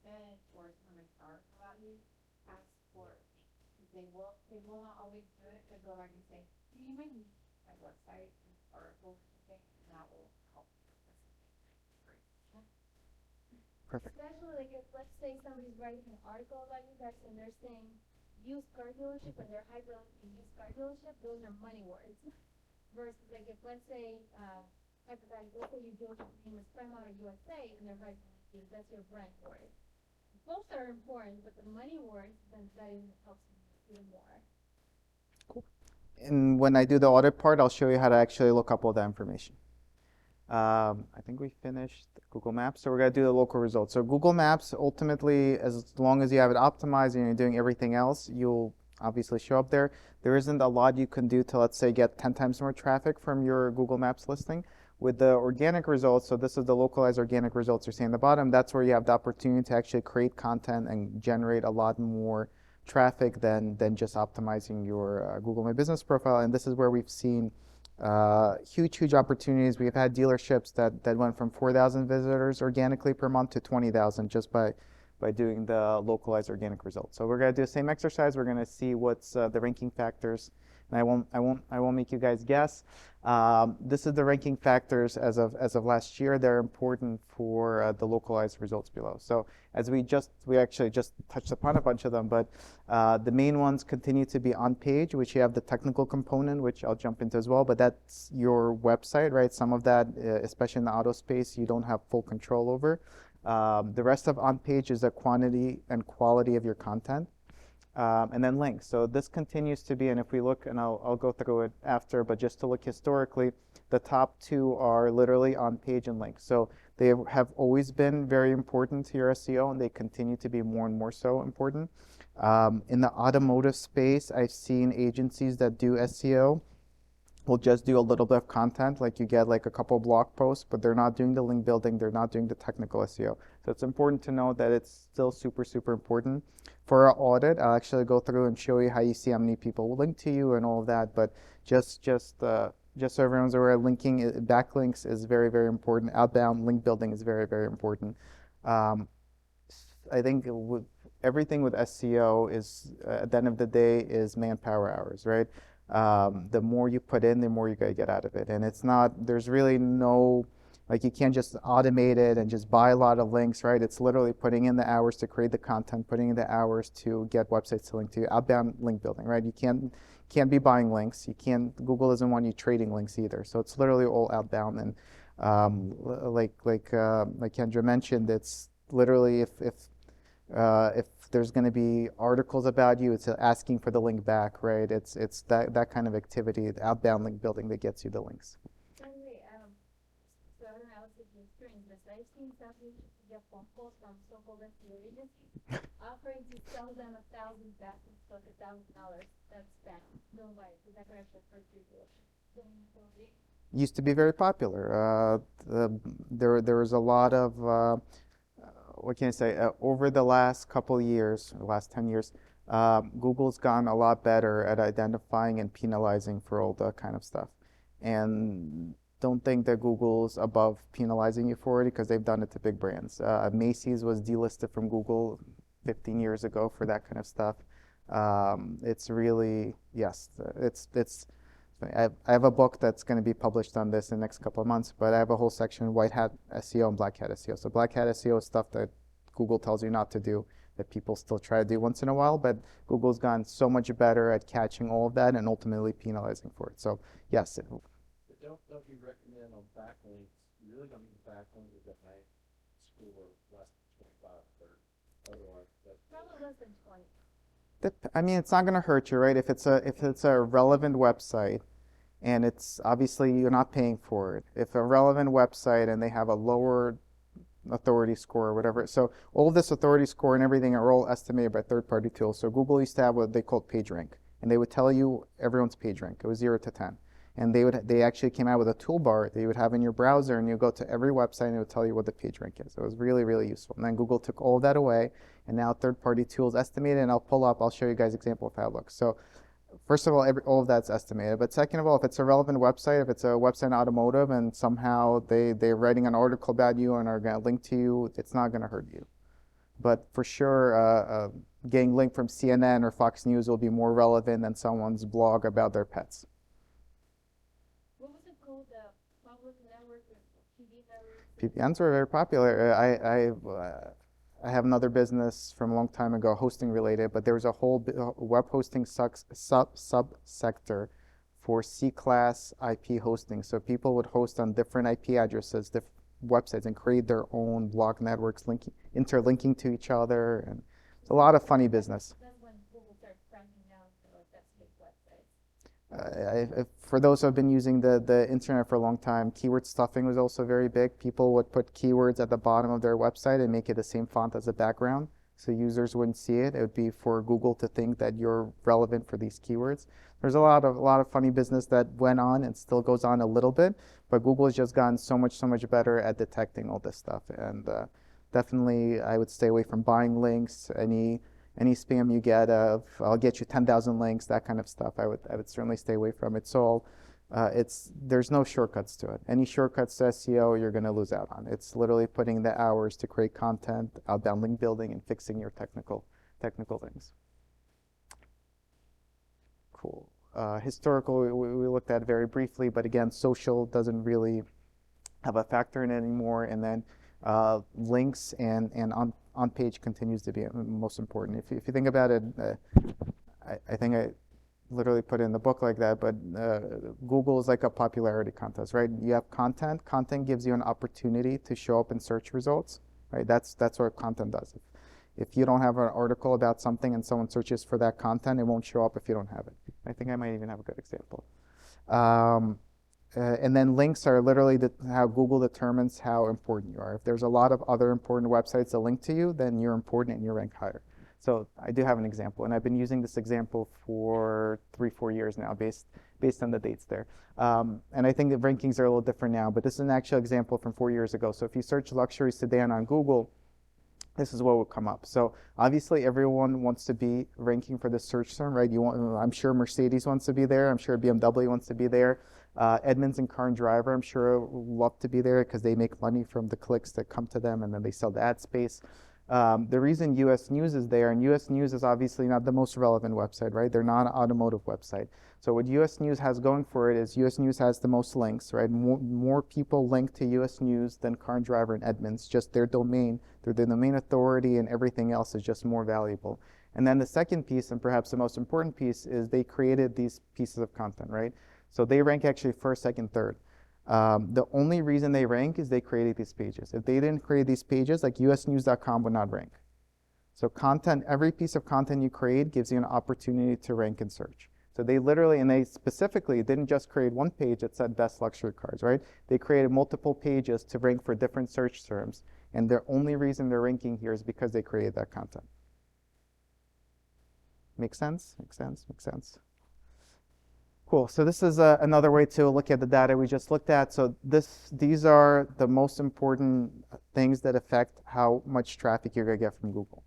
event or someone article about you, ask for it. They will not always do it, but go back and say, do you mind my website, article, or something, and that will help. Perfect. Especially like if, let's say somebody's writing an article about you guys and they're saying used car dealership and they're hyperlinking used car dealership, those are money words. Versus like if, let's say, hypothetically, let's say you deal with name is Prime Auto USA and they're hyperlinking, that's your brand word. Both are important, but the money words, then that even helps you even more. And when I do the audit part, I'll show you how to actually look up all that information. I think we finished Google Maps, so we're going to do the local results. So Google Maps, ultimately, as long as you have it optimized and you're doing everything else, you'll obviously show up there. There isn't a lot you can do to, let's say, get 10 times more traffic from your Google Maps listing. With the organic results, so this is the localized organic results you're seeing at the bottom, that's where you have the opportunity to actually create content and generate a lot more traffic than just optimizing your Google My Business profile. And this is where we've seen huge opportunities. We've had dealerships that went from 4,000 visitors organically per month to 20,000 just by doing the localized organic results. So we're going to do the same exercise. We're going to see what's the ranking factors, and I won't make you guys guess. This is the ranking factors as of last year. They're important for the localized results below. So as we actually just touched upon a bunch of them, but the main ones continue to be on page, which you have the technical component, which I'll jump into as well, but that's your website, right? Some of that, especially in the auto space, you don't have full control over. The rest of on page is the quantity and quality of your content. And then links. So this continues to be, and if we look, and I'll go through it after, but just to look historically, the top two are literally on page and links. So they have always been very important to your SEO, and they continue to be more and more so important. In the automotive space, I've seen agencies that do SEO will just do a little bit of content, like you get like a couple blog posts, but they're not doing the link building, they're not doing the technical SEO. So it's important to know that it's still super important. For our audit, I'll actually go through and show you how you see how many people will link to you and all of that, but just so everyone's aware, backlinks is very important. Outbound link building is very important. I think everything with SEO is, at the end of the day, is manpower hours, right? The more you put in, the more you gotta get out of it. And there's really no, like you can't just automate it and just buy a lot of links, right? It's literally putting in the hours to create the content, putting in the hours to get websites to link to, outbound link building, right? You can't be buying links. Google doesn't want you trading links either. So it's literally all outbound. And like Kendra mentioned, it's literally if there's going to be articles about you, it's asking for the link back, right? It's that kind of activity, the outbound link building that gets you the links. Anyway, so I don't know, I was thinking strange, but I've seen some people get phone calls from so-called SEO agencies offering to sell them 1,000 backlinks for $1,000. That's spam. No way, because that could actually hurt people. Used to be very popular. There was a lot of what can I say? Over the last couple of years, the last 10 years, Google's gotten a lot better at identifying and penalizing for all that kind of stuff. And don't think that Google's above penalizing you for it, because they've done it to big brands. Macy's was delisted from Google 15 years ago for that kind of stuff. It's really, yes, I have a book that's going to be published on this in the next couple of months, but I have a whole section, white hat SEO and black hat SEO. So black hat SEO is stuff that Google tells you not to do, that people still try to do once in a while, but Google's gotten so much better at catching all of that and ultimately penalizing for it. So yes. Don't you recommend on backlinks, you really don't need backlinks that may score less than 25 or 30. Otherwise, Probably less than 20. I mean, it's not going to hurt you, right? If it's a relevant website, and it's obviously you're not paying for it. If a relevant website and they have a lower authority score or whatever, so all of this authority score and everything are all estimated by third-party tools. So Google used to have what they called PageRank, and they would tell you everyone's PageRank. It was 0 to 10. And they actually came out with a toolbar that you would have in your browser, and you go to every website and it would tell you what the page rank is. It was really, really useful. And then Google took all of that away, and now third-party tools estimate it, and I'll show you guys an example of how it looks. So first of all, all of that's estimated. But second of all, if it's a relevant website, if it's a website in automotive and somehow they're writing an article about you and are going to link to you, it's not going to hurt you. But for sure, getting linked from CNN or Fox News will be more relevant than someone's blog about their pets. What was it called? The public network or TV network? PPNs were very popular. I have another business from a long time ago, hosting related, but there was a whole web hosting subsector for C-class IP hosting. So people would host on different IP addresses, different websites, and create their own blog networks, interlinking to each other, and it's a lot of funny business. That's when Google started cracking down on that's fake websites. For those who have been using the internet for a long time, keyword stuffing was also very big. People would put keywords at the bottom of their website and make it the same font as the background, so users wouldn't see it. It would be for Google to think that you're relevant for these keywords. There's a lot of funny business that went on and still goes on a little bit, but Google has just gotten so much better at detecting all this stuff. And definitely, I would stay away from buying links. Any spam you get of I'll get you 10,000 links, that kind of stuff, I would certainly stay away from. It's all there's no shortcuts to it. Any shortcuts to SEO, you're going to lose out on. It's literally putting the hours to create content, outbound link building, and fixing your technical things. Cool. Historical, we looked at very briefly, but again, social doesn't really have a factor in it anymore. And then links and on page continues to be most important. If you think about it, I think I literally put it in the book like that, but Google is like a popularity contest, right? You have content. Content gives you an opportunity to show up in search results, right? That's what content does. If you don't have an article about something and someone searches for that content, it won't show up if you don't have it. I think I might even have a good example. And then links are literally how Google determines how important you are. If there's a lot of other important websites that link to you, then you're important and you rank higher. So I do have an example, and I've been using this example for 3-4 years now, based on the dates there. And I think the rankings are a little different now, but this is an actual example from 4 years ago. So if you search luxury sedan on Google, this is what will come up. So obviously everyone wants to be ranking for the search term, right? I'm sure Mercedes wants to be there. I'm sure BMW wants to be there. Edmunds and Car and Driver, I'm sure, would love to be there because they make money from the clicks that come to them, and then they sell the ad space. The reason US News is there, and US News is obviously not the most relevant website, right? They're not an automotive website. So what US News has going for it is US News has the most links, right? More people link to US News than Car and Driver and Edmunds. Just their domain, their domain authority, and everything else is just more valuable. And then the second piece, and perhaps the most important piece, is they created these pieces of content, right? So they rank actually first, second, third. The only reason they rank is they created these pages. If they didn't create these pages, like usnews.com would not rank. So content, every piece of content you create gives you an opportunity to rank in search. So they literally, and they specifically didn't just create one page that said best luxury cars, right? They created multiple pages to rank for different search terms. And the only reason they're ranking here is because they created that content. Make sense? Make sense? Make sense? Cool. So this is another way to look at the data we just looked at. So these are the most important things that affect how much traffic you're going to get from Google.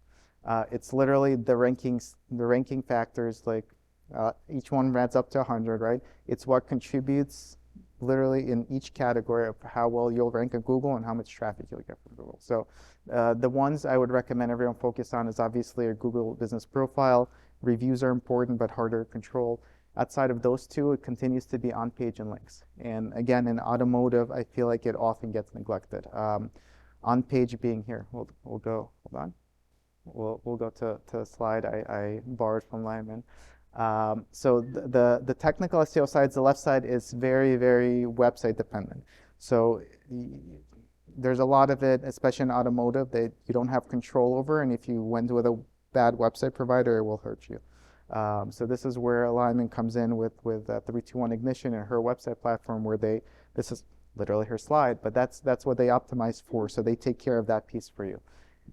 It's literally the ranking factors, like each one adds up to 100, right? It's what contributes literally in each category of how well you'll rank at Google and how much traffic you'll get from Google. So the ones I would recommend everyone focus on is obviously a Google business profile. Reviews are important, but harder to control. Outside of those two, it continues to be on-page and links. And again, in automotive, I feel like it often gets neglected. On-page being here. We'll go. Hold on. We'll go to a slide I borrowed from Lyman. So the technical SEO side, the left side, is very, very website dependent. So there's a lot of it, especially in automotive, that you don't have control over. And if you went with a bad website provider, it will hurt you. So this is where alignment comes in with 321 Ignition and her website platform, where this is literally her slide, but that's what they optimize for. So they take care of that piece for you.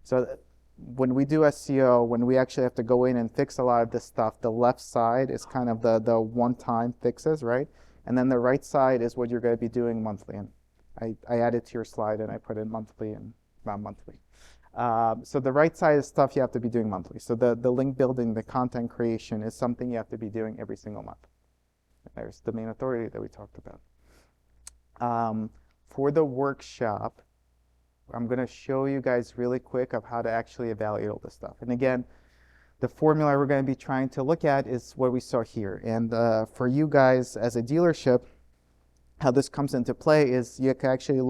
So when we do SEO, when we actually have to go in and fix a lot of this stuff, the left side is kind of the one-time fixes, right? And then the right side is what you're going to be doing monthly. And I added to your slide and I put in monthly and not monthly. So the right side is stuff you have to be doing monthly. So the link building, the content creation is something you have to be doing every single month. There's domain authority that we talked about. For the workshop, I'm going to show you guys really quick of how to actually evaluate all this stuff. And again, the formula we're going to be trying to look at is what we saw here. And for you guys as a dealership, how this comes into play is you can actually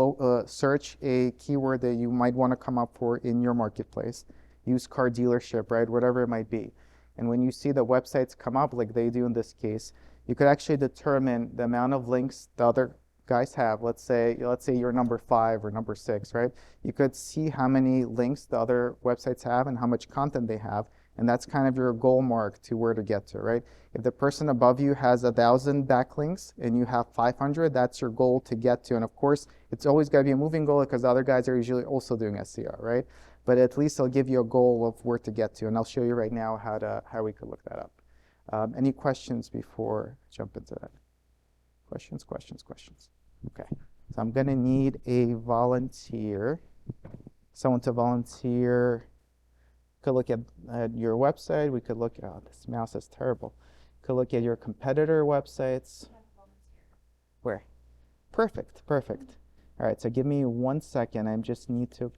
search a keyword that you might want to come up for in your marketplace. Used car dealership, right? Whatever it might be. And when you see the websites come up like they do in this case, you could actually determine the amount of links the other guys have. Let's say you're number 5 or number 6, right? You could see how many links the other websites have and how much content they have. And that's kind of your goal mark to where to get to, right? If the person above you has 1,000 backlinks and you have 500, that's your goal to get to. And of course, it's always got to be a moving goal because the other guys are usually also doing SEO, right? But at least I'll give you a goal of where to get to. And I'll show you right now how we could look that up. Any questions before I jump into that? Questions? Okay. So I'm going to need a volunteer, someone to volunteer. Could look at your website. We could look, oh, this mouse is terrible. Could look at your competitor websites. Where? Perfect. All right, so give me 1 second. I just need to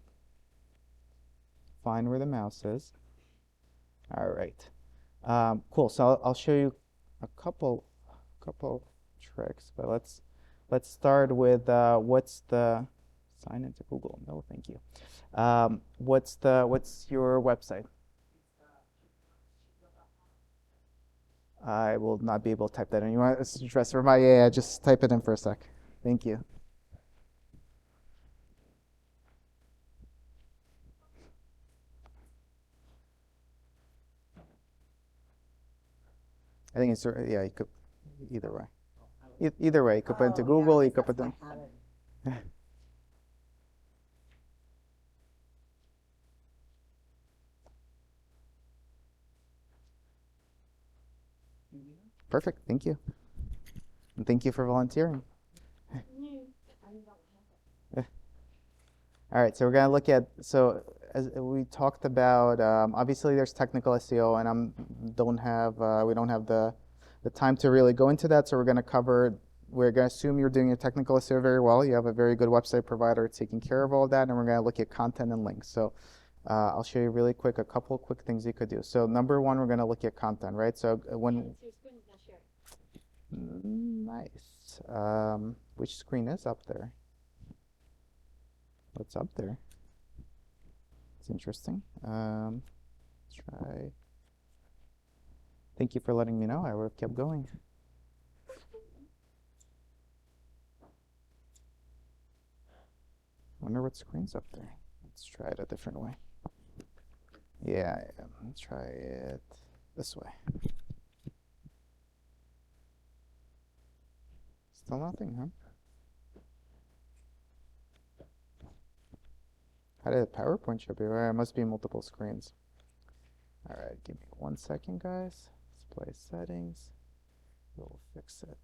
find where the mouse is. All right. Cool, so I'll show you a couple tricks, but let's start with what's the sign into Google. No, thank you. What's your website? I will not be able to type that in. You want to address for my AI? Just type it in for a sec. Thank you. I think it's, yeah, you could, either way. Either way, you could put into Google, you could put them. Perfect, thank you. And thank you for volunteering. All right, so we're going to look at, so as we talked about, obviously there's technical SEO, and we don't have the time to really go into that, so we're going to assume you're doing your technical SEO very well. You have a very good website provider taking care of all that, and we're going to look at content and links. So I'll show you really quick, a couple quick things you could do. So number one, we're going to look at content, right? So when... Nice. Which screen is up there? What's up there? It's interesting. Let's try. Thank you for letting me know. I would have kept going. Wonder what screen's up there. Let's try it a different way. Yeah, let's try it this way. Still nothing, huh? How did the PowerPoint show be? Well, it must be multiple screens. All right, give me 1 second, guys. Display settings. We'll fix it.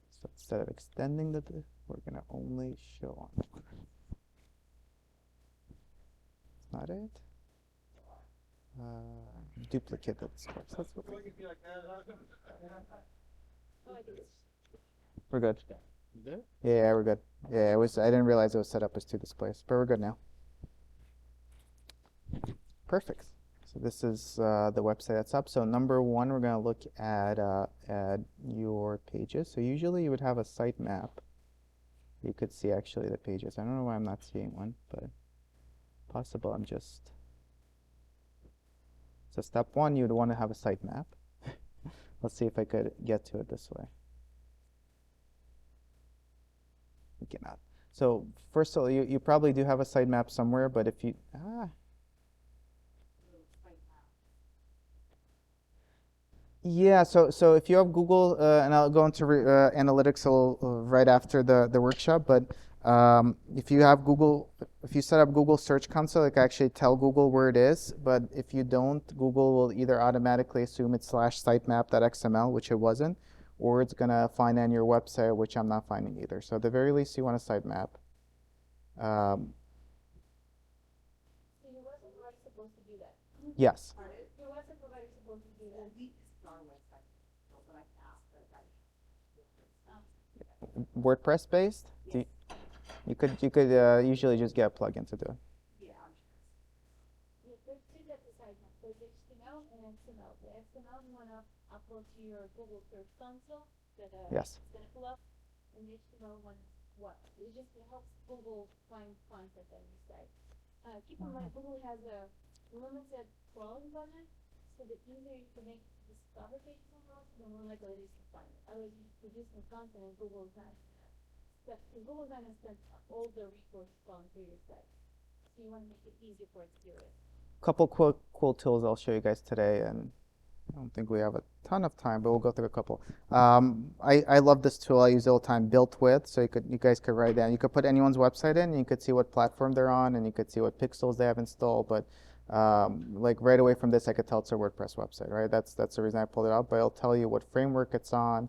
So instead of extending we're gonna only show on one. It's not it. Duplicate that script. That's what we're good. Yeah, we're good. Yeah, I didn't realize it was set up as 2 displays, but we're good now. Perfect. So this is the website that's up. So number one, we're going to look at your pages. So usually you would have a sitemap. You could see actually the pages. I don't know why I'm not seeing one, but possible I'm just... So step one, you'd want to have a sitemap. Let's see if I could get to it this way. We cannot. So first of all, you probably do have a sitemap somewhere, but if you... Yeah, so if you have Google, and I'll go into analytics right after the workshop, but If you have Google, if you set up Google Search Console, it can actually tell Google where it is. But if you don't, Google will either automatically assume it's /sitemap.xml, which it wasn't, or it's gonna find it on your website, which I'm not finding either. So at the very least, you want a sitemap. So your website provider is supposed to do that. Yes. Your website provider is supposed to do that. WordPress based? You could usually just get a plugin to do it. Yeah, there's two types of sitemap. There's HTML and XML. The XML you want to upload to your Google Search Console that Yes. it's going to pull up. And the HTML one, what? It just helps Google find content on your site. Keep in mind, Google has a limited crawling budget, so the easier you can make discover pages on those, the more likely it is to find it. Otherwise, you produce some content and Google's not going to spend all the resources crawling through your site. So you want to make it easier for it to do it. Couple cool tools I'll show you guys today, and I don't think we have a ton of time, but we'll go through a couple. I love this tool. I use it all the time, Built With. So you guys could write down. You could put anyone's website in, and you could see what platform they're on, and you could see what pixels they have installed. But like right away from this, I could tell it's a WordPress website, right? That's the reason I pulled it out. But it'll tell you what framework it's on,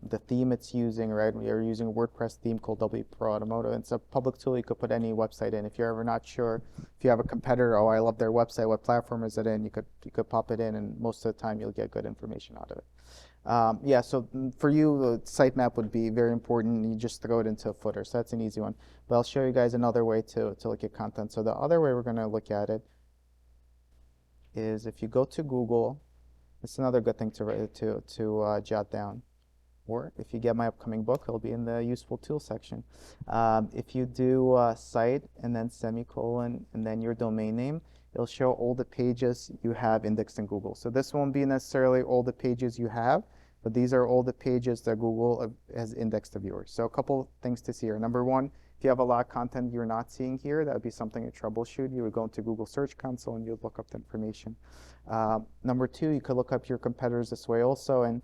the theme it's using, right? We are using a WordPress theme called W Pro Automotive. It's a public tool. You could put any website in. If you're ever not sure, if you have a competitor, oh, I love their website, what platform is it in? You could pop it in, and most of the time you'll get good information out of it. Yeah, so for you, the sitemap would be very important. You just throw it into a footer, so that's an easy one. But I'll show you guys another way to look at content. So the other way we're going to look at it is if you go to Google. It's another good thing to jot down. Or if you get my upcoming book, it'll be in the useful tools section. If you do site and then semicolon and then your domain name, it'll show all the pages you have indexed in Google. So this won't be necessarily all the pages you have, but these are all the pages that Google has indexed of yours. So a couple things to see here. Number one, if you have a lot of content you're not seeing here, that would be something to troubleshoot. You would go into Google Search Console and you'd look up the information. Number two, you could look up your competitors this way also. And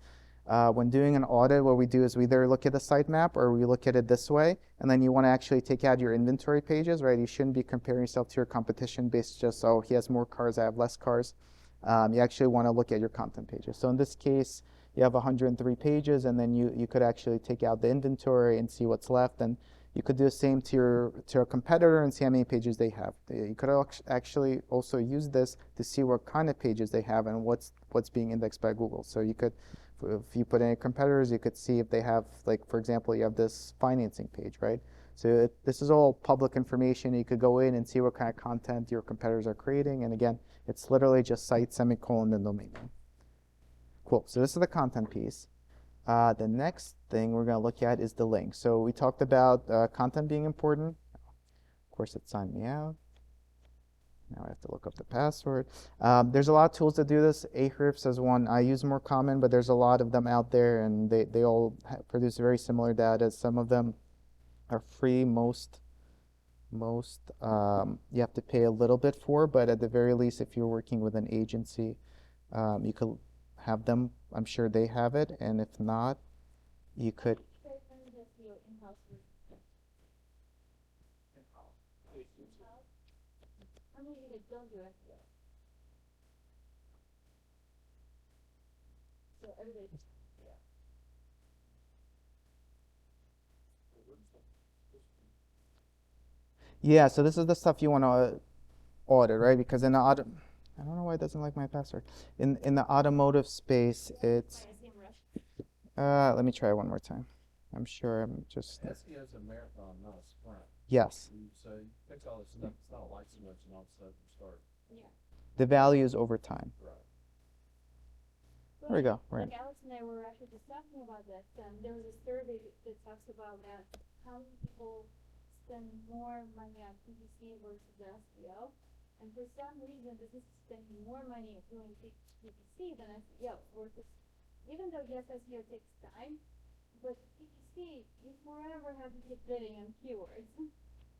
when doing an audit, what we do is we either look at the sitemap or we look at it this way. And then you want to actually take out your inventory pages, right? You shouldn't be comparing yourself to your competition based just, oh, he has more cars, I have less cars. You actually want to look at your content pages. So in this case, you have 103 pages, and then you could actually take out the inventory and see what's left. And you could do the same to your competitor and see how many pages they have. You could actually also use this to see what kind of pages they have and what's being indexed by Google. So you could, if you put in competitors, you could see if they have, like, for example, you have this financing page, right? So this is all public information. You could go in and see what kind of content your competitors are creating. And again, it's literally just site, semicolon, and domain name. Cool. So this is the content piece. The next thing we're going to look at is the link. So we talked about content being important. Of course, it signed me out. Now I have to look up the password. There's a lot of tools that do this. Ahrefs is one I use more common, but there's a lot of them out there, and they all produce very similar data. Some of them are free. Most you have to pay a little bit for, but at the very least, if you're working with an agency, you could have them. I'm sure they have it, and if not, you could. Yeah, so this is the stuff you want to audit, right? Because in the I don't know why it doesn't like my password. In the automotive space, it's. Let me try one more time. I'm sure I'm just. SEO is a marathon, not a sprint. Yes. So you fix all this stuff. It's not a light switch, and all of a sudden you start. Yeah. The value is over time. Right. There we go. Right. Like Alex and I were actually just talking about that. There was a survey that talks about that, how many people spend more money on PPC versus SEO. And for some reason, this is spending more money doing PPC than SEO. Versus, even though yes, SEO takes time, but PPC, you forever have to keep bidding on keywords.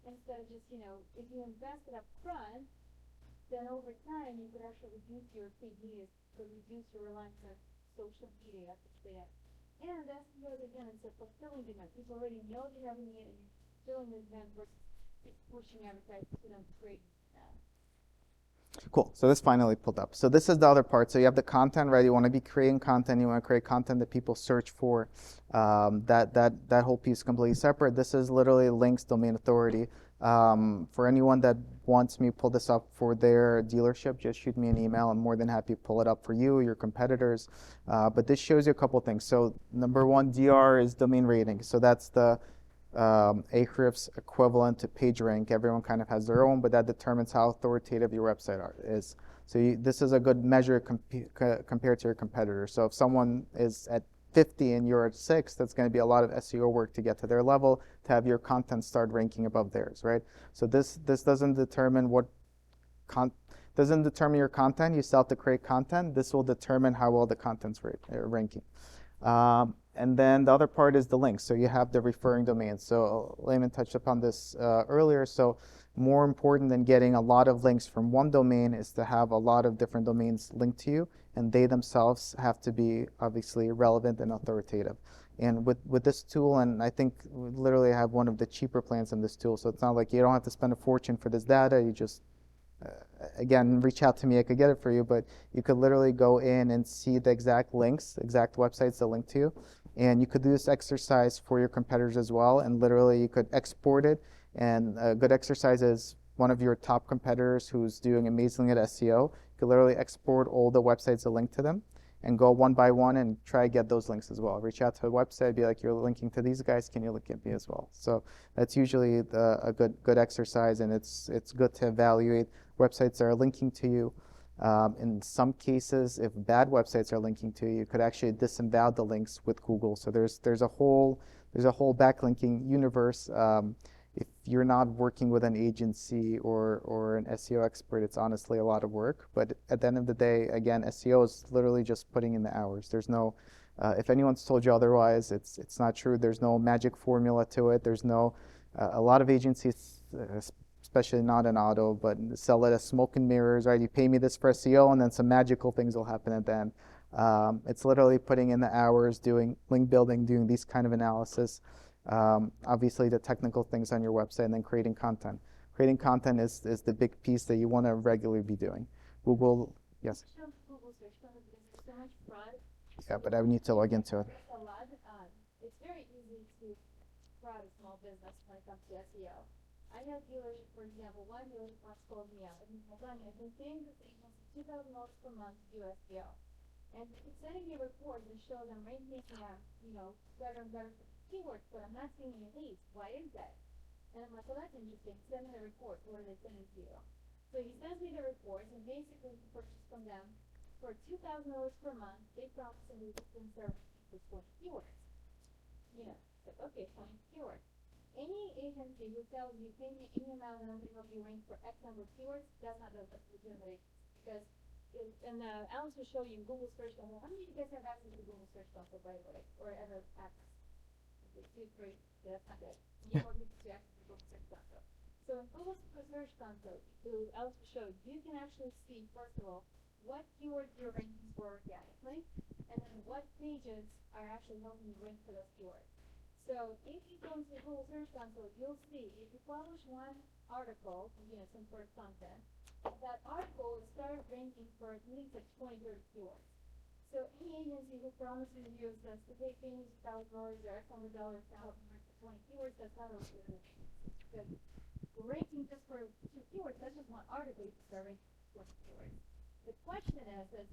Instead of just, if you invest it up front, then over time you could actually reduce your paid media, could reduce your reliance on social media to stay And that's because again, it's a fulfilling demand. People already know they have a need and you're filling the demand versus pushing advertising to them to create that. Cool. So this finally pulled up. So this is the other part. So you have the content, right? You want to be creating content. You want to create content that people search for. That whole piece is completely separate. This is literally links, domain authority. For anyone that wants me to pull this up for their dealership, just shoot me an email. I'm more than happy to pull it up for you, your competitors. But this shows you a couple things. So number one, DR is domain rating. So that's the Ahrefs equivalent to PageRank. Everyone kind of has their own, but that determines how authoritative your website is. So this is a good measure compared to your competitor. So if someone is at 50 and you're at 6, that's going to be a lot of SEO work to get to their level to have your content start ranking above theirs, right? So this doesn't determine doesn't determine your content. You still have to create content. This will determine how well the content's ranking. And then the other part is the links. So you have the referring domains. So Layman touched upon this earlier. So more important than getting a lot of links from one domain is to have a lot of different domains linked to you, and they themselves have to be obviously relevant and authoritative. And with this tool, and I think we literally have one of the cheaper plans in this tool, so it's not like you don't have to spend a fortune for this data. You just again, reach out to me, I could get it for you, but you could literally go in and see the exact links, exact websites that link to you. And you could do this exercise for your competitors as well, and literally you could export it. And a good exercise is one of your top competitors who's doing amazingly at SEO. You could literally export all the websites that link to them and go one by one and try to get those links as well. Reach out to the website, be like, you're linking to these guys, can you link at me as well? So that's usually a good exercise, and it's good to evaluate websites that are linking to you. In some cases, if bad websites are linking to you, you could actually disavow the links with Google. So there's a whole backlinking universe. If you're not working with an agency or an SEO expert, it's honestly a lot of work. But at the end of the day, again, SEO is literally just putting in the hours. There's no, if anyone's told you otherwise, it's not true. There's no magic formula to it. There's no, a lot of agencies, especially not in auto, but sell it as smoke and mirrors, right? You pay me this for SEO, and then some magical things will happen at the end. It's literally putting in the hours, doing link building, doing these kind of analysis. Obviously the technical things on your website, and then creating content. Creating content is the big piece that you want to regularly be doing. Google, yes? Google search because there's so much fraud. Yeah, but I would need to log into it. There's a lot. It's very easy to fraud a small business when it comes to SEO. I have dealers, for example, one dealer once called me out and said, I've been paying this agency $2,000 per month to do SEO. And it's sending me reports that show them ranking, better and better keywords, but I'm not seeing any leads. Why is that? And I'm like, well, that's interesting. Send me the report. What are they sending to you? So he sends me the reports, and basically he purchased from them for $2,000 per month. They promised him we can serve for 20 keywords. Like, okay, 20 keywords. Any agency who tells you pay me any amount and I'm going to help you rank for X number of keywords, that's not a legitimate agency. Because, Alex will show you in Google Search Console. How many of you guys have access to Google Search Console, by the way, or ever access? 2, 3, that's not good. You don't need to access the Google Search Console. So in Google Search Console, Alex will show you can actually see, first of all, what keywords you're ranking for organically, and then what pages are actually helping you rank for those keywords. So if you go into the Google Search Console, you'll see if you publish one article, some sort of content, that article will start ranking for at least like 20, 30 keywords. So any agency who promises you says to pay me $1,000 or X number of dollars to help you rank for 20 keywords, that's not a legitimate agency. Because ranking just for 2 keywords, that's just one article you start ranking for 20 keywords. The question is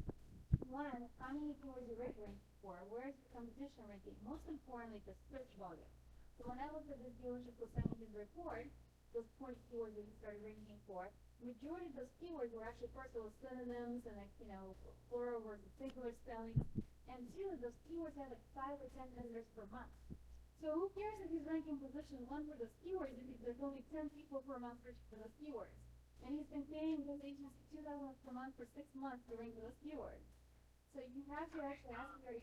one, how many keywords you're ranking for? Where is your competition ranking? Most importantly, the search volume. So when I looked at this dealership was sending his report, those 20 keywords that he started ranking for, majority of those keywords were actually, first of all, synonyms and plural versus singular spelling. And two, those keywords had like 5 or 10 visitors per month. So who cares if he's ranking position 1 for those keywords if there's only 10 people per month searching for those keywords? And he's been paying this agency $2,000 per month for 6 months to rank for those keywords. So you have to actually ask your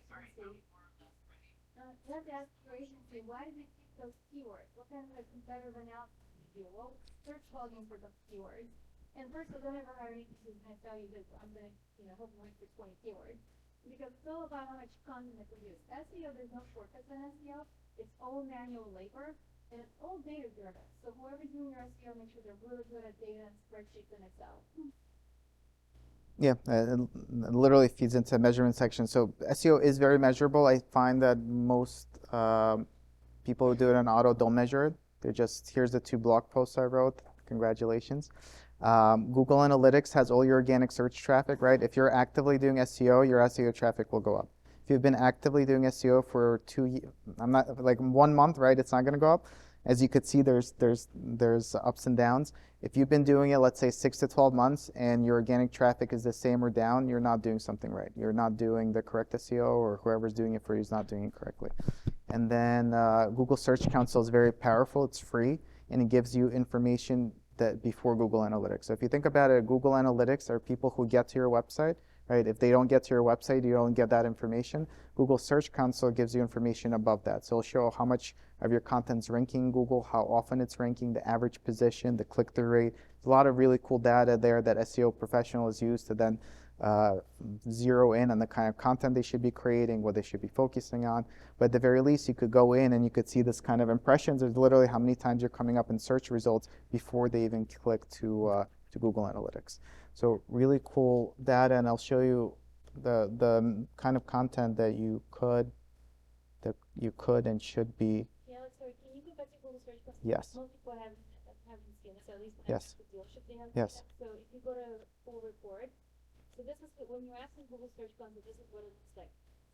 agency, why did they pick those keywords? What kind of competitive analysis did you do? What was search volume for those keywords? And first of all, don't ever hire an agency who's going to tell you that I'm going to help you rank for 20 keywords. Because it's all about how much content they produce. SEO, there's no shortcuts in SEO. It's all manual labor and it's all data driven. So whoever's doing your SEO, make sure they're really good at data and spreadsheets and Excel. Yeah, it literally feeds into measurement section. So SEO is very measurable. I find that most people who do it on auto don't measure it. They're just, here's the 2 blog posts I wrote. Congratulations. Google Analytics has all your organic search traffic, right? If you're actively doing SEO, your SEO traffic will go up. If you've been actively doing SEO for 2 years, I'm not like 1 month, right? It's not going to go up. As you could see, there's ups and downs. If you've been doing it, let's say 6 to 12 months, and your organic traffic is the same or down, you're not doing something right. You're not doing the correct SEO, or whoever's doing it for you is not doing it correctly. And then Google Search Console is very powerful. It's free, and it gives you information that before Google Analytics. So if you think about it, Google Analytics are people who get to your website, right? If they don't get to your website, you don't get that information. Google Search Console gives you information above that. So it'll show how much of your content's ranking Google, how often it's ranking, the average position, the click-through rate. There's a lot of really cool data there that SEO professionals use to then zero in on the kind of content they should be creating, what they should be focusing on. But at the very least, you could go in and you could see this kind of impressions. There's literally how many times you're coming up in search results before they even click to Google Analytics. So really cool data, and I'll show you the kind of content that you could and should be. Yeah, sorry, can you go back to Google Search Console? Yes. Most people haven't seen this, at least when Yes. I check the dealership, they haven't Yes. seen that. So if you go to full report, so this is when you're asking Google Search Console, this is what it looks like.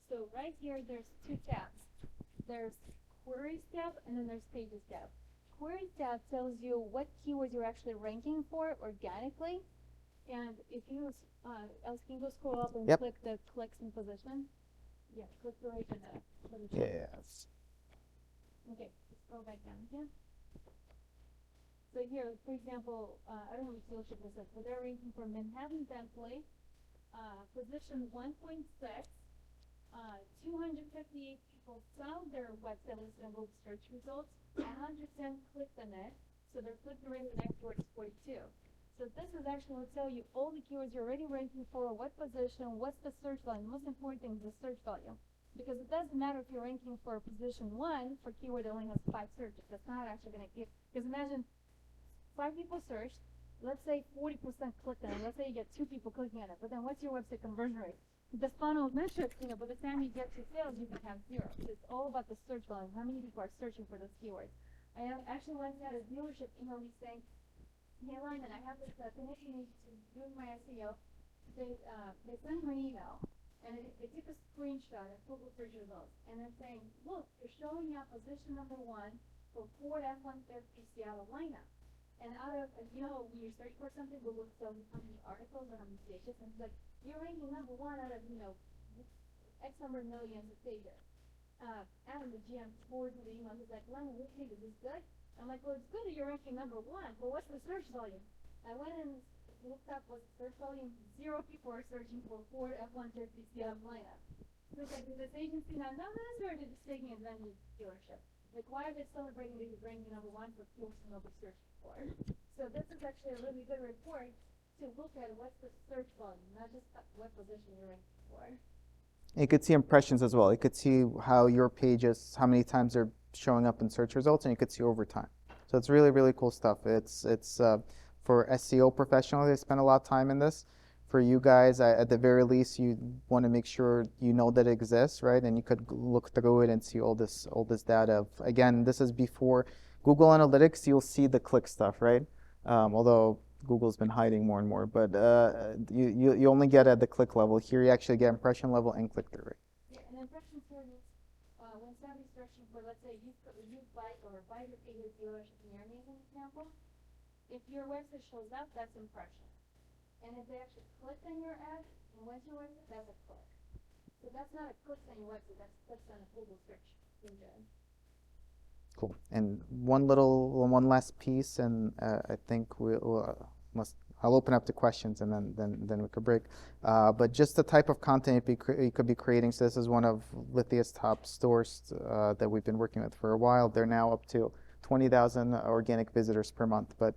So right here, there's 2 tabs. There's Queries tab and then there's Pages tab. Queries tab tells you what keywords you're actually ranking for organically. And if you, else can you go scroll up and Yep. click the clicks in position? Yeah, click the right in the position. Yes. Okay, scroll back down here. So here, for example, I don't know which dealership this is, but they're ranking for Manhattan Bentley, position 1.6. 258 people saw their website listed on Google search results. 110 clicked on it, so their click-through rate next word is 42. So this is actually will tell you all the keywords you're already ranking for, what position, what's the search volume. The most important thing is the search volume. Because it doesn't matter if you're ranking for position 1 for keyword that only has 5 searches. That's not actually going to give, because imagine 5 people searched, let's say 40% clicked on it, let's say you get 2 people clicking on it, but then what's your website conversion rate? The funnel metrics, by the time you get to sales, you can have 0. So it's all about the search volume, how many people are searching for those keywords. I actually once had a dealership email me saying, hey Lyman, I have this connection to doing my SEO. They sent me an email, and they took a screenshot of Google search results, and they're saying, look, you're showing up position number 1 for Ford F-150 Seattle lineup. And out of, when you search for something, Google tells you how many articles or how many pages, and it's like, you're ranking number 1 out of, X number of millions of pages. Adam, the GM, forwarded me the email, he's like, Lennon, what do you think, is this good? I'm like, well, it's good that you're ranking number 1, but what's the search volume? I went and looked up what's the search volume. 0 people are searching for Ford F-150 Seattle lineup. So it's like, is this agency not numbers, or are they just taking advantage of the dealership? Like, why are they celebrating that he's ranking number 1 for keywords nobody's searching for? So this is actually a really good report to look at what's the search volume, not just what position you're ranking for. You could see impressions as well. You could see how your pages, how many times they're showing up in search results, and you could see over time. So it's really, really cool stuff. It's for SEO professionals, they spend a lot of time in this. For you guys, at the very least, you want to make sure you know that it exists, right? And you could look through it and see all this data. Again, this is before Google Analytics. You'll see the click stuff, right? Although Google's been hiding more and more, but you only get at the click level. Here, you actually get impression level and click-through rate. Yeah, and impression here means when somebody's searching for, let's say, you buy or buy your favorite dealership near me as an example, if your website shows up, that's impression. And if they actually clicked on your ad and went to your website, that's a click. So that's not a click on your website, that's clicks on a Google search engine. Cool. And one last piece, and I think I'll open up to questions, and then we could break. But just the type of content you could be creating. So this is one of Lithia's top stores that we've been working with for a while. They're now up to 20,000 organic visitors per month. But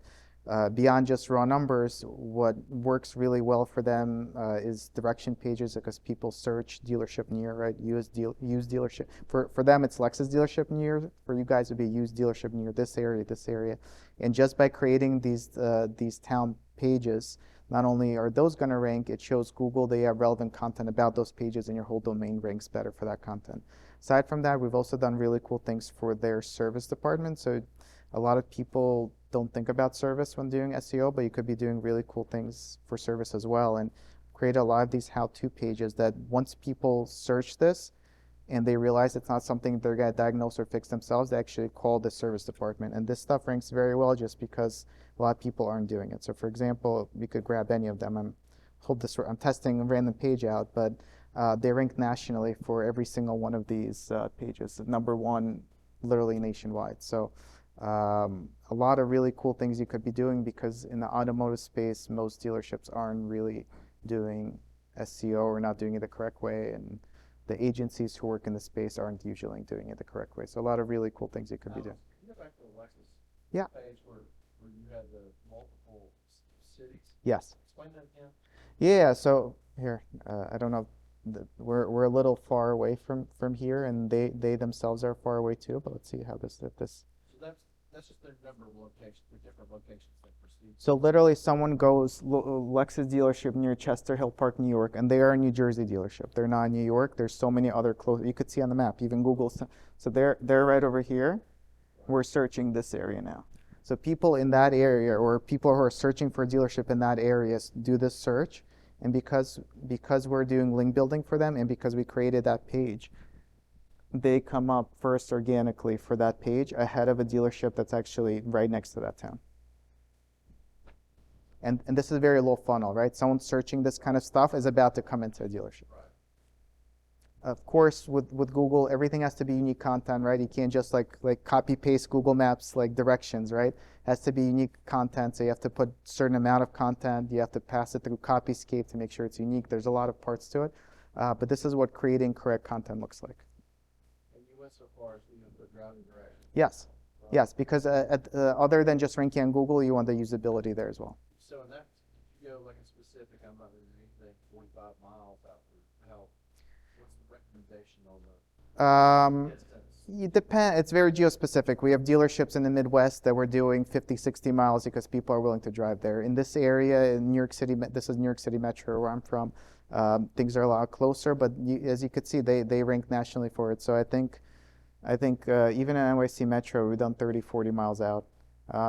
Beyond just raw numbers, what works really well for them is direction pages because people search dealership near, right? Used dealership. For them, it's Lexus dealership near. For you guys, it would be used dealership near this area, this area. And just by creating these town pages, not only are those going to rank, it shows Google they have relevant content about those pages and your whole domain ranks better for that content. Aside from that, we've also done really cool things for their service department. So a lot of people don't think about service when doing SEO, but you could be doing really cool things for service as well, and create a lot of these how-to pages that once people search this and they realize it's not something they're going to diagnose or fix themselves, they actually call the service department. And this stuff ranks very well just because a lot of people aren't doing it. So for example, we could grab any of them. I'm testing a random page out, but they rank nationally for every single one of these pages, number one, literally nationwide. So a lot of really cool things you could be doing because in the automotive space, most dealerships aren't really doing SEO or not doing it the correct way, and the agencies who work in the space aren't usually doing it the correct way. So a lot of really cool things you could be doing. Can you go back to the Lexus Yeah. page where you had the multiple cities? Yes. Explain that again. Yeah. So here, I don't know. We're a little far away from here, and they themselves are far away too. But let's see how this. So that's just their number of locations, the different locations that proceed. So literally, someone goes Lexus dealership near Chester Hill Park, New York, and they are a New Jersey dealership. They're not in New York. There's so many other close. You could see on the map, even Google. So they're right over here. We're searching this area now. So people in that area, or people who are searching for a dealership in that area, do this search, and because we're doing link building for them, and because we created that page, they come up first organically for that page ahead of a dealership that's actually right next to that town. And this is a very low funnel, right? Someone searching this kind of stuff is about to come into a dealership. Right. Of course, with Google, everything has to be unique content, right? You can't just like copy paste Google Maps like directions, right? It has to be unique content, so you have to put a certain amount of content. You have to pass it through Copyscape to make sure it's unique. There's a lot of parts to it, but this is what creating correct content looks like. So far as the driving direction. Yes, yes, because other than just ranking on Google, you want the usability there as well. So in that, if you go like a specific, I'm not doing anything 45 miles out for help. What's the recommendation on the distance? It depends. It's very geo-specific. We have dealerships in the Midwest that we're doing 50, 60 miles because people are willing to drive there. In this area, in New York City, this is New York City Metro where I'm from, things are a lot closer, but as you could see, they rank nationally for it. So I think even in NYC Metro, we've done 30, 40 miles out.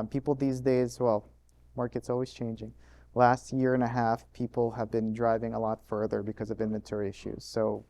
People these days, well, market's always changing. Last year and a half, people have been driving a lot further because of inventory issues. So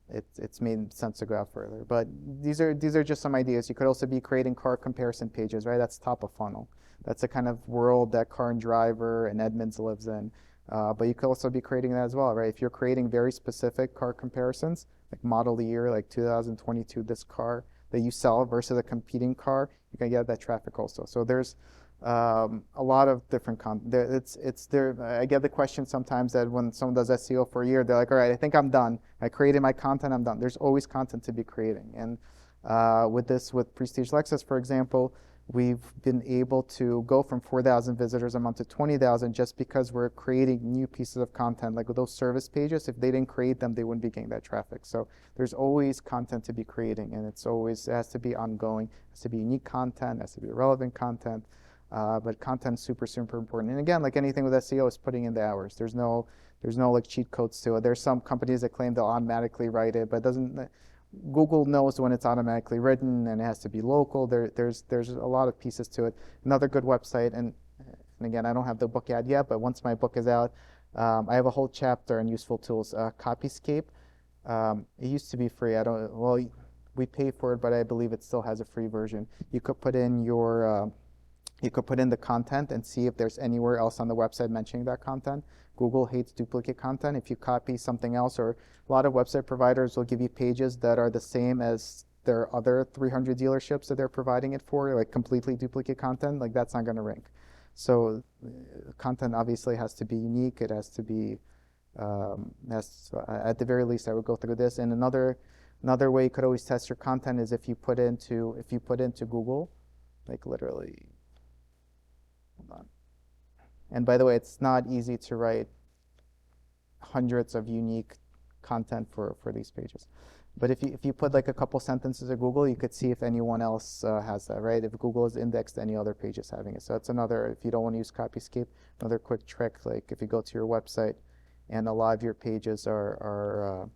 it's made sense to go out further. But these are just some ideas. You could also be creating car comparison pages, right? That's top of funnel. That's the kind of world that Car and Driver and Edmunds lives in. But you could also be creating that as well, right? If you're creating very specific car comparisons, like model year, like 2022, this car that you sell versus a competing car, you can get that traffic also. So there's a lot of different I get the question sometimes that when someone does SEO for a year, they're like, all right, I think I'm done. I created my content, I'm done. There's always content to be creating. And with Prestige Lexus, for example, we've been able to go from 4,000 visitors a month to 20,000 just because we're creating new pieces of content. Like with those service pages, if they didn't create them, they wouldn't be getting that traffic. So there's always content to be creating, and it has to be ongoing. It has to be unique content, it has to be relevant content, but content is super, super important. And again, like anything with SEO, is putting in the hours. There's no like cheat codes to it. There's some companies that claim they'll automatically write it, but it doesn't. Google knows when it's automatically written, and it has to be local. There's a lot of pieces to it. Another good website, and again, I don't have the book out yet, but once my book is out, I have a whole chapter on useful tools. Copyscape, it used to be free. We pay for it, but I believe it still has a free version. You could put in the content and see if there's anywhere else on the website mentioning that content. Google hates duplicate content. If you copy something else, or a lot of website providers will give you pages that are the same as their other 300 dealerships that they're providing it for, like completely duplicate content, like that's not going to rank. So content obviously has to be unique. It has to be, at the very least, I would go through this. And another way you could always test your content is if you put into Google, like literally, And by the way, it's not easy to write hundreds of unique content for these pages. But if you put like a couple sentences at Google, you could see if anyone else has that, right? If Google is indexed, any other page is having it. So that's another, if you don't want to use Copyscape, another quick trick, like if you go to your website and a lot of your pages are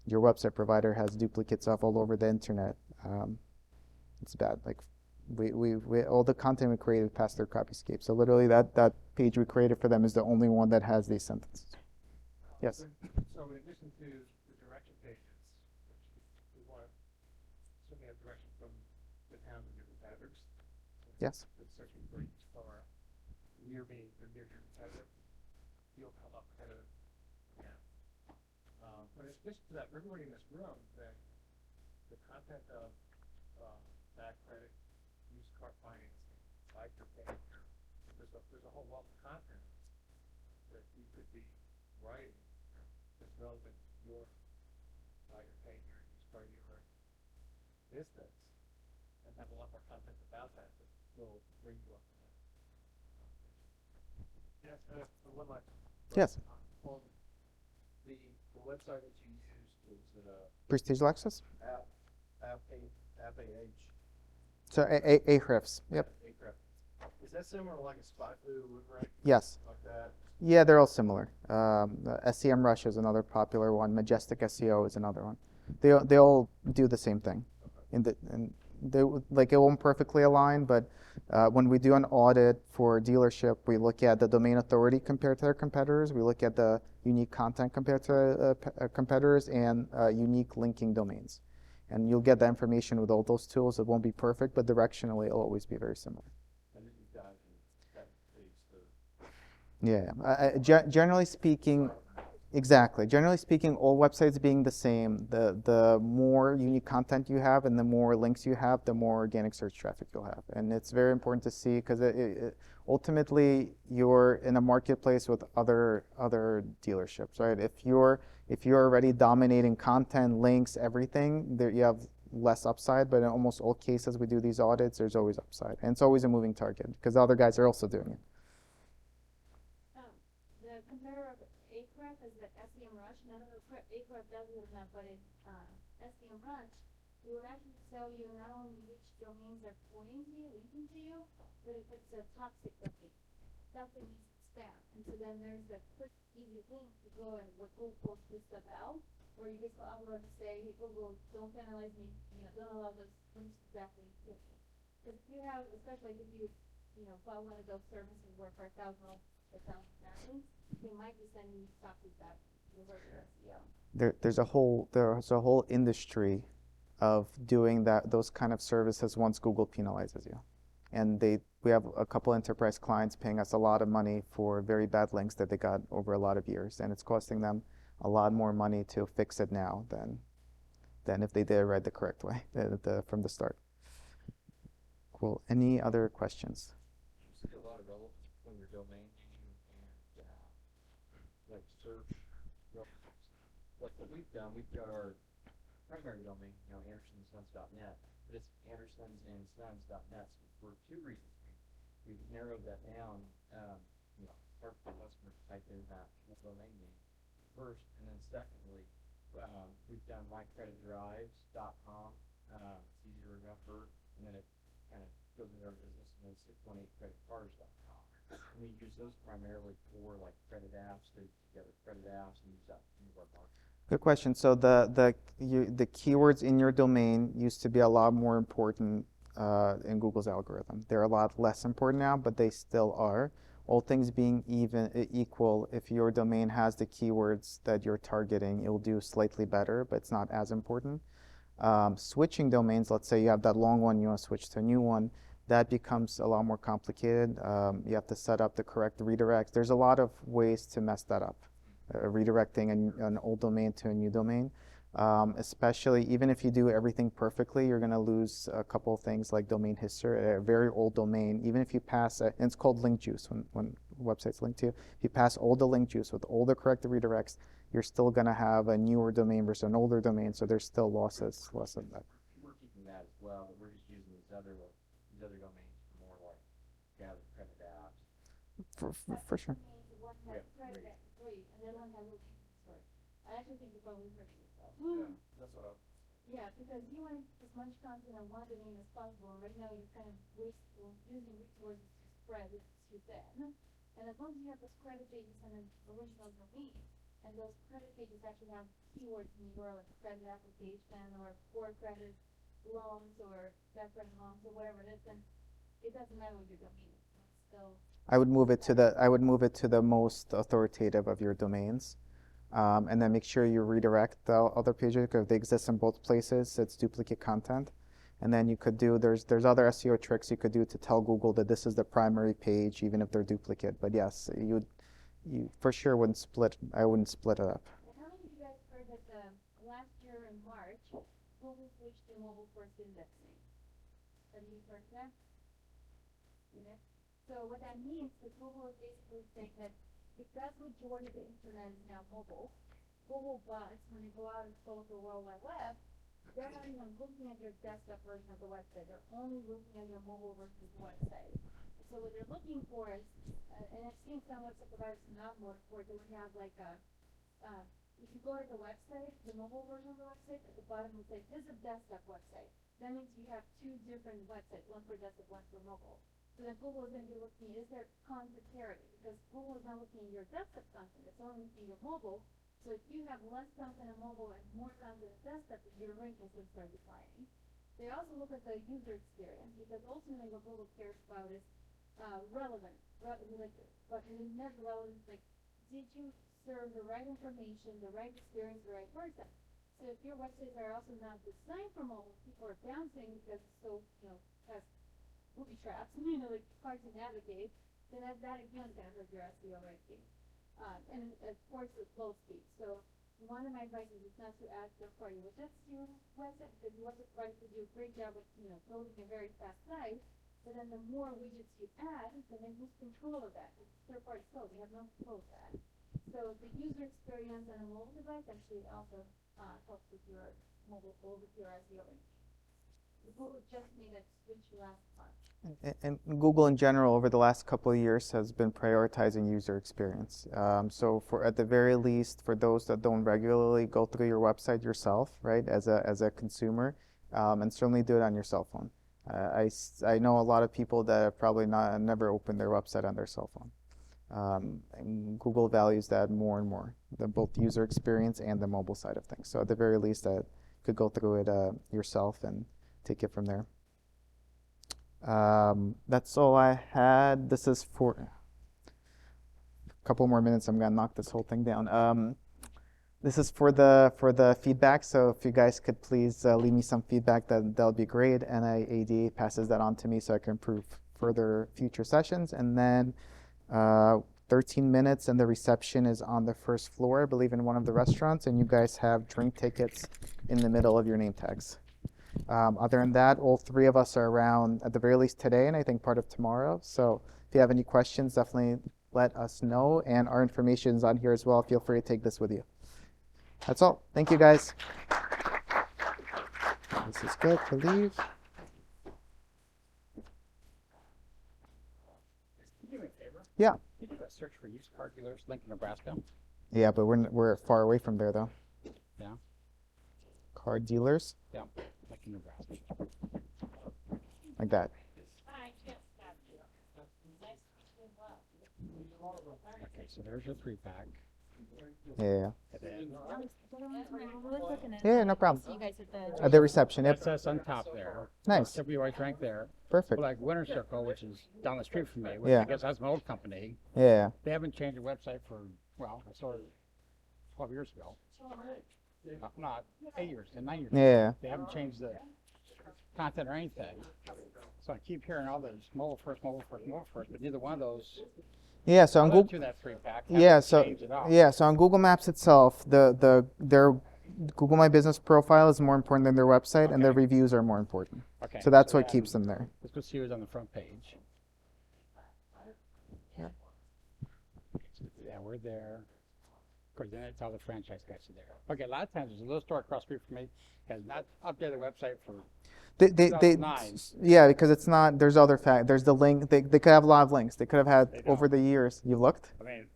your website provider has duplicates of all over the internet, it's bad. Like we all the content we created passed through Copyscape. So literally that page we created for them is the only one that has these sentences. Yes. So in addition to the direction pages, which we want to certainly have direction from the town and your competitors. Yes. It's searching for each car near me or near your competitor. You'll come up ahead of yeah. But in addition to that, for everybody in this room, that the content of back credit, used car financing, biker behavior, there's a whole wealth of content that you could be writing that's relevant to your behavior, used car dealer business, and have a lot more content about that that will bring you up to that. Yes, one last. Yes. On the website that you used was Prestige Lexus? APH. So Ahrefs. Yep. Is that similar to like a SpyFu, right? Yes. Like that? Yeah, they're all similar. SEM Rush is another popular one. Majestic SEO is another one. They all do the same thing. Like it won't perfectly align, but when we do an audit for a dealership, we look at the domain authority compared to their competitors. We look at the unique content compared to competitors and unique linking domains. And you'll get the information with all those tools. It won't be perfect, but directionally it'll always be very similar. And then you've got that page Yeah, generally speaking, exactly. Generally speaking, all websites being the same, the more unique content you have and the more links you have, the more organic search traffic you'll have. And it's very important to see because ultimately you're in a marketplace with other dealerships, right? If you're already dominating content, links, everything, there you have less upside. But in almost all cases we do these audits, there's always upside, and it's always a moving target because the other guys are also doing it. The competitor of Ahrefs is the SEM Rush. None of the Ahrefs does that, but it SEM Rush, it will actually tell you not only which domains are pointing to you, linking to you, but if it's a toxic domain. Toxic means spam. And so then there's a quick, easy link to go and what Google posts this stuff out, where you just upload and say, hey Google, don't penalize me, don't allow those links exactly to me. Because if you have, especially if you buy one of those services where for $1,000 links, they might be sending you toxic that will hurt your SEO. There's a whole industry of doing those kind of services once Google penalizes you. And we have a couple enterprise clients paying us a lot of money for very bad links that they got over a lot of years, and it's costing them a lot more money to fix it now than if they did it right the correct way from the start. Cool. Any other questions? You see a lot of relevance between your domain name and like search relevance. Like what we've done, we've got our primary domain, andersonsons.net, but it's andersonsonsons.net for two reasons. We've narrowed that down. Hard for customers to type in that domain name first, and then secondly, we've done mycreditdrives.com. It's easy to remember, and then it kind of goes into our business, and then 618creditcards.com. And we use those primarily for like credit apps, to together credit apps, and use that in our marketing. Good question. So the keywords in your domain used to be a lot more important in Google's algorithm. They're a lot less important now, but they still are. All things being equal, if your domain has the keywords that you're targeting, it will do slightly better, but it's not as important. Switching domains, let's say you have that long one, you want to switch to a new one, that becomes a lot more complicated. You have to set up the correct redirect. There's a lot of ways to mess that up, redirecting an old domain to a new domain. Especially even if you do everything perfectly, you're going to lose a couple of things like domain history. A very old domain, even if you pass and it's called link juice when websites link to you. If you pass all the link juice with all the correct redirects, you're still going to have a newer domain versus an older domain, so there's still losses of that. We're keeping that as well, but we're just using these other domains for more like gather credit apps. For sure. One has credit at free, and then one has a sorry. I actually think you're probably hurting yourself. That's what Yeah, because you want as much content on one domain as possible. Right now, you're kind of using resources to spread it too thin. And as long as you have those credit pages on an original domain, and those credit pages actually have keywords in the URL, like credit application or for credit loans or debt credit loans or whatever it is, then it doesn't matter what your domain is. It's still I would move it to the most authoritative of your domains, and then make sure you redirect the other pages because they exist in both places. It's duplicate content, and then you could do there's other SEO tricks you could do to tell Google that this is the primary page, even if they're duplicate. But yes, you for sure wouldn't split. I wouldn't split it up. And how many of you guys heard that last year in March, Google switched to mobile first indexing? Have you heard that? Yeah. So what that means is Google is basically saying that because majority of the internet is now mobile, Google bots, when they go out and scroll the World Wide Web, they're not even looking at your desktop version of the website. They're only looking at your mobile version of the website. So what they're looking for is, and I've seen some website providers not work for it, they would have like a, if you go to the website, the mobile version of the website, at the bottom it says, this is a desktop website. That means you have two different websites, one for desktop, one for mobile. So then Google is going to be looking, is there content parity? Because Google is not looking at your desktop content, it's only looking at your mobile. So if you have less content on mobile and more content on desktop, your rankings will start declining. They also look at the user experience, because ultimately what Google cares about is relevant, but it is never relevant, like, did you serve the right information, the right experience, the right person? So if your websites are also not designed for mobile, people are bouncing because it's so, has booby traps, like hard to navigate, then that again can hurt your SEO ranking. And of course with low speed. So one of my advice is not to add third-party widgets to your website, because you want the provider to do a great job with, building a very fast site. But then the more widgets you add, then they lose control of that. It's third-party code, they have no control of that. So the user experience on a mobile device actually also helps with your mobile goal, with your SEO ranking. Google just made that switch last month. And Google in general over the last couple of years has been prioritizing user experience. So at the very least, for those that don't regularly go through your website yourself, right, as a consumer, and certainly do it on your cell phone. I know a lot of people that have probably never opened their website on their cell phone. And Google values that more and more, both user experience and the mobile side of things. So at the very least, you could go through it yourself and take it from there. That's all I had. This is for a couple more minutes. I'm gonna knock this whole thing down. This is for the feedback. So if you guys could please leave me some feedback, that'll be great. NIADA passes that on to me so I can improve further future sessions. And then 13 minutes, and the reception is on the first floor, I believe, in one of the restaurants. And you guys have drink tickets in the middle of your name tags. Other than that, all three of us are around at the very least today, and I think part of tomorrow. So if you have any questions, definitely let us know. And our information is on here as well. Feel free to take this with you. That's all. Thank you, guys. This is good to leave. Can you do me a favor? Yeah. Can you do a search for used car dealers, Lincoln, Nebraska? Yeah, but we're far away from there, though. Yeah. Car dealers, Yeah, Lincoln, Nebraska. like that. Okay, so there's your 3-pack. Yeah. And then Yeah, no problem. See you guys at the At the reception. that Yep. says on top there. Nice. WH rank there. Perfect. Like Winter Circle, which is down the street from me, which Yeah. I guess that's my old company. Yeah. They haven't changed their website for, well, I saw it 12 years ago. Not 8 years, 9 years. Yeah. They haven't changed the content or anything. So I keep hearing all this mobile first, but neither one of those Yeah. So on led Google. to that 3-pack. Yeah. Haven't So changed at all. yeah. So on Google Maps itself, their Google My Business profile is more important than their website, and their Okay. reviews are more important. Okay. So that's what then keeps them there. Let's go see who's on the front page. Yeah. Yeah, we're there. Of course, then it's all the franchise guys are there. Okay, a lot of times there's a little store across the street from me has not updated the website for They 2009. yeah, because it's not, there's other there's the link, they could have a lot of links. They could have had They over don't. the years. You looked? I mean,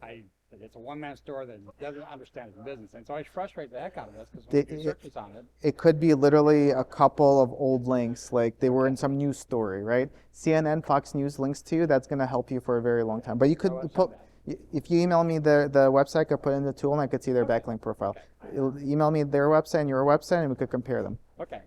it's a one-man store that doesn't understand its business, and so I frustrate the heck out of us because They- when we do searches on it, It could be literally a couple of old links, like they were in some news story, right? CNN, Fox News links to you, that's going to help you for a very long time. But you could website put, that. if you email me the website, I could put in the tool and I could see their backlink profile. Email me their website and your website and we could compare them. Okay.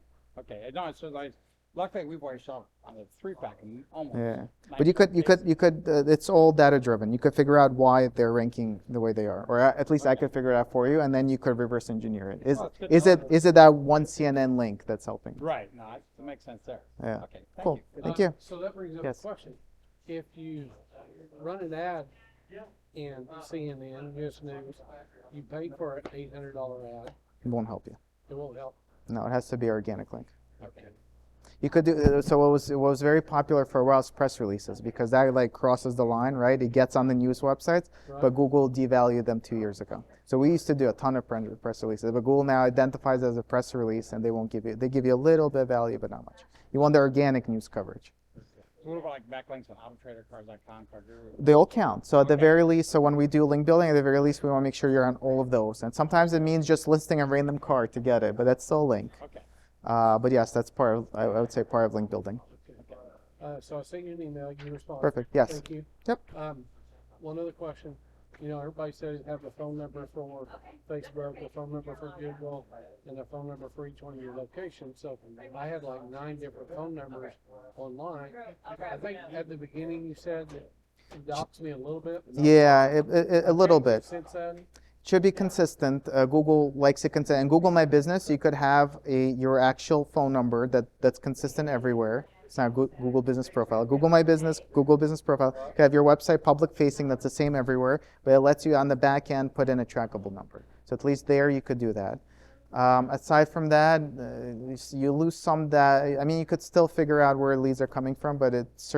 No, it's just like, luckily we've already saw on the 3-pack and almost. Yeah. But you 90 could, it's all data driven. You could figure out why they're ranking the way they are, or at least I could figure it out for you, and then you could reverse engineer it. Oh, it's good to know. Is it that one CNN link that's helping? Right. No, that makes sense there. Yeah. Okay. Thank Cool. you. Thank you. So that brings up Yes. a question. If you run an ad in CNN, US News, you pay for an $800 ad, It won't help you. it won't help. No, it has to be organic link. Okay. You could do so. What was very popular for a while is press releases because that like crosses the line, right? It gets on the news websites, but Google devalued them 2 years ago. So we used to do a ton of press releases, but Google now identifies it as a press release, and they won't give you. They give you a little bit of value, but not much. You want the organic news coverage. What about like backlinks on autotradercars.com, CarGuru? They all count. So at the Okay. very least, so when we do link building, at the very least, we want to make sure you're on all of those. And sometimes it means just listing a random car to get it, but that's still a link. Okay. But yes, that's part of, I would say, part of link building. So I sent you an email, you responded. Perfect. Yes. Thank you. Yep. One other question. You know, everybody says have a phone number for Facebook, a phone number for Google, and a phone number for each one of your locations. So I had like 9 different phone numbers online. I think at the beginning you said that it doxed me a little bit. but not Yeah, a little Okay, bit. Since then, Should be consistent. Google likes it consistent. In Google My Business, you could have your actual phone number that's consistent everywhere. It's not Google Business Profile. Google My Business, Google Business Profile. You could have your website public facing that's the same everywhere, but it lets you on the back end put in a trackable number. So at least there you could do that. Aside from that, you lose some that. I mean, you could still figure out where leads are coming from, but it's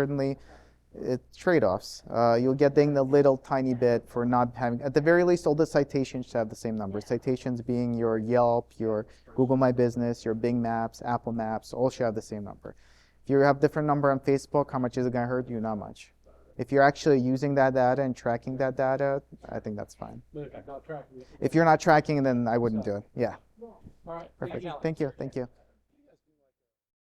trade-offs. You'll get dinged a little tiny bit for not having, at the very least, all the citations should have the same number. Citations being your Yelp, your Google My Business, your Bing Maps, Apple Maps, all should have the same number. If you have different number on Facebook, how much is it going to hurt you? Not much. If you're actually using that data and tracking that data, I think that's fine. but if I'm not tracking it. If you're not tracking, then I wouldn't do it. Yeah, All right. perfect. you. Thank you. Thank you.